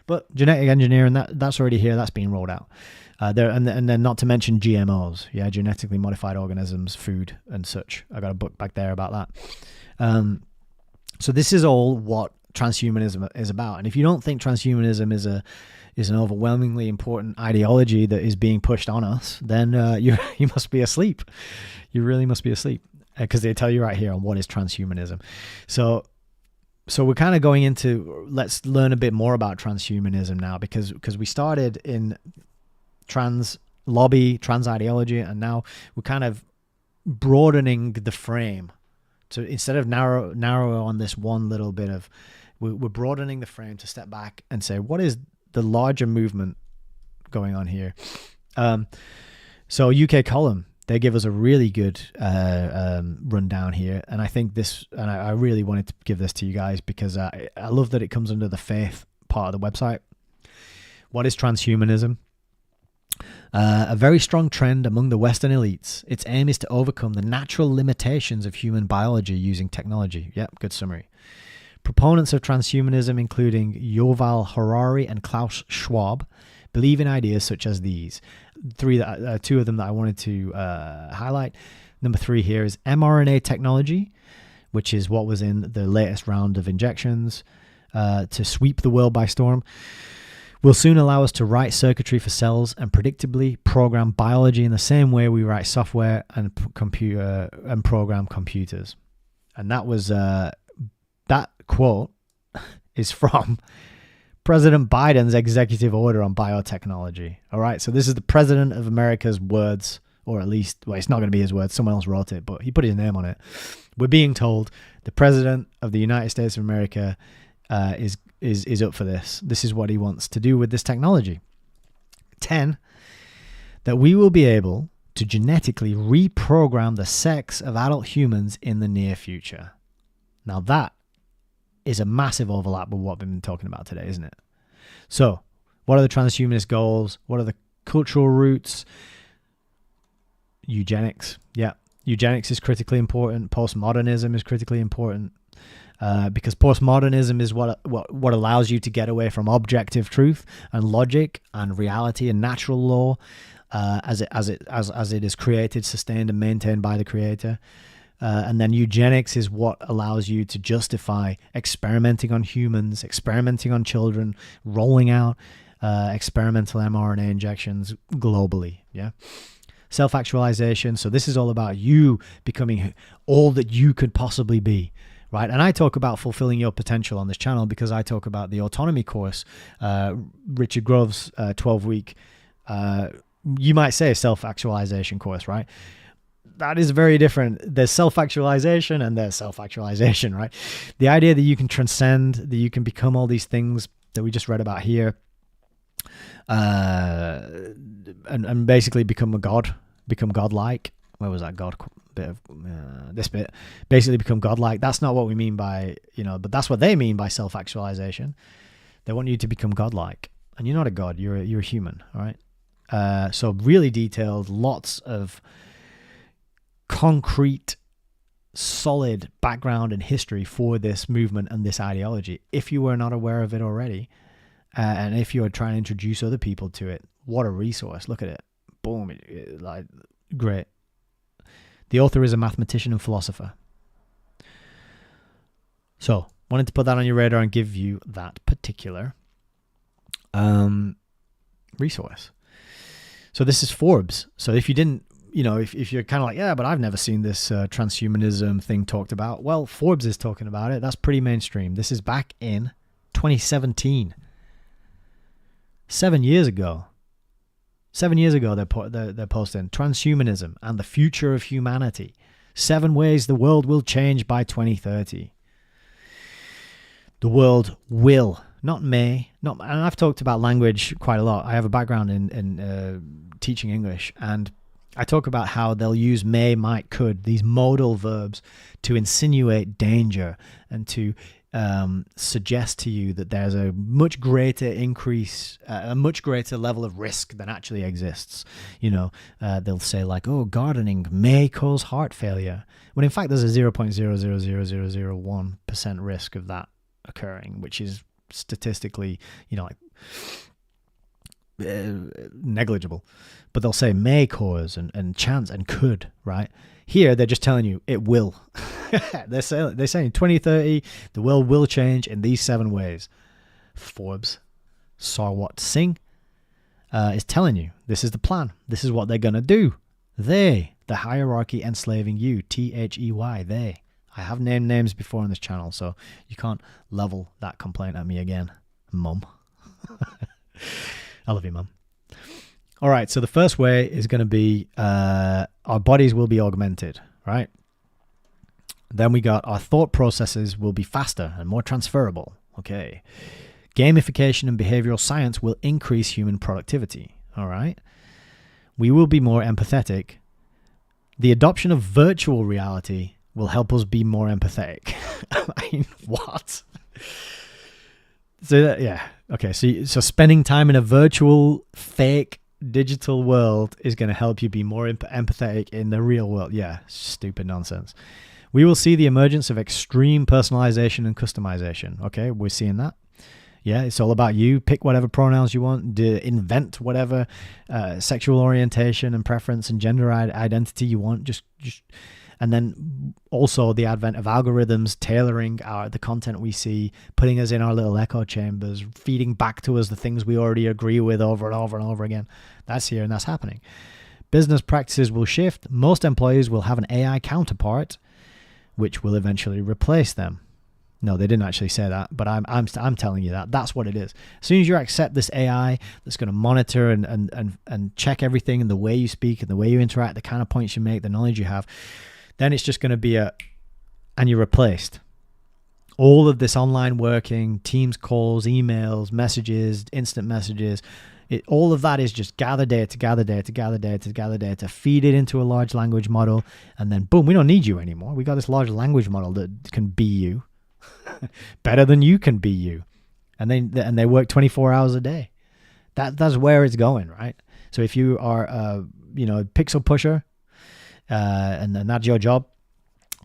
But genetic engineering, that's already here, that's being rolled out. And then not to mention GMOs, genetically modified organisms, food and such. I got a book back there about that. So this is all what transhumanism is about. And if you don't think transhumanism is an overwhelmingly important ideology that is being pushed on us, then you must be asleep. You really must be asleep, because they tell you right here on what is transhumanism. So we're kind of going into, let's learn a bit more about transhumanism now, because we started in trans lobby, trans ideology, and now we're kind of broadening the frame. So instead of narrow on this one little bit of, we're broadening the frame to step back and say, what is the larger movement going on here? So UK Column, they give us a really good rundown here, and I think I really wanted to give this to you guys because I love that it comes under the faith part of the website. What is transhumanism? A very strong trend among the Western elites. Its aim is to overcome the natural limitations of human biology using technology. Yep, good summary. Proponents of transhumanism, including Yuval Harari and Klaus Schwab, believe in ideas such as these. Two of them that I wanted to highlight. Number 3 here is mRNA technology, which is what was in the latest round of injections to sweep the world by storm. Will soon allow us to write circuitry for cells and predictably program biology in the same way we write software and program computers. And that was that quote is from President Biden's executive order on biotechnology. All right, so this is the president of America's words, or at least, well, it's not going to be his words. Someone else wrote it, but he put his name on it. We're being told the president of the United States of America is up for this. This is what he wants to do with this technology. 10, that we will be able to genetically reprogram the sex of adult humans in the near future. Now that is a massive overlap with what we've been talking about today, isn't it? So, what are the transhumanist goals? What are the cultural roots? Eugenics. Yeah, eugenics is critically important. Postmodernism is critically important. Because postmodernism is what allows you to get away from objective truth and logic and reality and natural law, as it is created, sustained, and maintained by the creator. And then eugenics is what allows you to justify experimenting on humans, experimenting on children, rolling out experimental mRNA injections globally. Yeah. Self-actualization. So this is all about you becoming all that you could possibly be. Right. And I talk about fulfilling your potential on this channel because I talk about the autonomy course, Richard Grove's 12-week, you might say self-actualization course, right? That is very different. There's self-actualization and there's self-actualization, right? The idea that you can transcend, that you can become all these things that we just read about here, and basically become a god, become godlike. Where was that god bit of this bit? Basically become godlike. That's not what we mean by, but that's what they mean by self-actualization. They want you to become godlike, and you're not a god. You're a human. All right. So really detailed, lots of concrete, solid background and history for this movement and this ideology. If you were not aware of it already, and if you are trying to introduce other people to it, what a resource! Look at it. Boom! Great. The author is a mathematician and philosopher. So wanted to put that on your radar and give you that particular resource. So this is Forbes. So if you didn't, if you're kind of like, yeah, but I've never seen this transhumanism thing talked about. Well, Forbes is talking about it. That's pretty mainstream. This is back in 2017. 7 years ago. 7 years ago, they're posting Transhumanism and the Future of Humanity. 7 ways the world will change by 2030. The world will, not may. And I've talked about language quite a lot. I have a background in teaching English, and I talk about how they'll use may, might, could, these modal verbs, to insinuate danger and to suggest to you that there's a much greater increase, a much greater level of risk than actually exists. They'll say like, oh, gardening may cause heart failure, when in fact there's a 0.0000001% risk of that occurring, which is statistically, negligible. But they'll say may cause and chance and could, right? Here, they're just telling you it will. They're saying 2030, the world will change in these 7 ways. Forbes, Sarwat Singh, is telling you this is the plan. This is what they're going to do. They, the hierarchy enslaving you, THEY, they. I have named names before on this channel, so you can't level that complaint at me again, Mum. I love you, Mum. All right, so the first way is going to be our bodies will be augmented, right? Then we got our thought processes will be faster and more transferable. Okay. Gamification and behavioral science will increase human productivity. All right. We will be more empathetic. The adoption of virtual reality will help us be more empathetic. I mean, what? So yeah. Okay. So spending time in a virtual, fake, digital world is going to help you be more empathetic in the real world. Yeah. Stupid nonsense. We will see the emergence of extreme personalization and customization. Okay. We're seeing that. Yeah. It's all about you. Pick whatever pronouns you want. Invent whatever sexual orientation and preference and gender identity you want. Just and then also the advent of algorithms tailoring the content we see, putting us in our little echo chambers, feeding back to us the things we already agree with over and over and over again. That's here and that's happening. Business practices will shift. Most employees will have an AI counterpart, which will eventually replace them. No, they didn't actually say that, but I'm telling you that. That's what it is. As soon as you accept this AI that's going to monitor and check everything and the way you speak and the way you interact, the kind of points you make, the knowledge you have, then it's just going to be and you're replaced. All of this online working, Teams calls, emails, messages, instant messages, all of that is just gather data, feed it into a large language model, and then boom, we don't need you anymore. We got this large language model that can be you better than you can be you, and they work 24 hours a day. That's where it's going, right? So if you are a pixel pusher, and then that's your job,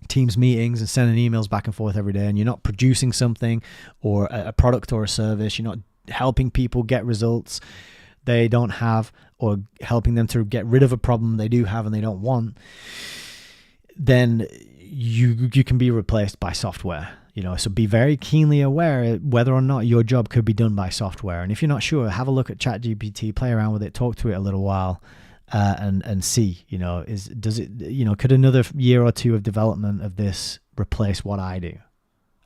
Teams meetings and sending emails back and forth every day, and you're not producing something or a product or a service, you're not helping people get results they don't have, or helping them to get rid of a problem they do have and they don't want, then you can be replaced by software. So be very keenly aware whether or not your job could be done by software. And if you're not sure, have a look at ChatGPT, play around with it, talk to it a little while, and see, could another year or two of development of this replace what I do?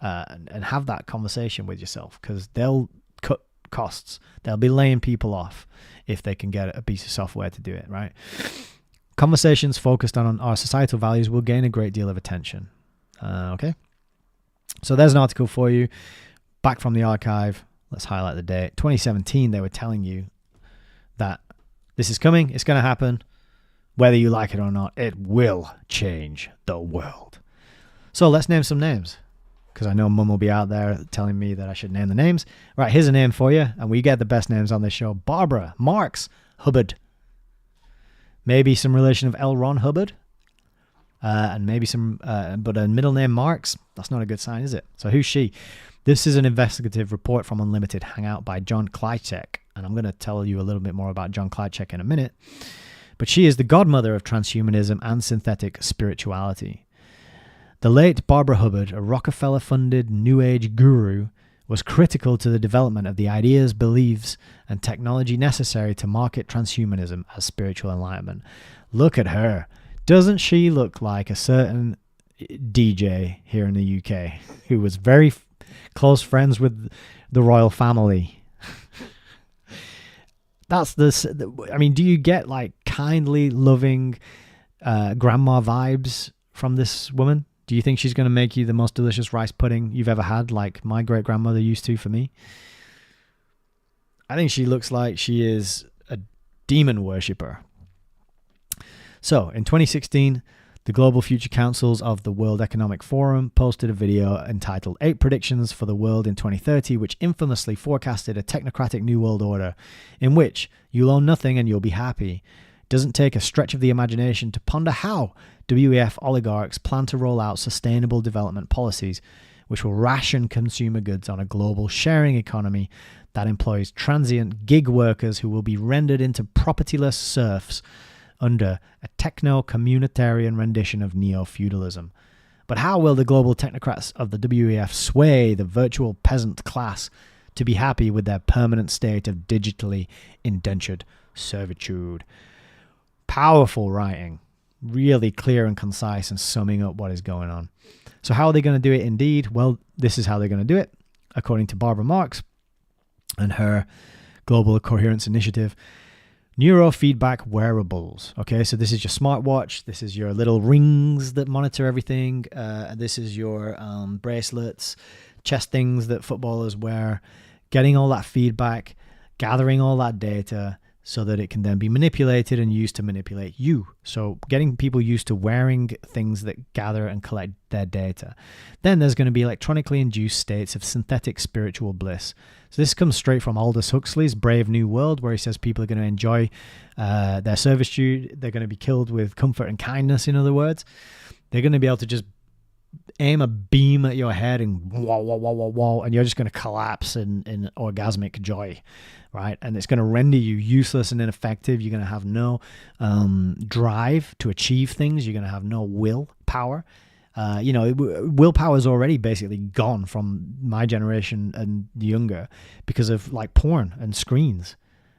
And have that conversation with yourself, because they'll cut costs. They'll be laying people off if they can get a piece of software to do it, right? Conversations focused on our societal values will gain a great deal of attention. Okay. So there's an article for you back from the archive. Let's highlight the date. 2017, they were telling you that this is coming. It's going to happen. Whether you like it or not, it will change the world. So let's name some names, because I know Mum will be out there telling me that I should name the names. Right, here's a name for you, and we get the best names on this show. Barbara Marx Hubbard. Maybe some relation of L. Ron Hubbard. And maybe some, but a middle name Marx, that's not a good sign, is it? So who's she? This is an investigative report from Unlimited Hangout by John Krycek, and I'm going to tell you a little bit more about John Krycek in a minute. But she is the godmother of transhumanism and synthetic spirituality. The late Barbara Hubbard, a Rockefeller-funded New Age guru, was critical to the development of the ideas, beliefs, and technology necessary to market transhumanism as spiritual enlightenment. Look at her. Doesn't she look like a certain DJ here in the UK who was very close friends with the royal family? That's this. I mean, do you get like kindly, loving grandma vibes from this woman? Do you think she's going to make you the most delicious rice pudding you've ever had, like my great-grandmother used to for me? I think she looks like she is a demon worshipper. So, in 2016, the Global Future Councils of the World Economic Forum posted a video entitled 8 Predictions for the World in 2030, which infamously forecasted a technocratic new world order in which you'll own nothing and you'll be happy. It doesn't take a stretch of the imagination to ponder how WEF oligarchs plan to roll out sustainable development policies which will ration consumer goods on a global sharing economy that employs transient gig workers who will be rendered into propertyless serfs under a techno-communitarian rendition of neo-feudalism. But how will the global technocrats of the WEF sway the virtual peasant class to be happy with their permanent state of digitally indentured servitude? Powerful writing, really clear and concise and summing up what is going on. So how are they going to do it indeed? Well, this is how they're going to do it, according to Barbara Marx and her Global Coherence Initiative. Neurofeedback wearables. Okay, so this is your smartwatch. This is your little rings that monitor everything. This is your bracelets, chest things that footballers wear. Getting all that feedback, gathering all that data so that it can then be manipulated and used to manipulate you. So getting people used to wearing things that gather and collect their data. Then there's going to be electronically induced states of synthetic spiritual bliss. So this comes straight from Aldous Huxley's Brave New World, where he says people are going to enjoy their servitude. They're going to be killed with comfort and kindness, in other words. They're going to be able to just aim a beam at your head and wah, wah, wah, wah, wah, and you're just going to collapse in orgasmic joy, right? And it's going to render you useless and ineffective. You're going to have no drive to achieve things. You're going to have no willpower. Willpower is already basically gone from my generation and younger because of like porn and screens.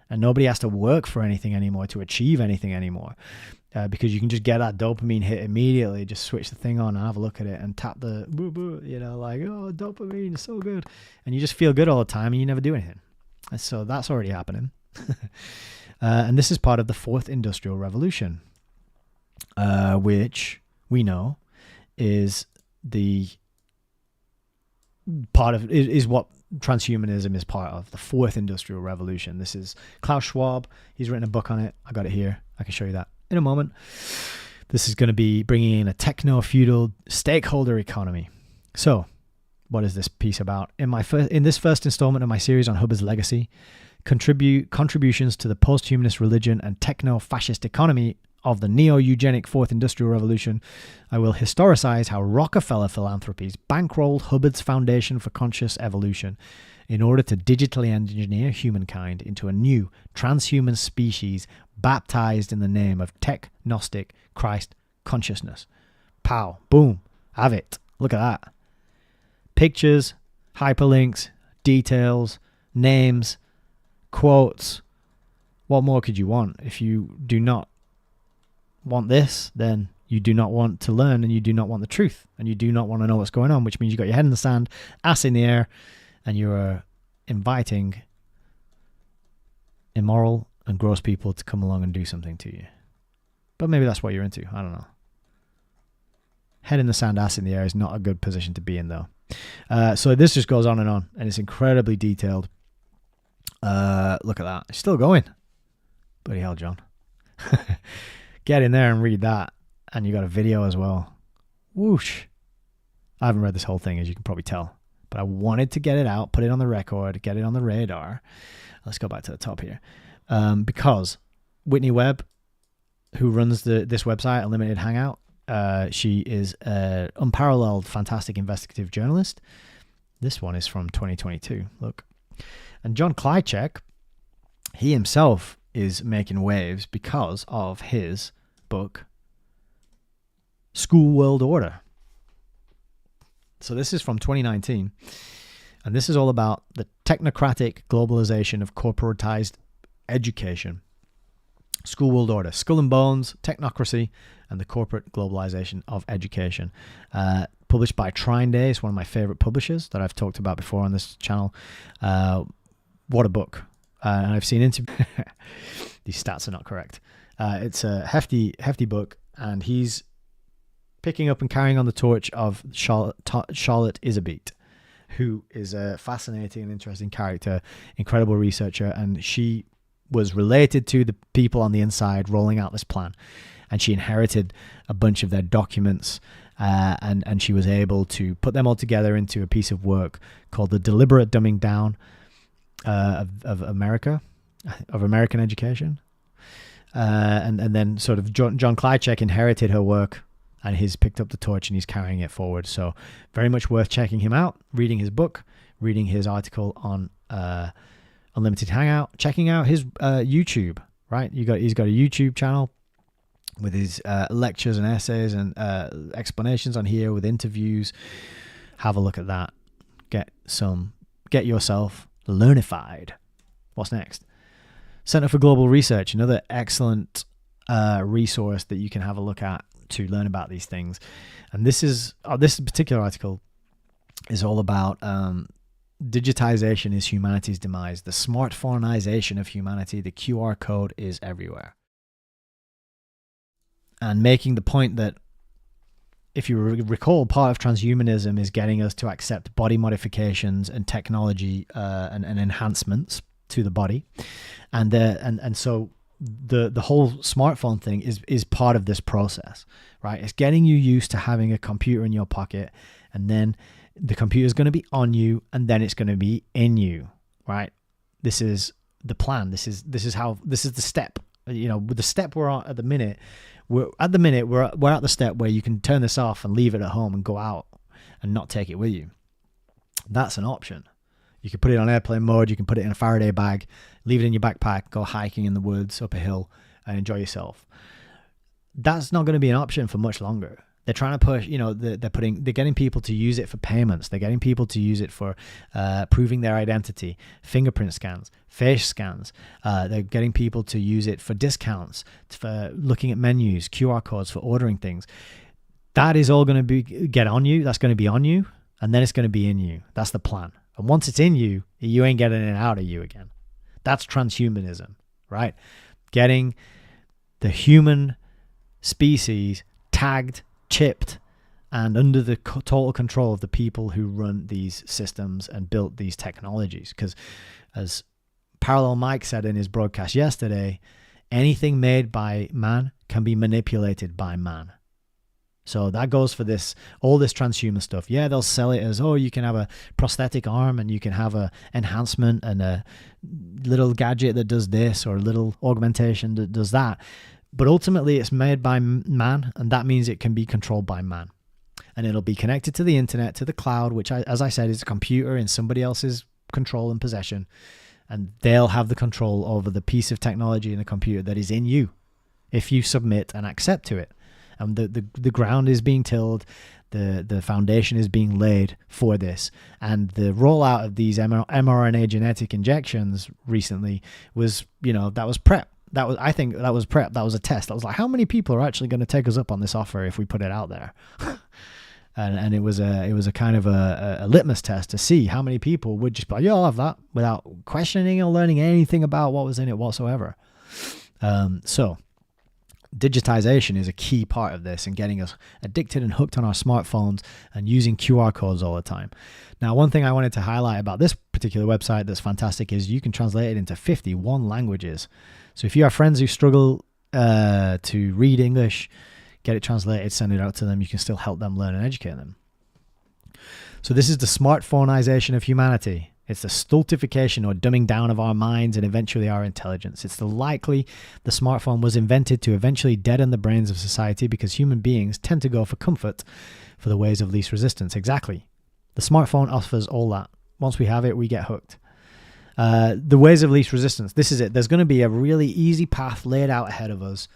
And nobody has to work for anything anymore to achieve anything anymore. Because you can just get that dopamine hit immediately, just switch the thing on and have a look at it and tap the boo boo, like, oh, dopamine is so good. And you just feel good all the time and you never do anything. And so that's already happening. And this is part of the fourth industrial revolution, which we know is the part of, is what transhumanism is part of, the fourth industrial revolution. This is Klaus Schwab. He's written a book on it. I got it here. I can show you that in a moment. This is going to be bringing in a techno-feudal stakeholder economy. So, what is this piece about? In this first installment of my series on Hubbard's legacy, contributions to the post-humanist religion and techno-fascist economy of the neo-eugenic fourth industrial revolution, I will historicize how Rockefeller philanthropies bankrolled Hubbard's Foundation for Conscious Evolution in order to digitally engineer humankind into a new transhuman species baptized in the name of tech-gnostic Christ consciousness. Pow, boom, have it. Look at that. Pictures, hyperlinks, details, names, quotes. What more could you want? If you do not want this, then you do not want to learn, and you do not want the truth, and you do not want to know what's going on, which means you got your head in the sand, ass in the air, and you're inviting immoral and gross people to come along and do something to you. But maybe that's what you're into. I don't know. Head in the sand, ass in the air is not a good position to be in, though. So this just goes on, and it's incredibly detailed. Look at that. It's still going. Bloody hell, John. Get in there and read that. And you got a video as well. Whoosh. I haven't read this whole thing, as you can probably tell. But I wanted to get it out, put it on the record, get it on the radar. Let's go back to the top here. Because Whitney Webb, who runs this website, Unlimited Hangout, she is an unparalleled, fantastic investigative journalist. This one is from 2022. Look. And John Krycek, he himself is making waves because of his book, School World Order. So this is from 2019, and this is all about the technocratic globalization of corporatized education. School world order, skull and bones, technocracy, and the corporate globalization of education. Published by Trine Day. It's one of my favorite publishers that I've talked about before on this channel. What a book. And I've seen these stats are not correct. It's a hefty book, and he's picking up and carrying on the torch of Charlotte Iserbyt, who is a fascinating and interesting character, incredible researcher, and she was related to the people on the inside rolling out this plan, and she inherited a bunch of their documents, and she was able to put them all together into a piece of work called The Deliberate Dumbing Down of American education. And then sort of John Klajcek inherited her work, and he's picked up the torch and he's carrying it forward. So very much worth checking him out, reading his book, reading his article on Unlimited Hangout, checking out his YouTube, right? He's got a YouTube channel with his lectures and essays and explanations on here with interviews. Have a look at that. Get yourself learnified. What's next? Center for Global Research, another excellent resource that you can have a look at to learn about these things. And this particular article is all about digitization is humanity's demise. The smartphoneization of humanity. The QR code is everywhere. And making the point that, if you recall, part of transhumanism is getting us to accept body modifications and technology and enhancements to the body, and so the whole smartphone thing is part of this process, right? It's getting you used to having a computer in your pocket, and then the computer is going to be on you, and then it's going to be in you, right? This is the plan. This is the step. You know, with the step we're on at the minute. We're at the step where you can turn this off and leave it at home and go out and not take it with you. That's an option. You can put it on airplane mode. You can put it in a Faraday bag, leave it in your backpack, go hiking in the woods up a hill and enjoy yourself. That's not going to be an option for much longer. They're trying to push, they're getting people to use it for payments. They're getting people to use it for proving their identity, fingerprint scans, face scans. They're getting people to use it for discounts, for looking at menus, QR codes for ordering things. That is all going to get on you. That's going to be on you, and then it's going to be in you. That's the plan. And once it's in you, you ain't getting it out of you again. That's transhumanism, right? Getting the human species tagged, chipped, and under the total control of the people who run these systems and built these technologies. Because as Parallel Mike said in his broadcast yesterday, anything made by man can be manipulated by man. So that goes for all this transhuman stuff. Yeah, they'll sell it as, you can have a prosthetic arm and you can have a enhancement and a little gadget that does this or a little augmentation that does that. But ultimately, it's made by man, and that means it can be controlled by man. And it'll be connected to the internet, to the cloud, which, as I said, is a computer in somebody else's control and possession. And they'll have the control over the piece of technology in the computer that is in you if you submit and accept to it. And the ground is being tilled, the foundation is being laid for this. And the rollout of these mRNA genetic injections recently was, that was prep. I think that was prep. That was a test. That was like, how many people are actually going to take us up on this offer if we put it out there? and it was a kind of a litmus test to see how many people would just be like, yeah, I'll have that, without questioning or learning anything about what was in it whatsoever. So digitization is a key part of this and getting us addicted and hooked on our smartphones and using QR codes all the time. Now, one thing I wanted to highlight about this particular website that's fantastic is you can translate it into 51 languages. So if you have friends who struggle to read English, get it translated, send it out to them. You can still help them learn and educate them. So this is the smartphoneization of humanity. It's the stultification or dumbing down of our minds and eventually our intelligence. It's the smartphone was invented to eventually deaden the brains of society because human beings tend to go for comfort for the ways of least resistance. Exactly. The smartphone offers all that. Once we have it, we get hooked. The ways of least resistance. This is it. There's going to be a really easy path laid out ahead of us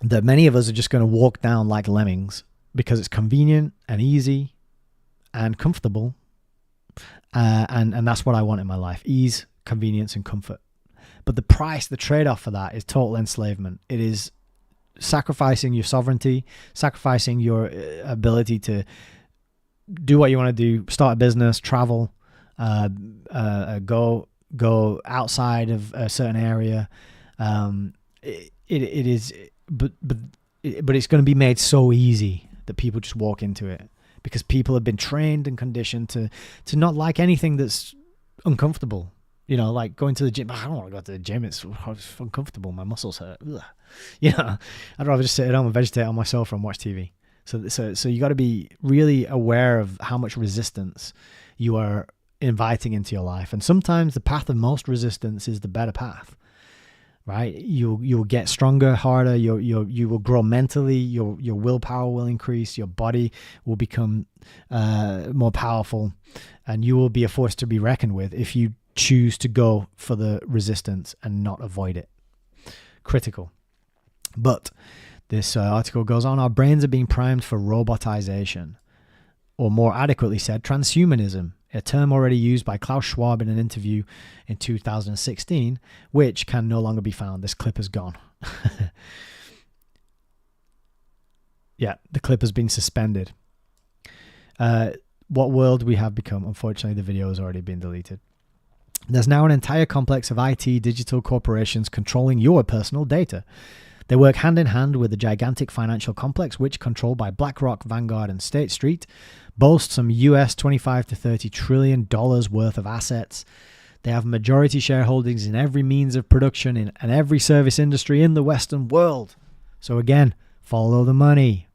that many of us are just going to walk down like lemmings because it's convenient and easy and comfortable. And that's what I want in my life: ease, convenience, and comfort. But the price, the trade-off for that is total enslavement. It is sacrificing your sovereignty, sacrificing your ability to do what you want to do, start a business, travel, go outside of a certain area. It is, but it's going to be made so easy that people just walk into it, because people have been trained and conditioned to not like anything that's uncomfortable. You know, like going to the gym. I don't want to go to the gym. It's uncomfortable. My muscles hurt. Ugh. You know, I'd rather just sit at home and vegetate on my sofa and watch TV. So you got to be really aware of how much resistance you are inviting into your life. And sometimes the path of most resistance is the better path, right? You'll get stronger, harder. You will grow mentally. Your willpower will increase. Your body will become more powerful, and you will be a force to be reckoned with if you choose to go for the resistance and not avoid it. Critical. But this article goes on: our brains are being primed for robotization, or more adequately said, transhumanism, a term already used by Klaus Schwab in an interview in 2016, which can no longer be found. This clip has gone. Yeah, the clip has been suspended. What world we have become. Unfortunately, the video has already been deleted. There's now an entire complex of IT digital corporations controlling your personal data. They work hand in hand with the gigantic financial complex, which, controlled by BlackRock, Vanguard, and State Street, boasts some US $25 to $30 trillion worth of assets. They have majority shareholdings in every means of production and every service industry in the Western world. So again, follow the money.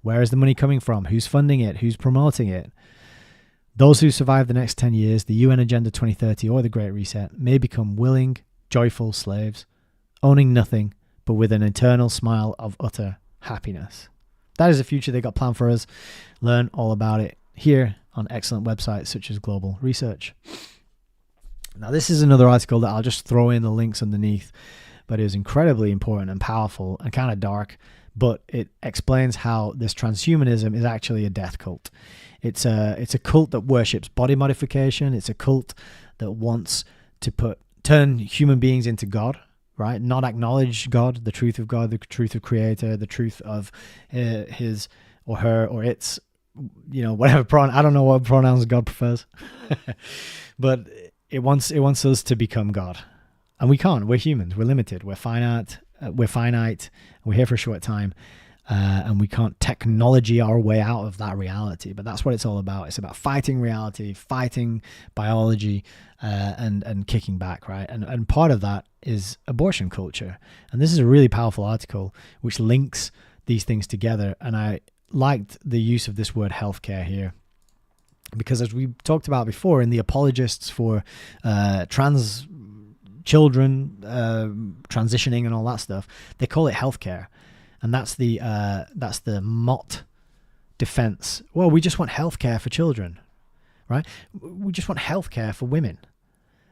Where is the money coming from? Who's funding it? Who's promoting it? Those who survive the next 10 years, the UN Agenda 2030 or the Great Reset, may become willing, joyful slaves, owning nothing, but with an eternal smile of utter happiness. That is the future they got planned for us. Learn all about it here on excellent websites such as Global Research. Now, this is another article that I'll just throw in the links underneath, but it is incredibly important and powerful and kind of dark, but it explains how this transhumanism is actually a death cult. It's a cult that worships body modification. It's a cult that wants to turn human beings into God, right? Not acknowledge God, the truth of God, the truth of Creator, the truth of his or her or its, whatever pronoun. I don't know what pronouns God prefers, but it wants us to become God, and we can't. We're humans. We're limited. We're finite. We're here for a short time. And we can't technology our way out of that reality. But that's what it's all about. It's about fighting reality, fighting biology, and kicking back, right? And part of that is abortion culture. And this is a really powerful article which links these things together. And I liked the use of this word healthcare here, because as we talked about before, in the apologists for trans children transitioning and all that stuff, they call it healthcare. And that's the Mott defense. Well, we just want healthcare for children, right? We just want healthcare for women.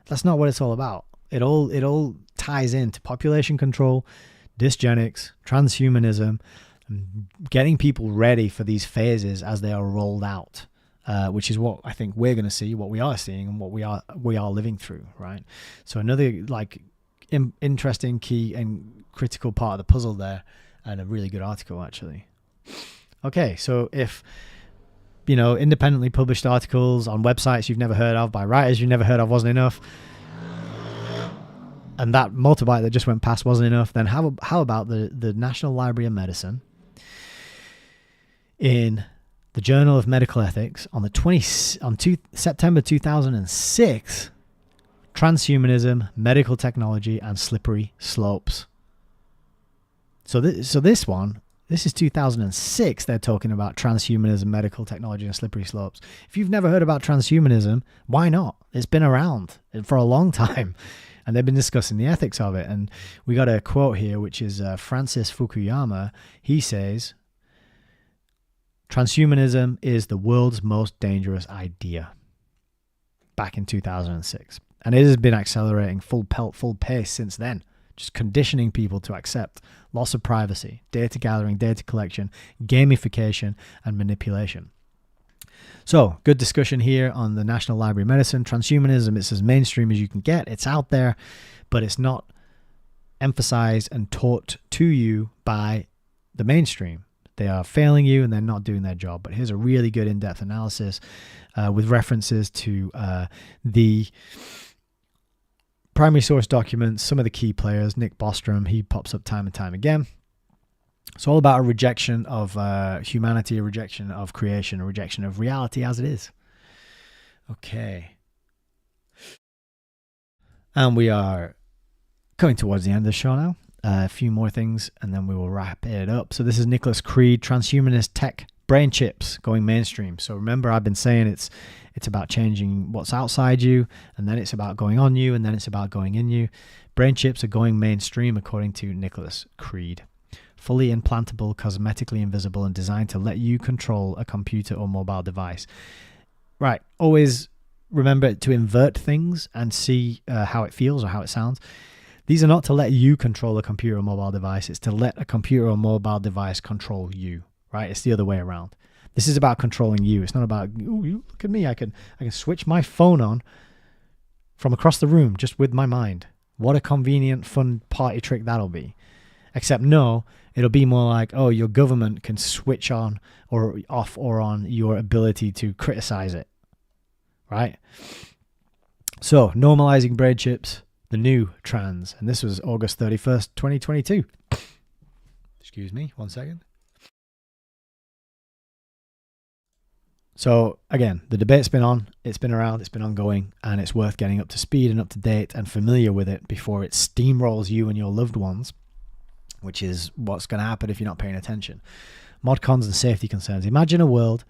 That's not what it's all about. It all ties into population control, dysgenics, transhumanism, and getting people ready for these phases as they are rolled out, which is what I think we're going to see, what we are seeing, and what we are living through, right? So another interesting, key, and critical part of the puzzle there. And a really good article, actually. Okay, so if, independently published articles on websites you've never heard of by writers you've never heard of wasn't enough, and that motorbike that just went past wasn't enough, then how about the National Library of Medicine in the Journal of Medical Ethics on September 2006, Transhumanism, Medical Technology, and Slippery Slopes. So this is 2006. They're talking about transhumanism, medical technology, and slippery slopes. If you've never heard about transhumanism, why not? It's been around for a long time, and they've been discussing the ethics of it. And we got a quote here, which is Francis Fukuyama. He says, "Transhumanism is the world's most dangerous idea." Back in 2006, and it has been accelerating full pace since then. just conditioning people to accept loss of privacy, data gathering, data collection, gamification, and manipulation. So, good discussion here on the National Library of Medicine. Transhumanism, it's as mainstream as you can get. It's out there, but it's not emphasized and taught to you by the mainstream. They are failing you and they're not doing their job. But here's a really good in-depth analysis with references to the primary source documents, some of the key players. Nick Bostrom, he pops up time and time again. It's all about a rejection of humanity, a rejection of creation, a rejection of reality as it is. Okay. And we are coming towards the end of the show now. A few more things and then we will wrap it up. So this is Nicholas Creed, Transhumanist Tech Brain Chips going mainstream. So remember, I've been saying it's about changing what's outside you, and then it's about going on you, and then it's about going in you. Brain chips are going mainstream according to Nicholas Creed. Fully implantable, cosmetically invisible, and designed to let you control a computer or mobile device. Right, always remember to invert things and see how it feels or how it sounds. These are not to let you control a computer or mobile device. It's to let a computer or mobile device control you, right? It's the other way around. This is about controlling you. It's not about, ooh, you look at me. I can switch my phone on from across the room just with my mind. What a convenient, fun party trick that'll be. Except no, it'll be more like, oh, your government can switch on or off or on your ability to criticize it, right? So, normalizing brain chips. The new trans, and this was August 31st, 2022. Excuse me, 1 second. So again, the debate's been on, it's been around, it's been ongoing, and it's worth getting up to speed and up to date and familiar with it before it steamrolls you and your loved ones, which is what's going to happen if you're not paying attention. Mod cons and safety concerns. Imagine a world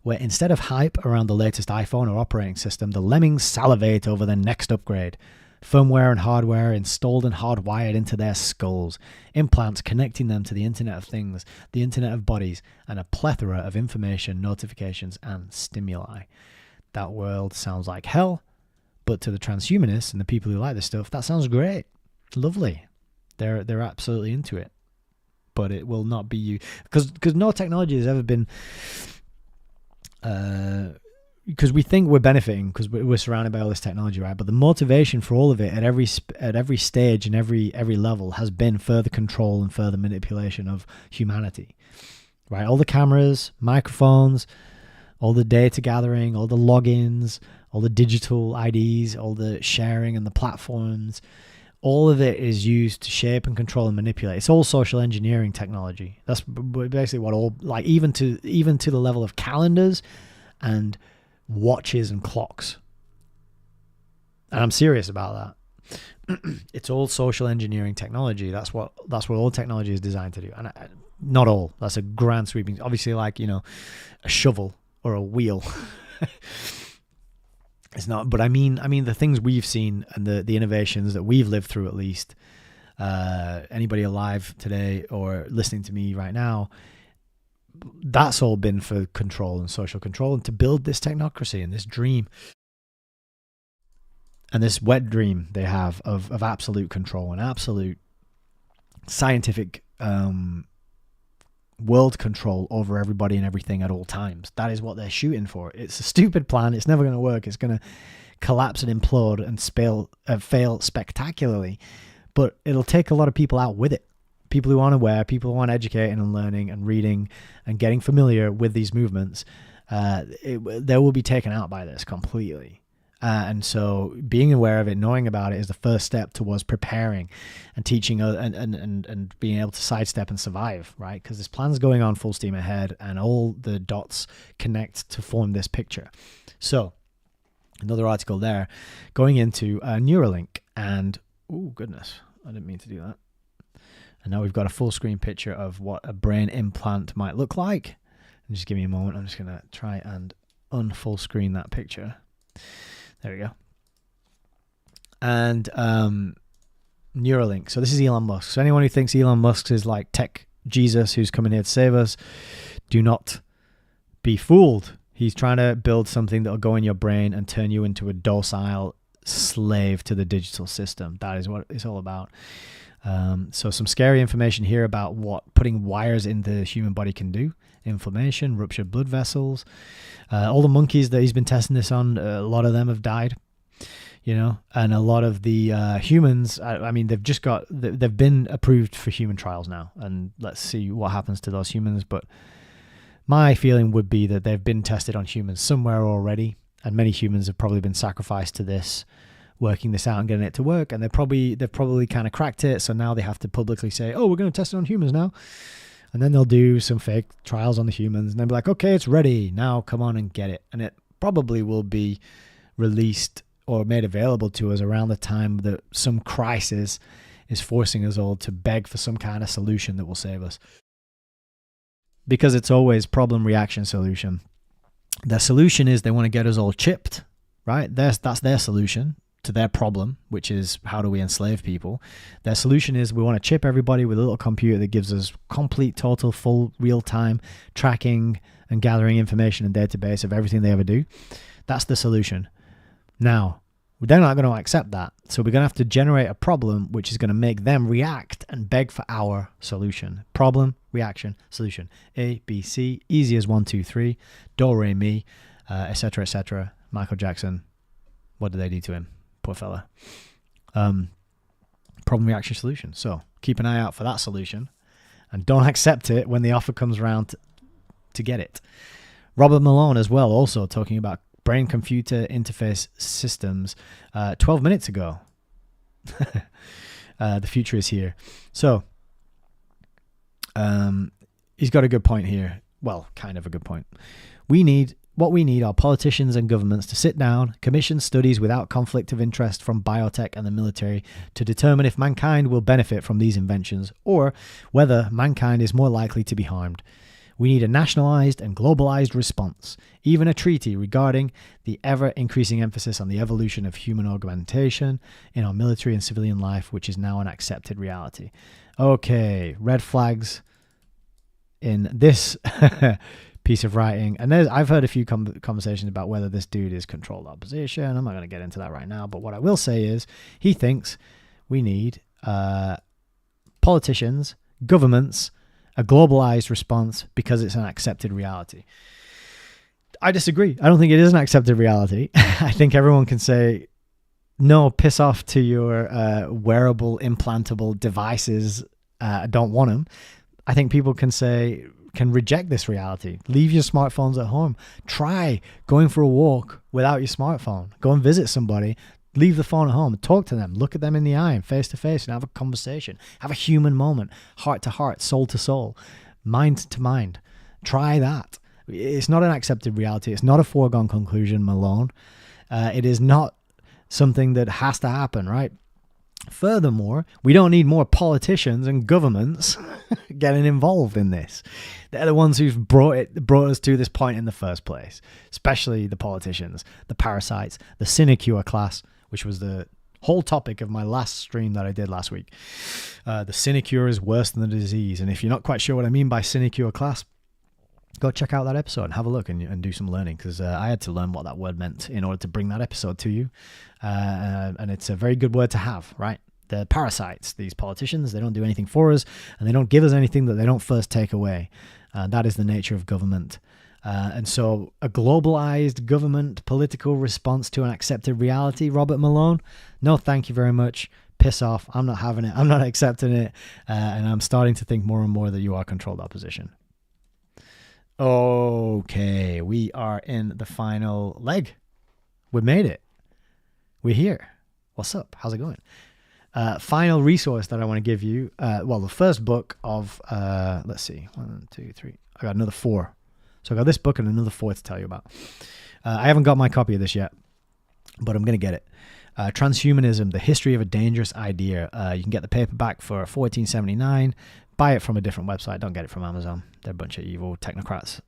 where instead of hype around the latest iPhone or operating system, the lemmings salivate over the next upgrade. Firmware and hardware installed and hardwired into their skulls, implants connecting them to the Internet of Things, the Internet of Bodies, and a plethora of information, notifications, and stimuli. That world sounds like hell, but to the transhumanists and the people who like this stuff, that sounds great. Lovely. They're absolutely into it. But it will not be you. Because no technology has ever been... because we think we're benefiting because we're surrounded by all this technology, right? But the motivation for all of it at every stage and every level has been further control and further manipulation of humanity, right? All the cameras, microphones, all the data gathering, all the logins, all the digital IDs, all the sharing and the platforms, all of it is used to shape and control and manipulate. It's all social engineering technology. That's basically what all, like even to the level of calendars and watches and clocks. And I'm serious about that. It's all social engineering technology. That's what all technology is designed to do. And not all. That's a grand sweeping. Obviously, like, a shovel or a wheel. It's not. But I mean the things we've seen and the innovations that we've lived through, at least. Anybody alive today or listening to me right now, that's all been for control and social control and to build this technocracy and this dream and this wet dream they have of absolute control and absolute scientific world control over everybody and everything at all times. That is what they're shooting for. It's a stupid plan. It's never going to work. It's going to collapse and implode and fail spectacularly, but it'll take a lot of people out with it. People who aren't aware, people who aren't educating and learning and reading and getting familiar with these movements, they will be taken out by this completely. And so being aware of it, knowing about it is the first step towards preparing and teaching and being able to sidestep and survive, right? Because this plan's going on full steam ahead and all the dots connect to form this picture. So another article there going into Neuralink and, oh goodness, I didn't mean to do that. And now we've got a full screen picture of what a brain implant might look like. And just give me a moment. I'm just going to try and unfull screen that picture. There we go. And Neuralink. So this is Elon Musk. So anyone who thinks Elon Musk is like tech Jesus who's coming here to save us, do not be fooled. He's trying to build something that will go in your brain and turn you into a docile slave to the digital system. That is what it's all about. So some scary information here about what putting wires in the human body can do. Inflammation, ruptured blood vessels. All the monkeys that he's been testing this on, a lot of them have died, and a lot of the humans, I mean, they've been approved for human trials now, and let's see what happens to those humans. But my feeling would be that they've been tested on humans somewhere already, and many humans have probably been sacrificed to this, working this out and getting it to work, and they've probably kind of cracked it. So now they have to publicly say, oh, we're going to test it on humans now. And then they'll do some fake trials on the humans, and they'll be like, okay, it's ready. Now come on and get it. And it probably will be released or made available to us around the time that some crisis is forcing us all to beg for some kind of solution that will save us. Because it's always problem, reaction, solution. The solution is they want to get us all chipped, right? That's their solution to their problem, which is how do we enslave people. Their solution is we want to chip everybody with a little computer that gives us complete, total, full, real-time tracking and gathering information and database of everything they ever do. That's the solution. Now, they're not going to accept that. So we're going to have to generate a problem which is going to make them react and beg for our solution. Problem, reaction, solution. A, B, C, easy as 1, 2, 3, do, re, mi, etc., etc. Michael Jackson, what did they do to him? Poor fella. Problem, reaction, solution. So keep an eye out for that solution and don't accept it when the offer comes around to get it. Robert Malone as well, also talking about brain-computer interface systems 12 minutes ago. The future is here. So he's got a good point here. Well, kind of a good point. What we need are politicians and governments to sit down, commission studies without conflict of interest from biotech and the military to determine if mankind will benefit from these inventions or whether mankind is more likely to be harmed. We need a nationalized and globalized response, even a treaty regarding the ever-increasing emphasis on the evolution of human augmentation in our military and civilian life, which is now an accepted reality. Okay, red flags in this piece of writing. And I've heard a few conversations about whether this dude is controlled opposition. I'm not going to get into that right now, but what I will say is he thinks we need politicians, governments, a globalized response because it's an accepted reality. I disagree. I don't think it is an accepted reality. I think everyone can say, no, piss off to your wearable, implantable devices. I don't want them. I think people can reject this reality. Leave your smartphones at home. Try going for a walk without your smartphone. Go and visit somebody. Leave the phone at home. Talk to them. Look at them in the eye and face to face and have a conversation. Have a human moment. Heart to heart. Soul to soul. Mind to mind. Try that. It's not an accepted reality. It's not a foregone conclusion, Malone. It is not something that has to happen, right? Furthermore, we don't need more politicians and governments getting involved in this. They're the ones who've brought us to this point in the first place, especially the politicians, the parasites, the sinecure class, which was the whole topic of my last stream that I did last week. The sinecure is worse than the disease. And if you're not quite sure what I mean by sinecure class, go check out that episode and have a look and do some learning, because I had to learn what that word meant in order to bring that episode to you. And it's a very good word to have, right? The parasites, these politicians, they don't do anything for us and they don't give us anything that they don't first take away. That is the nature of government. And so a globalized government political response to an accepted reality, Robert Malone, no thank you very much. Piss off. I'm not having it. I'm not accepting it. And I'm starting to think more and more that you are controlled opposition. Okay, we are in the final leg. We made it. We're here. What's up? How's it going? Final resource that I want to give you. The first book of, let's see, 1, 2, 3. I got another 4. So I got this book and another 4 to tell you about. I haven't got my copy of this yet, but I'm going to get it. Transhumanism, The History of a Dangerous Idea. You can get the paperback for $14.79. Buy it from a different website. Don't get it from Amazon. They're a bunch of evil technocrats,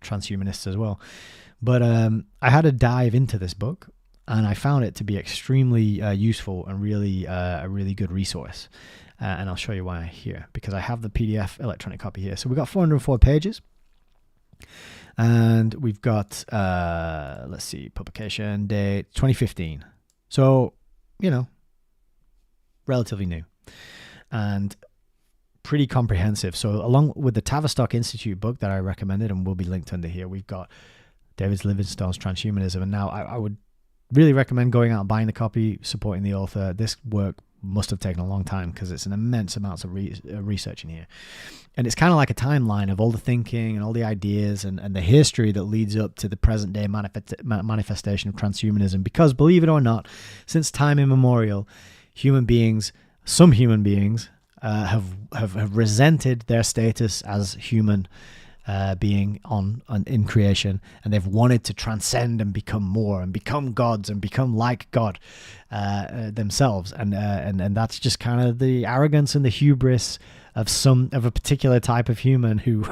transhumanists as well. But I had to dive into this book, and I found it to be extremely useful and really a really good resource. And I'll show you why here, because I have the PDF electronic copy here. So we've got 404 pages. And we've got, let's see, publication date 2015. So, relatively new. and pretty comprehensive. So along with the Tavistock Institute book that I recommended and will be linked under here, we've got David Livingstone's Transhumanism. And now I would really recommend going out and buying the copy, supporting the author. This work must have taken a long time because it's an immense amount of research in here. And it's kind of like a timeline of all the thinking and all the ideas and the history that leads up to the present day manifestation of transhumanism. Because believe it or not, since time immemorial, some human beings have resented their status as human being in creation, and they've wanted to transcend and become more and become gods and become like God themselves, and that's just kind of the arrogance and the hubris of a particular type of human who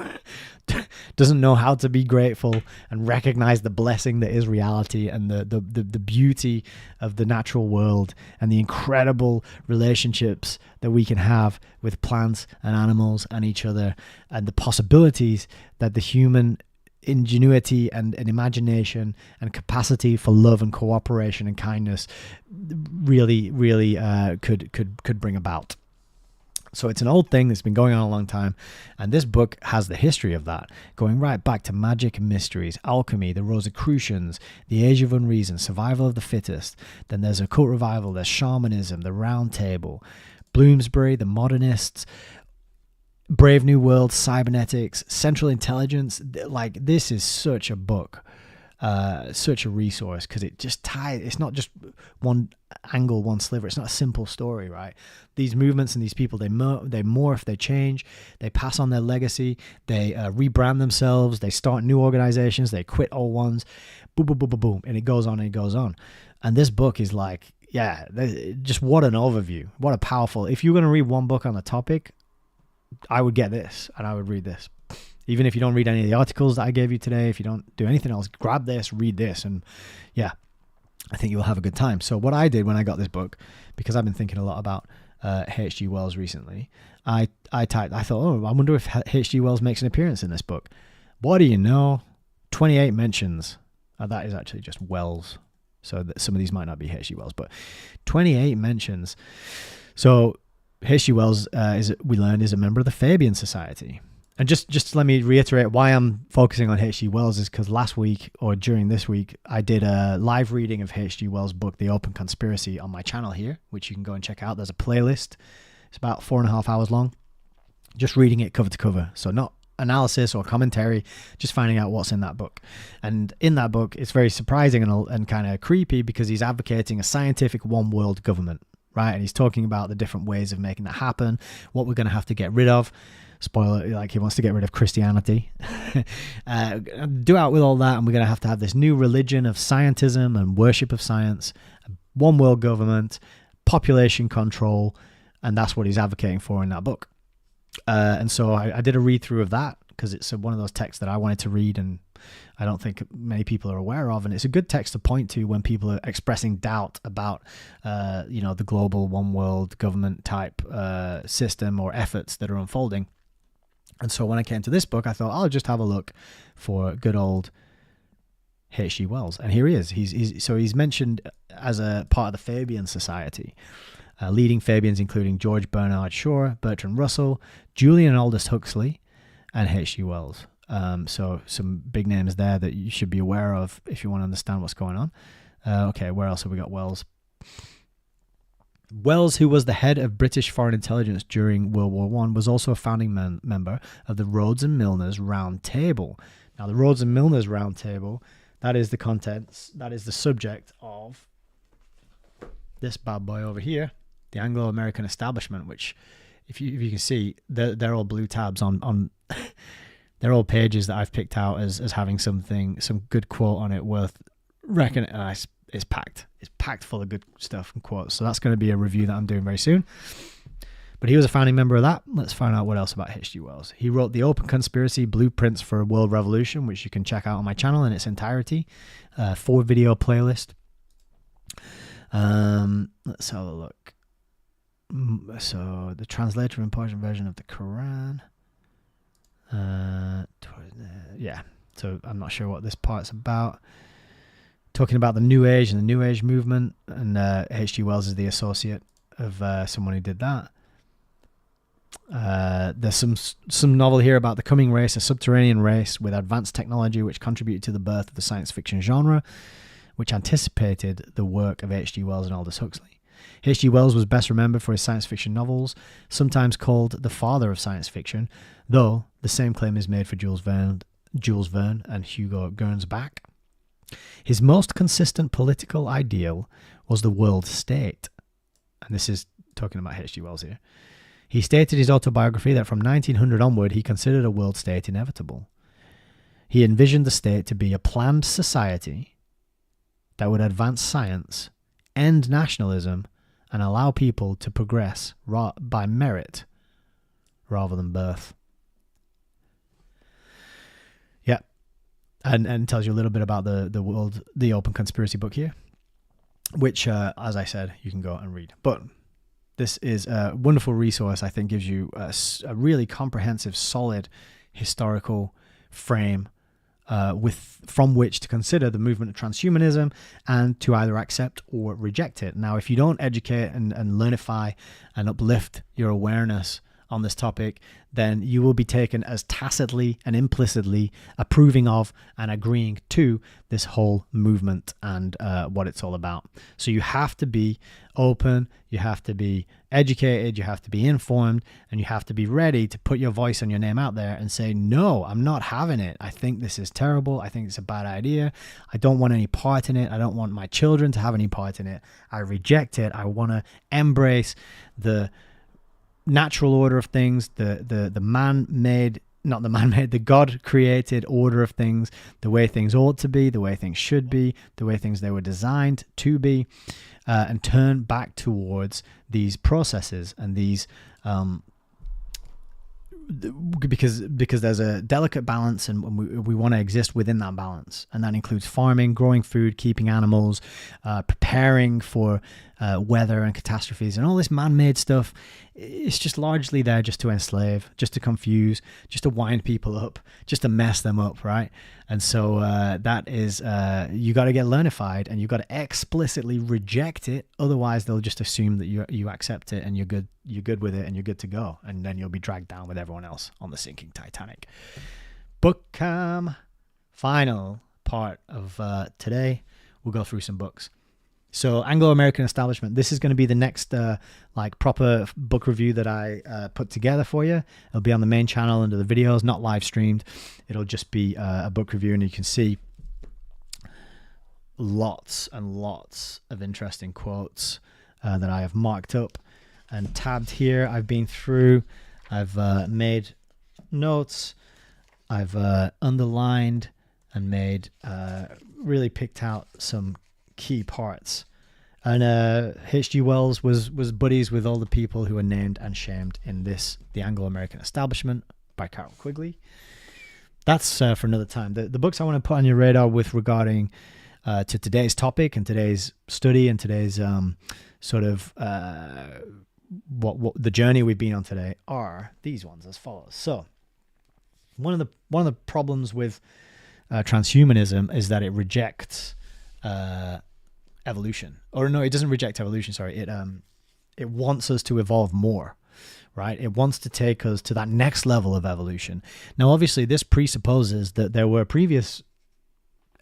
doesn't know how to be grateful and recognize the blessing that is reality and the beauty of the natural world and the incredible relationships that we can have with plants and animals and each other, and the possibilities that the human ingenuity and imagination and capacity for love and cooperation and kindness really could bring about. So it's an old thing that's been going on a long time, and this book has the history of that, going right back to magic and mysteries, alchemy, the Rosicrucians, the Age of Unreason, survival of the fittest. Then there's occult revival, there's shamanism, the Round Table, Bloomsbury, the modernists, Brave New World, cybernetics, central intelligence. Like, this is such a book, such a resource, because it just ties. It's not just one angle, one sliver. It's not a simple story, right? These movements and these people, they morph, they change, they pass on their legacy, they rebrand themselves, they start new organizations, they quit old ones, boom, boom, boom, boom, boom, and it goes on and it goes on. And this book is like, yeah, just what an overview, what a powerful. If you're going to read one book on the topic, I would get this and I would read this. Even if you don't read any of the articles that I gave you today, if you don't do anything else, grab this, read this, and yeah, I think you'll have a good time. So what I did when I got this book, because I've been thinking a lot about H.G. Wells recently, I thought, oh, I wonder if H.G. Wells makes an appearance in this book. What do you know? 28 mentions. That is actually just Wells. So some of these might not be H.G. Wells, but 28 mentions. So H.G. Wells, we learned, is a member of the Fabian Society. And just let me reiterate why I'm focusing on H.G. Wells is because last week, or during this week, I did a live reading of H.G. Wells' book, The Open Conspiracy, on my channel here, which you can go and check out. There's a playlist. It's about 4.5 hours long. Just reading it cover to cover. So not analysis or commentary, just finding out what's in that book. And in that book, it's very surprising and kind of creepy because he's advocating a scientific one world government, right? And he's talking about the different ways of making that happen, what we're going to have to get rid of. Spoiler, like he wants to get rid of Christianity. Do out with all that, and we're going to have this new religion of scientism and worship of science, one world government, population control, and that's what he's advocating for in that book. And so I did a read through of that because it's one of those texts that I wanted to read, and I don't think many people are aware of, and it's a good text to point to when people are expressing doubt about, the global one world government type system or efforts that are unfolding. And so when I came to this book, I thought I'll just have a look for good old H.G. Wells, and here he is. He's mentioned as a part of the Fabian Society. Leading Fabians including George Bernard Shaw, Bertrand Russell, Julian Aldous Huxley, and H.G. Wells. So some big names there that you should be aware of if you want to understand what's going on. Okay, where else have we got Wells? Wells, who was the head of British foreign intelligence during World War I, was also a founding member of the Rhodes and Milner's Round Table. Now, the Rhodes and Milner's Round Table, that is the contents, that is the subject of this bad boy over here, the Anglo-American establishment, which, if you can see, they're all blue tabs on they're all pages that I've picked out as having some good quote on it worth reckoning. It's packed. It's packed full of good stuff and quotes. So that's going to be a review that I'm doing very soon. But he was a founding member of that. Let's find out what else about H.G. Wells. He wrote The Open Conspiracy, Blueprints for a World Revolution, which you can check out on my channel in its entirety. 4-video playlist. Let's have a look. So the translator and Persian version of the Quran. Yeah. So I'm not sure what this part's about. Talking about the New Age and the New Age movement, and H.G. Wells is the associate of someone who did that. There's some novel here about the coming race, a subterranean race with advanced technology which contributed to the birth of the science fiction genre, which anticipated the work of H.G. Wells and Aldous Huxley. H.G. Wells was best remembered for his science fiction novels, sometimes called the father of science fiction, though the same claim is made for Jules Verne and Hugo Gernsback. His most consistent political ideal was the world state. And this is talking about H.G. Wells here. He stated in his autobiography that from 1900 onward he considered a world state inevitable. He envisioned the state to be a planned society that would advance science, end nationalism, and allow people to progress by merit rather than birth. Yeah. And tells you a little bit about the Open Conspiracy book here, which, as I said, you can go and read. But this is a wonderful resource, I think, gives you a really comprehensive, solid historical frame from which to consider the movement of transhumanism and to either accept or reject it. Now, if you don't educate and learnify and uplift your awareness on this topic, then you will be taken as tacitly and implicitly approving of and agreeing to this whole movement and what it's all about. So you have to be open, you have to be educated, you have to be informed, and you have to be ready to put your voice and your name out there and say, no, I'm not having it. I think this is terrible. I think it's a bad idea. I don't want any part in it. I don't want my children to have any part in it. I reject it. I want to embrace the natural order of things, the man-made, not the man-made, the God-created order of things, the way things ought to be, the way things should be, the way things they were designed to be, and turn back towards these processes and these because there's a delicate balance, and we want to exist within that balance, and that includes farming, growing food, keeping animals, preparing for weather and catastrophes, and all this man-made stuff. It's just largely there just to enslave, just to confuse, just to wind people up, just to mess them up, right? And so that is, you got to get learnified, and you got to explicitly reject it. Otherwise, they'll just assume that you accept it and you're good with it and you're good to go, and then you'll be dragged down with everyone else on the sinking Titanic. Book final part of today. We'll go through some books. So Anglo-American Establishment, this is going to be the next proper book review that I put together for you. It'll be on the main channel under the videos, not live streamed. It'll just be a book review, and you can see lots and lots of interesting quotes that I have marked up and tabbed here. I've been through, I've made notes, I've underlined and made, really picked out some key parts. And H.G. Wells was buddies with all the people who are named and shamed in this, The Anglo-American Establishment by Carol Quigley. That's for another time. The books I want to put on your radar with regarding to today's topic and today's study and today's what the journey we've been on today are these ones as follows. So one of the problems with transhumanism is that it rejects evolution. Or no, it doesn't reject evolution, sorry. It wants us to evolve more, right? It wants to take us to that next level of evolution. Now, obviously, this presupposes that there were previous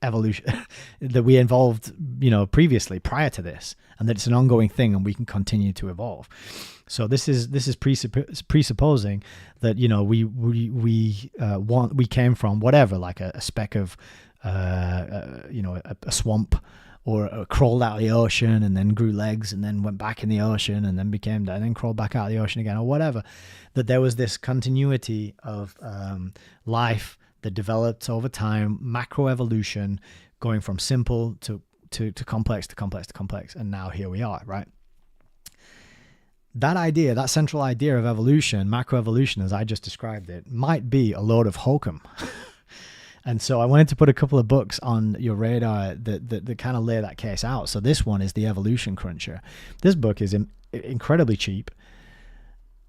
evolution that we evolved, previously, prior to this, and that it's an ongoing thing and we can continue to evolve. So this is presupposing that, we came from whatever, like a speck of a swamp, or crawled out of the ocean and then grew legs and then went back in the ocean and then crawled back out of the ocean again, or whatever, that there was this continuity of life that developed over time, macroevolution, going from simple to complex to complex to complex, and now here we are, right? That idea, that central idea of evolution, macroevolution, as I just described it, might be a load of hokum. And so I wanted to put a couple of books on your radar that kind of lay that case out. So this one is The Evolution Cruncher. This book is incredibly cheap,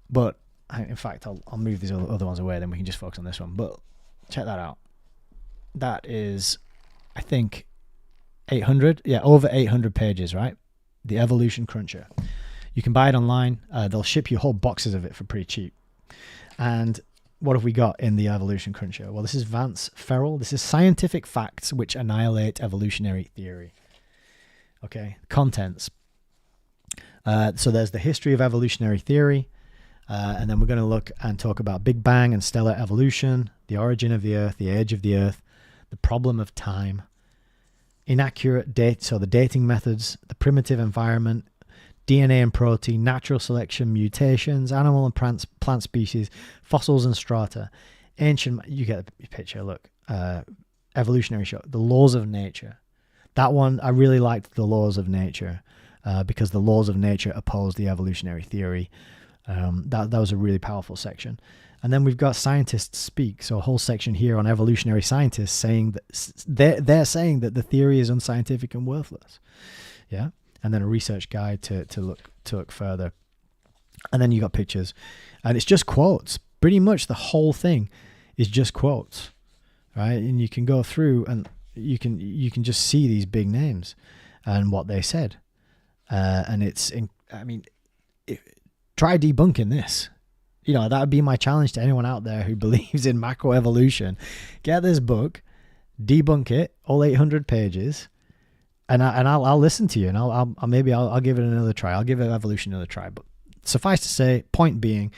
but in fact, I'll move these other ones away, then we can just focus on this one. But check that out. That is, I think, 800. Yeah, over 800 pages, right? The Evolution Cruncher. You can buy it online. They'll ship you whole boxes of it for pretty cheap. And what have we got in the Evolution Cruncher? Well, this is Vance Ferrell. This is Scientific Facts Which Annihilate Evolutionary Theory. Okay, contents. So there's the history of evolutionary theory. And then we're going to look and talk about Big Bang and stellar evolution, the origin of the Earth, the age of the Earth, the problem of time, inaccurate date, so the dating methods, the primitive environment, DNA and protein, natural selection, mutations, animal and plant species, fossils and strata, ancient, you get the picture, look, evolutionary show, the laws of nature. That one, I really liked the laws of nature because the laws of nature oppose the evolutionary theory. That was a really powerful section. And then we've got scientists speak. So a whole section here on evolutionary scientists saying that they're saying that the theory is unscientific and worthless. Yeah. And then a research guide to look further. And then you got pictures, and it's just quotes. Pretty much the whole thing is just quotes, right? And you can go through and you can just see these big names and what they said. And try debunking this. You know, that would be my challenge to anyone out there who believes in macroevolution. Get this book, debunk it, all 800 pages, and I'll listen to you, and I'll give it another try. I'll give evolution another try. But suffice to say, point being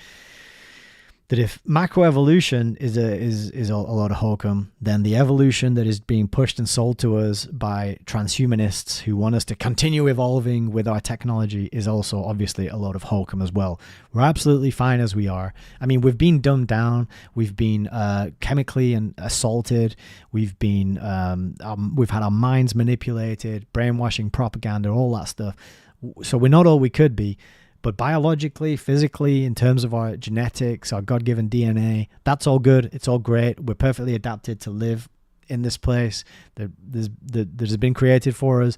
that if macroevolution is a lot of hokum, then the evolution that is being pushed and sold to us by transhumanists who want us to continue evolving with our technology is also obviously a lot of hokum as well. We're absolutely fine as we are. I mean, we've been dumbed down, we've been chemically and assaulted, we've had our minds manipulated, brainwashing, propaganda, all that stuff. So we're not all we could be. But biologically, physically, in terms of our genetics, our God-given DNA, that's all good. It's all great. We're perfectly adapted to live in this place that has been created for us.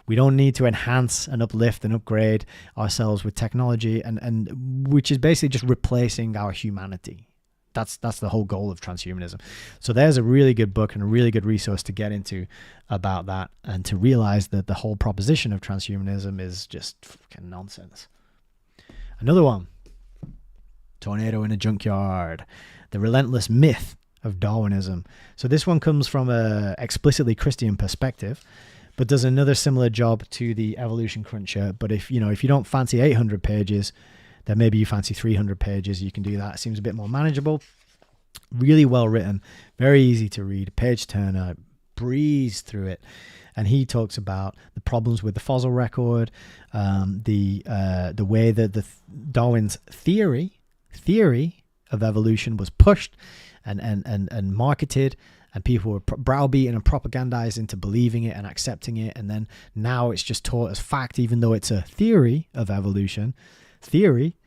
We don't need to enhance and uplift and upgrade ourselves with technology, and which is basically just replacing our humanity. That's the whole goal of transhumanism. So there's a really good book and a really good resource to get into about that, and to realize that the whole proposition of transhumanism is just fucking nonsense. Another one, Tornado in a Junkyard, the relentless myth of Darwinism. So this one comes from a explicitly Christian perspective, but does another similar job to the Evolution Cruncher. But if you don't fancy 800 pages, then maybe you fancy 300 pages. You can do that. It seems a bit more manageable. Really well written, very easy to read. Page turner, breeze through it. And he talks about the problems with the fossil record, the way that Darwin's theory of evolution was pushed and marketed, and people were browbeaten and propagandized into believing it and accepting it, and then now it's just taught as fact, even though it's a theory of evolution. Theory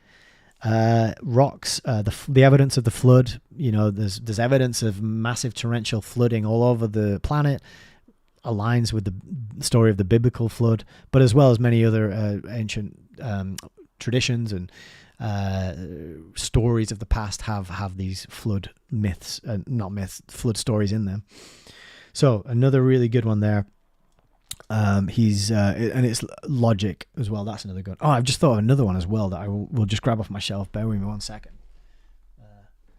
rocks the evidence of the flood. You know, there's evidence of massive torrential flooding all over the planet. Aligns with the story of the biblical flood, but as well as many other ancient traditions and stories of the past have these flood myths, flood stories in them. So another really good one there. And it's logic as well. That's another good. Oh, I've just thought of another one as well that I will just grab off my shelf. Bear with me 1 second.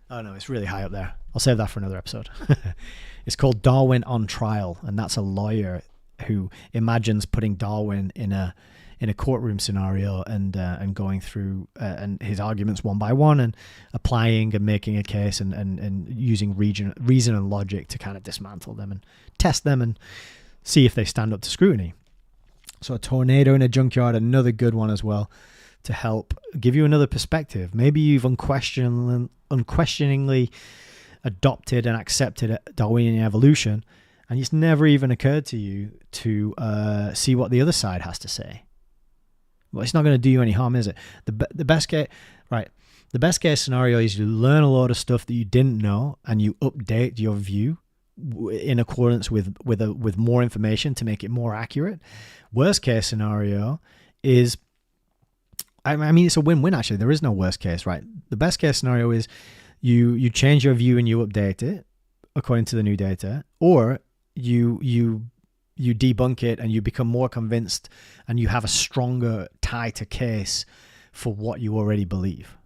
Oh no, it's really high up there. I'll save that for another episode. It's called Darwin on Trial, and that's a lawyer who imagines putting Darwin in a courtroom scenario and going through and his arguments one by one, and applying and making a case and using reason and logic to kind of dismantle them and test them and see if they stand up to scrutiny. So a Tornado in a Junkyard, another good one as well, to help give you another perspective. Maybe you've unquestioningly adopted and accepted Darwinian evolution, and it's never even occurred to you to see what the other side has to say. Well, it's not going to do you any harm, is it? The best case scenario is you learn a lot of stuff that you didn't know, and you update your view in accordance with more information to make it more accurate. Worst case scenario is, I mean, it's a win-win actually. There is no worst case, right? The best case scenario is you change your view and you update it according to the new data, or you debunk it and you become more convinced and you have a stronger tie to case for what you already believe.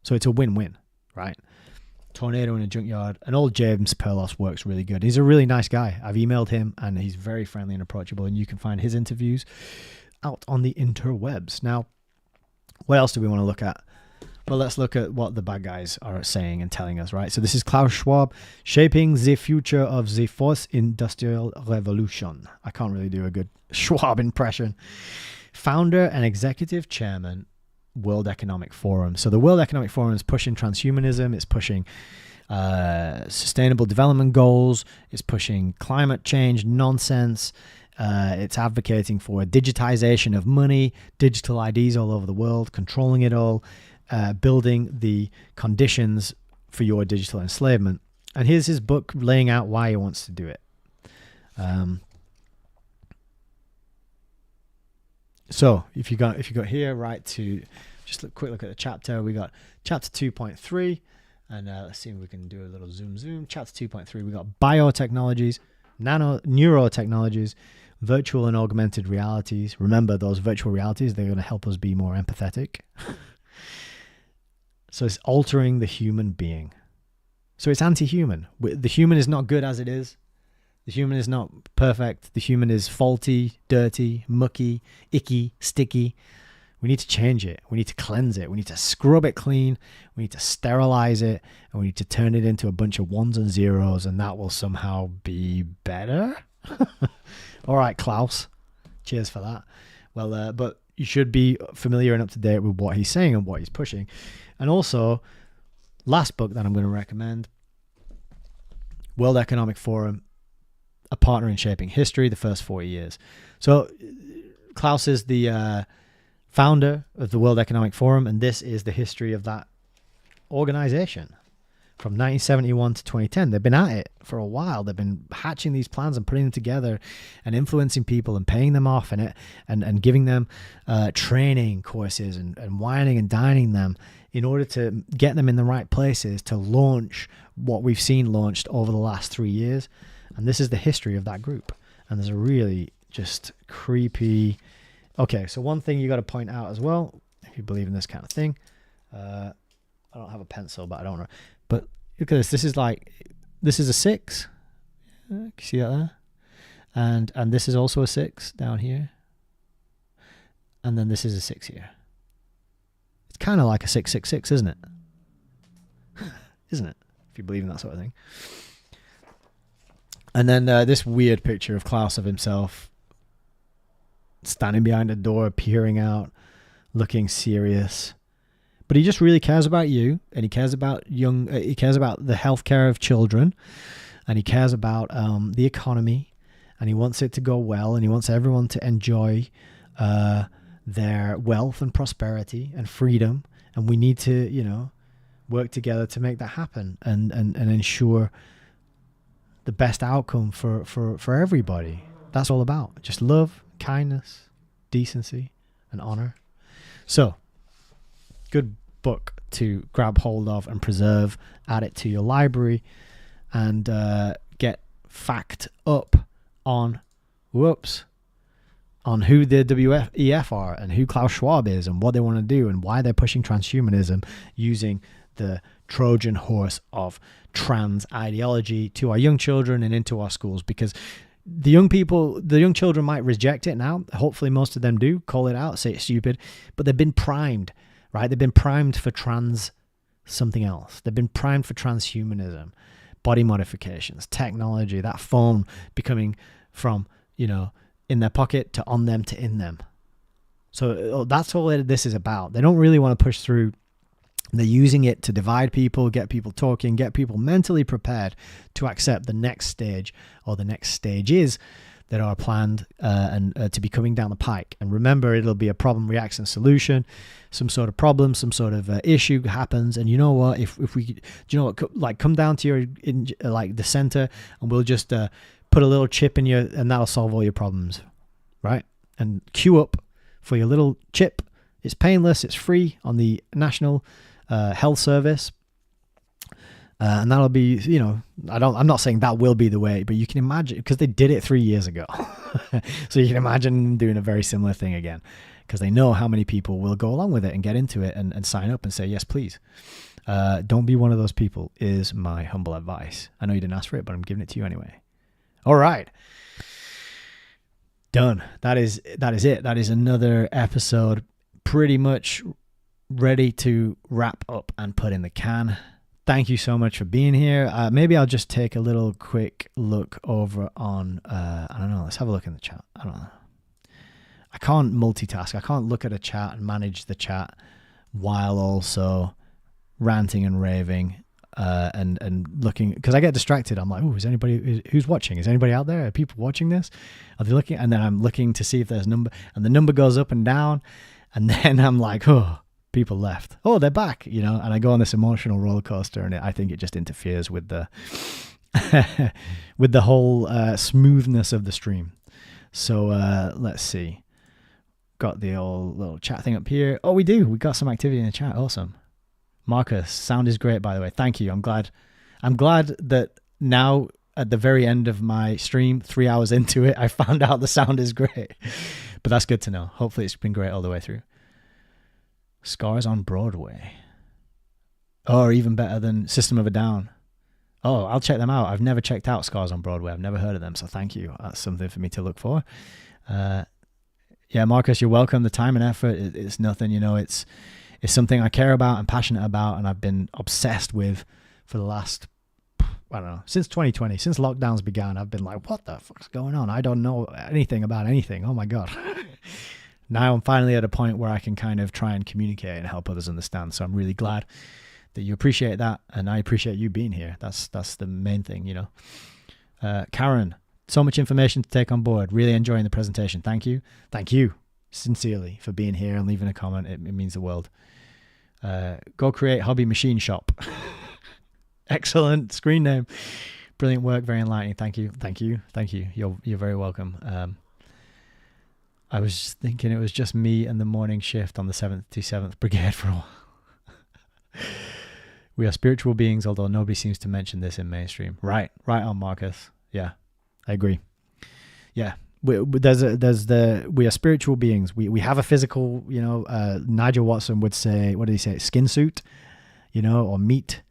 So it's a win-win. right? Tornado in a junkyard. And old James Perlos works really good. He's a really nice guy. I've emailed him and he's very friendly and approachable, and you can find his interviews out on the interwebs. Now, what else do we want to look at? Well, let's look at what the bad guys are saying and telling us, right? So this is Klaus Schwab, Shaping the Future of the Fourth Industrial Revolution. I can't really do a good Schwab impression. Founder and executive chairman, World Economic Forum. So the World Economic Forum is pushing transhumanism. It's pushing sustainable development goals. It's pushing climate change nonsense. It's advocating for digitization of money, digital IDs all over the world, controlling it all, building the conditions for your digital enslavement. And here's his book laying out why he wants to do it. So if you got here, right, to just a quick look at the chapter, we got chapter 2.3, and let's see if we can do a little zoom. Chapter 2.3, we got biotechnologies, neurotechnologies, virtual and augmented realities. Remember those virtual realities, they're going to help us be more empathetic. So it's altering the human being. So it's anti-human. The human is not good as it is. The human is not perfect. The human is faulty, dirty, mucky, icky, sticky. We need to change it. We need to cleanse it. We need to scrub it clean. We need to sterilize it. And we need to turn it into a bunch of ones and zeros. And that will somehow be better. All right, Klaus. Cheers for that. Well, but you should be familiar and up to date with what he's saying and what he's pushing. And also, last book that I'm going to recommend, World Economic Forum, A Partner in Shaping History, the First 40 Years. So Klaus is the founder of the World Economic Forum, and this is the history of that organization from 1971 to 2010. They've been at it for a while. They've been hatching these plans and putting them together and influencing people and paying them off and giving them training courses and wining and dining them in order to get them in the right places to launch what we've seen launched over the last 3 years. And this is the history of that group. And there's a really just creepy... Okay, so one thing you got to point out as well, if you believe in this kind of thing, I don't have a pencil, but I don't know. But look at this. This is a 6. Can you see that there? And this is also a 6 down here. And then this is a 6 here. It's kind of like a 666, isn't it? Isn't it? If you believe in that sort of thing. And then this weird picture of Klaus of himself standing behind a door, peering out, looking serious. But he just really cares about you, and he cares about he cares about the healthcare of children, and he cares about the economy, and he wants it to go well, and he wants everyone to enjoy their wealth and prosperity and freedom. And we need to, work together to make that happen and ensure the best outcome for everybody. That's all about just love, kindness, decency, and honor. So, good book to grab hold of and preserve, add it to your library, and get fact up on who the WEF are and who Klaus Schwab is and what they want to do and why they're pushing transhumanism using the Trojan horse of trans ideology to our young children and into our schools. Because the young children might reject it now. Hopefully most of them do call it out, say it's stupid, but they've been primed, right? They've been primed for trans something else. They've been primed for transhumanism, body modifications, technology, that phone becoming from, in their pocket to on them to in them. So that's all this is about. They don't really want to push through. They're using it to divide people, get people talking, get people mentally prepared to accept the next stage or the next stages that are planned and to be coming down the pike. And remember, it'll be a problem, reaction, solution. Some sort of problem, some sort of issue happens, and you know what? If we, come down to your the center, and we'll just put a little chip in you, and that'll solve all your problems, right? And queue up for your little chip. It's painless. It's free on the National Health Service. And that'll be, I'm not saying that will be the way, but you can imagine, because they did it 3 years ago. So you can imagine doing a very similar thing again, because they know how many people will go along with it and get into it and sign up and say, yes, please. Don't be one of those people is my humble advice. I know you didn't ask for it, but I'm giving it to you anyway. All right. Done. That is it. That is another episode pretty much ready to wrap up and put in the can. Thank you so much for being here. Maybe I'll just take a little quick look over on, I don't know, let's have a look in the chat. I don't know. I can't multitask. I can't look at a chat and manage the chat while also ranting and raving and looking, because I get distracted. I'm like, oh, is anybody who's watching? Is anybody out there? Are people watching this? Are they looking? And then I'm looking to see if there's a number, and the number goes up and down, and then I'm like, oh, people left. Oh, they're back, you know. And I go on this emotional roller coaster, and I think it just interferes with the with the whole smoothness of the stream. So let's see. Got the old little chat thing up here. Oh, we do. We got some activity in the chat. Awesome. Marcus, sound is great, by the way. Thank you. I'm glad that now at the very end of my stream, 3 hours into it, I found out the sound is great. But that's good to know. Hopefully it's been great all the way through. Scars on Broadway. Oh, or even better than System of a Down. Oh, I'll check them out. I've never checked out Scars on Broadway. I've never heard of them, so thank you. That's something for me to look for. Yeah, Marcus, you're welcome. The time and effort, it's nothing, you know, it's something I care about and passionate about, and I've been obsessed with for the last, I don't know, since 2020, since lockdowns began. I've been like, what the fuck's going on? I don't know anything about anything. Oh my God. Now I'm finally at a point where I can kind of try and communicate and help others understand. So I'm really glad that you appreciate that, and I appreciate you being here. That's the main thing, you know. Karen, so much information to take on board. Really enjoying the presentation. Thank you. Thank you sincerely for being here and leaving a comment. It means the world. Go create hobby machine shop. Excellent screen name. Brilliant work. Very enlightening. Thank you. Thank you. Thank you. You're very welcome. I was thinking it was just me and the morning shift on the 77th Brigade for a while. We are spiritual beings, although nobody seems to mention this in mainstream. Right on, Marcus. Yeah, I agree. Yeah, we are spiritual beings. We have a physical, you know. Nigel Watson would say, what did he say? Skin suit, you know, or meat.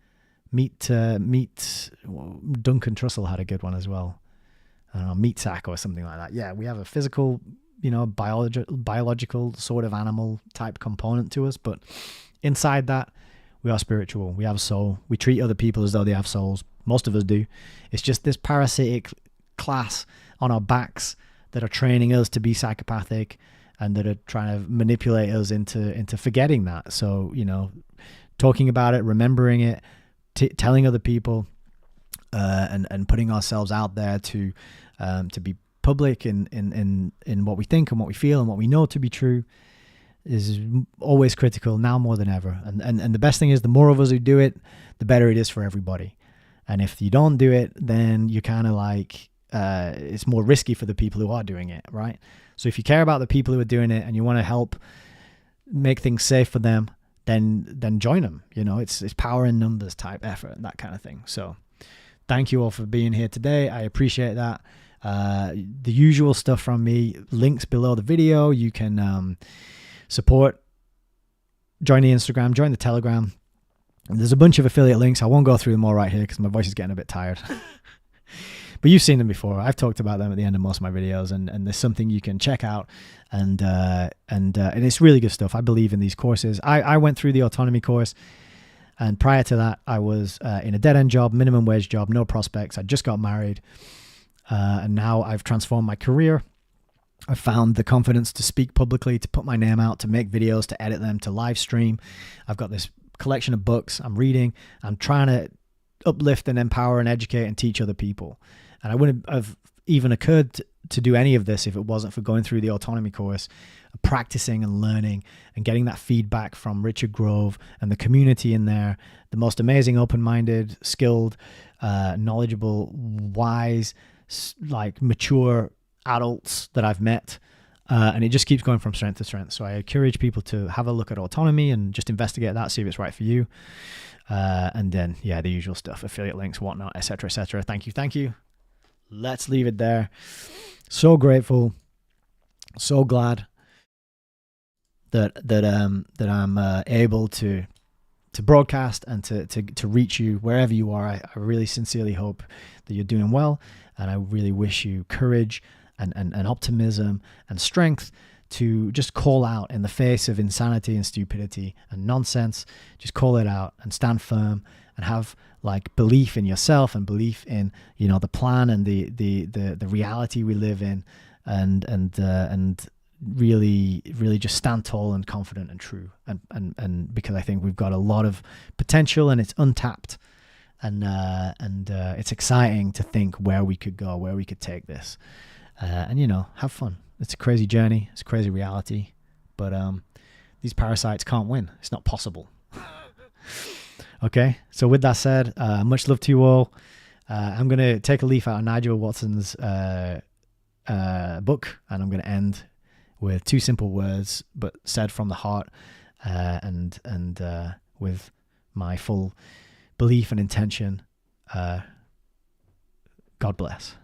Duncan Trussell had a good one as well. I don't know, meat sack or something like that. Yeah, we have a physical, you know, biological sort of animal type component to us, but inside that, we are spiritual. We have a soul. We treat other people as though they have souls. Most of us do. It's just this parasitic class on our backs that are training us to be psychopathic and that are trying to manipulate us into forgetting that. So, you know, talking about it, remembering it, telling other people, and putting ourselves out there to be public in what we think and what we feel and what we know to be true is always critical, now more than ever. And the best thing is, the more of us who do it, the better it is for everybody. And if you don't do it, then you're kind of like, it's more risky for the people who are doing it, right? So if you care about the people who are doing it and you want to help make things safe for them, then join them. You know, it's power in numbers type effort, that kind of thing. So thank you all for being here today. I appreciate that. The usual stuff from me, links below the video. You can support, join the Instagram, join the Telegram. There's a bunch of affiliate links. I won't go through them all right here because my voice is getting a bit tired. But you've seen them before. I've talked about them at the end of most of my videos, and there's something you can check out, and it's really good stuff. I believe in these courses. I went through the autonomy course, and prior to that, I was in a dead-end job, minimum wage job, no prospects. I just got married, and now I've transformed my career. I've found the confidence to speak publicly, to put my name out, to make videos, to edit them, to live stream. I've got this collection of books I'm reading. I'm trying to uplift and empower and educate and teach other people. And I wouldn't have even occurred to do any of this if it wasn't for going through the autonomy course, practicing and learning and getting that feedback from Richard Grove and the community in there, the most amazing, open-minded, skilled, knowledgeable, wise, like mature adults that I've met. And it just keeps going from strength to strength. So I encourage people to have a look at autonomy and just investigate that, see if it's right for you. And then, yeah, the usual stuff, affiliate links, whatnot, etc., etc. Thank you. Let's leave it there. So grateful, so glad that I'm able to broadcast and to reach you wherever you are. I really sincerely hope that you're doing well, and I really wish you courage and optimism and strength to just call out in the face of insanity and stupidity and nonsense. Just call it out and stand firm and have like belief in yourself and belief in, you know, the plan and the reality we live in, and really just stand tall and confident and true, and because I think we've got a lot of potential and it's untapped, and it's exciting to think where we could go, where we could take this, and you know, have fun. It's a crazy journey, it's a crazy reality, but these parasites can't win. It's not possible. Okay, so with that said, much love to you all. I'm gonna take a leaf out of Nigel Watson's book, and I'm gonna end with 2 simple words, but said from the heart, and with my full belief and intention. God bless.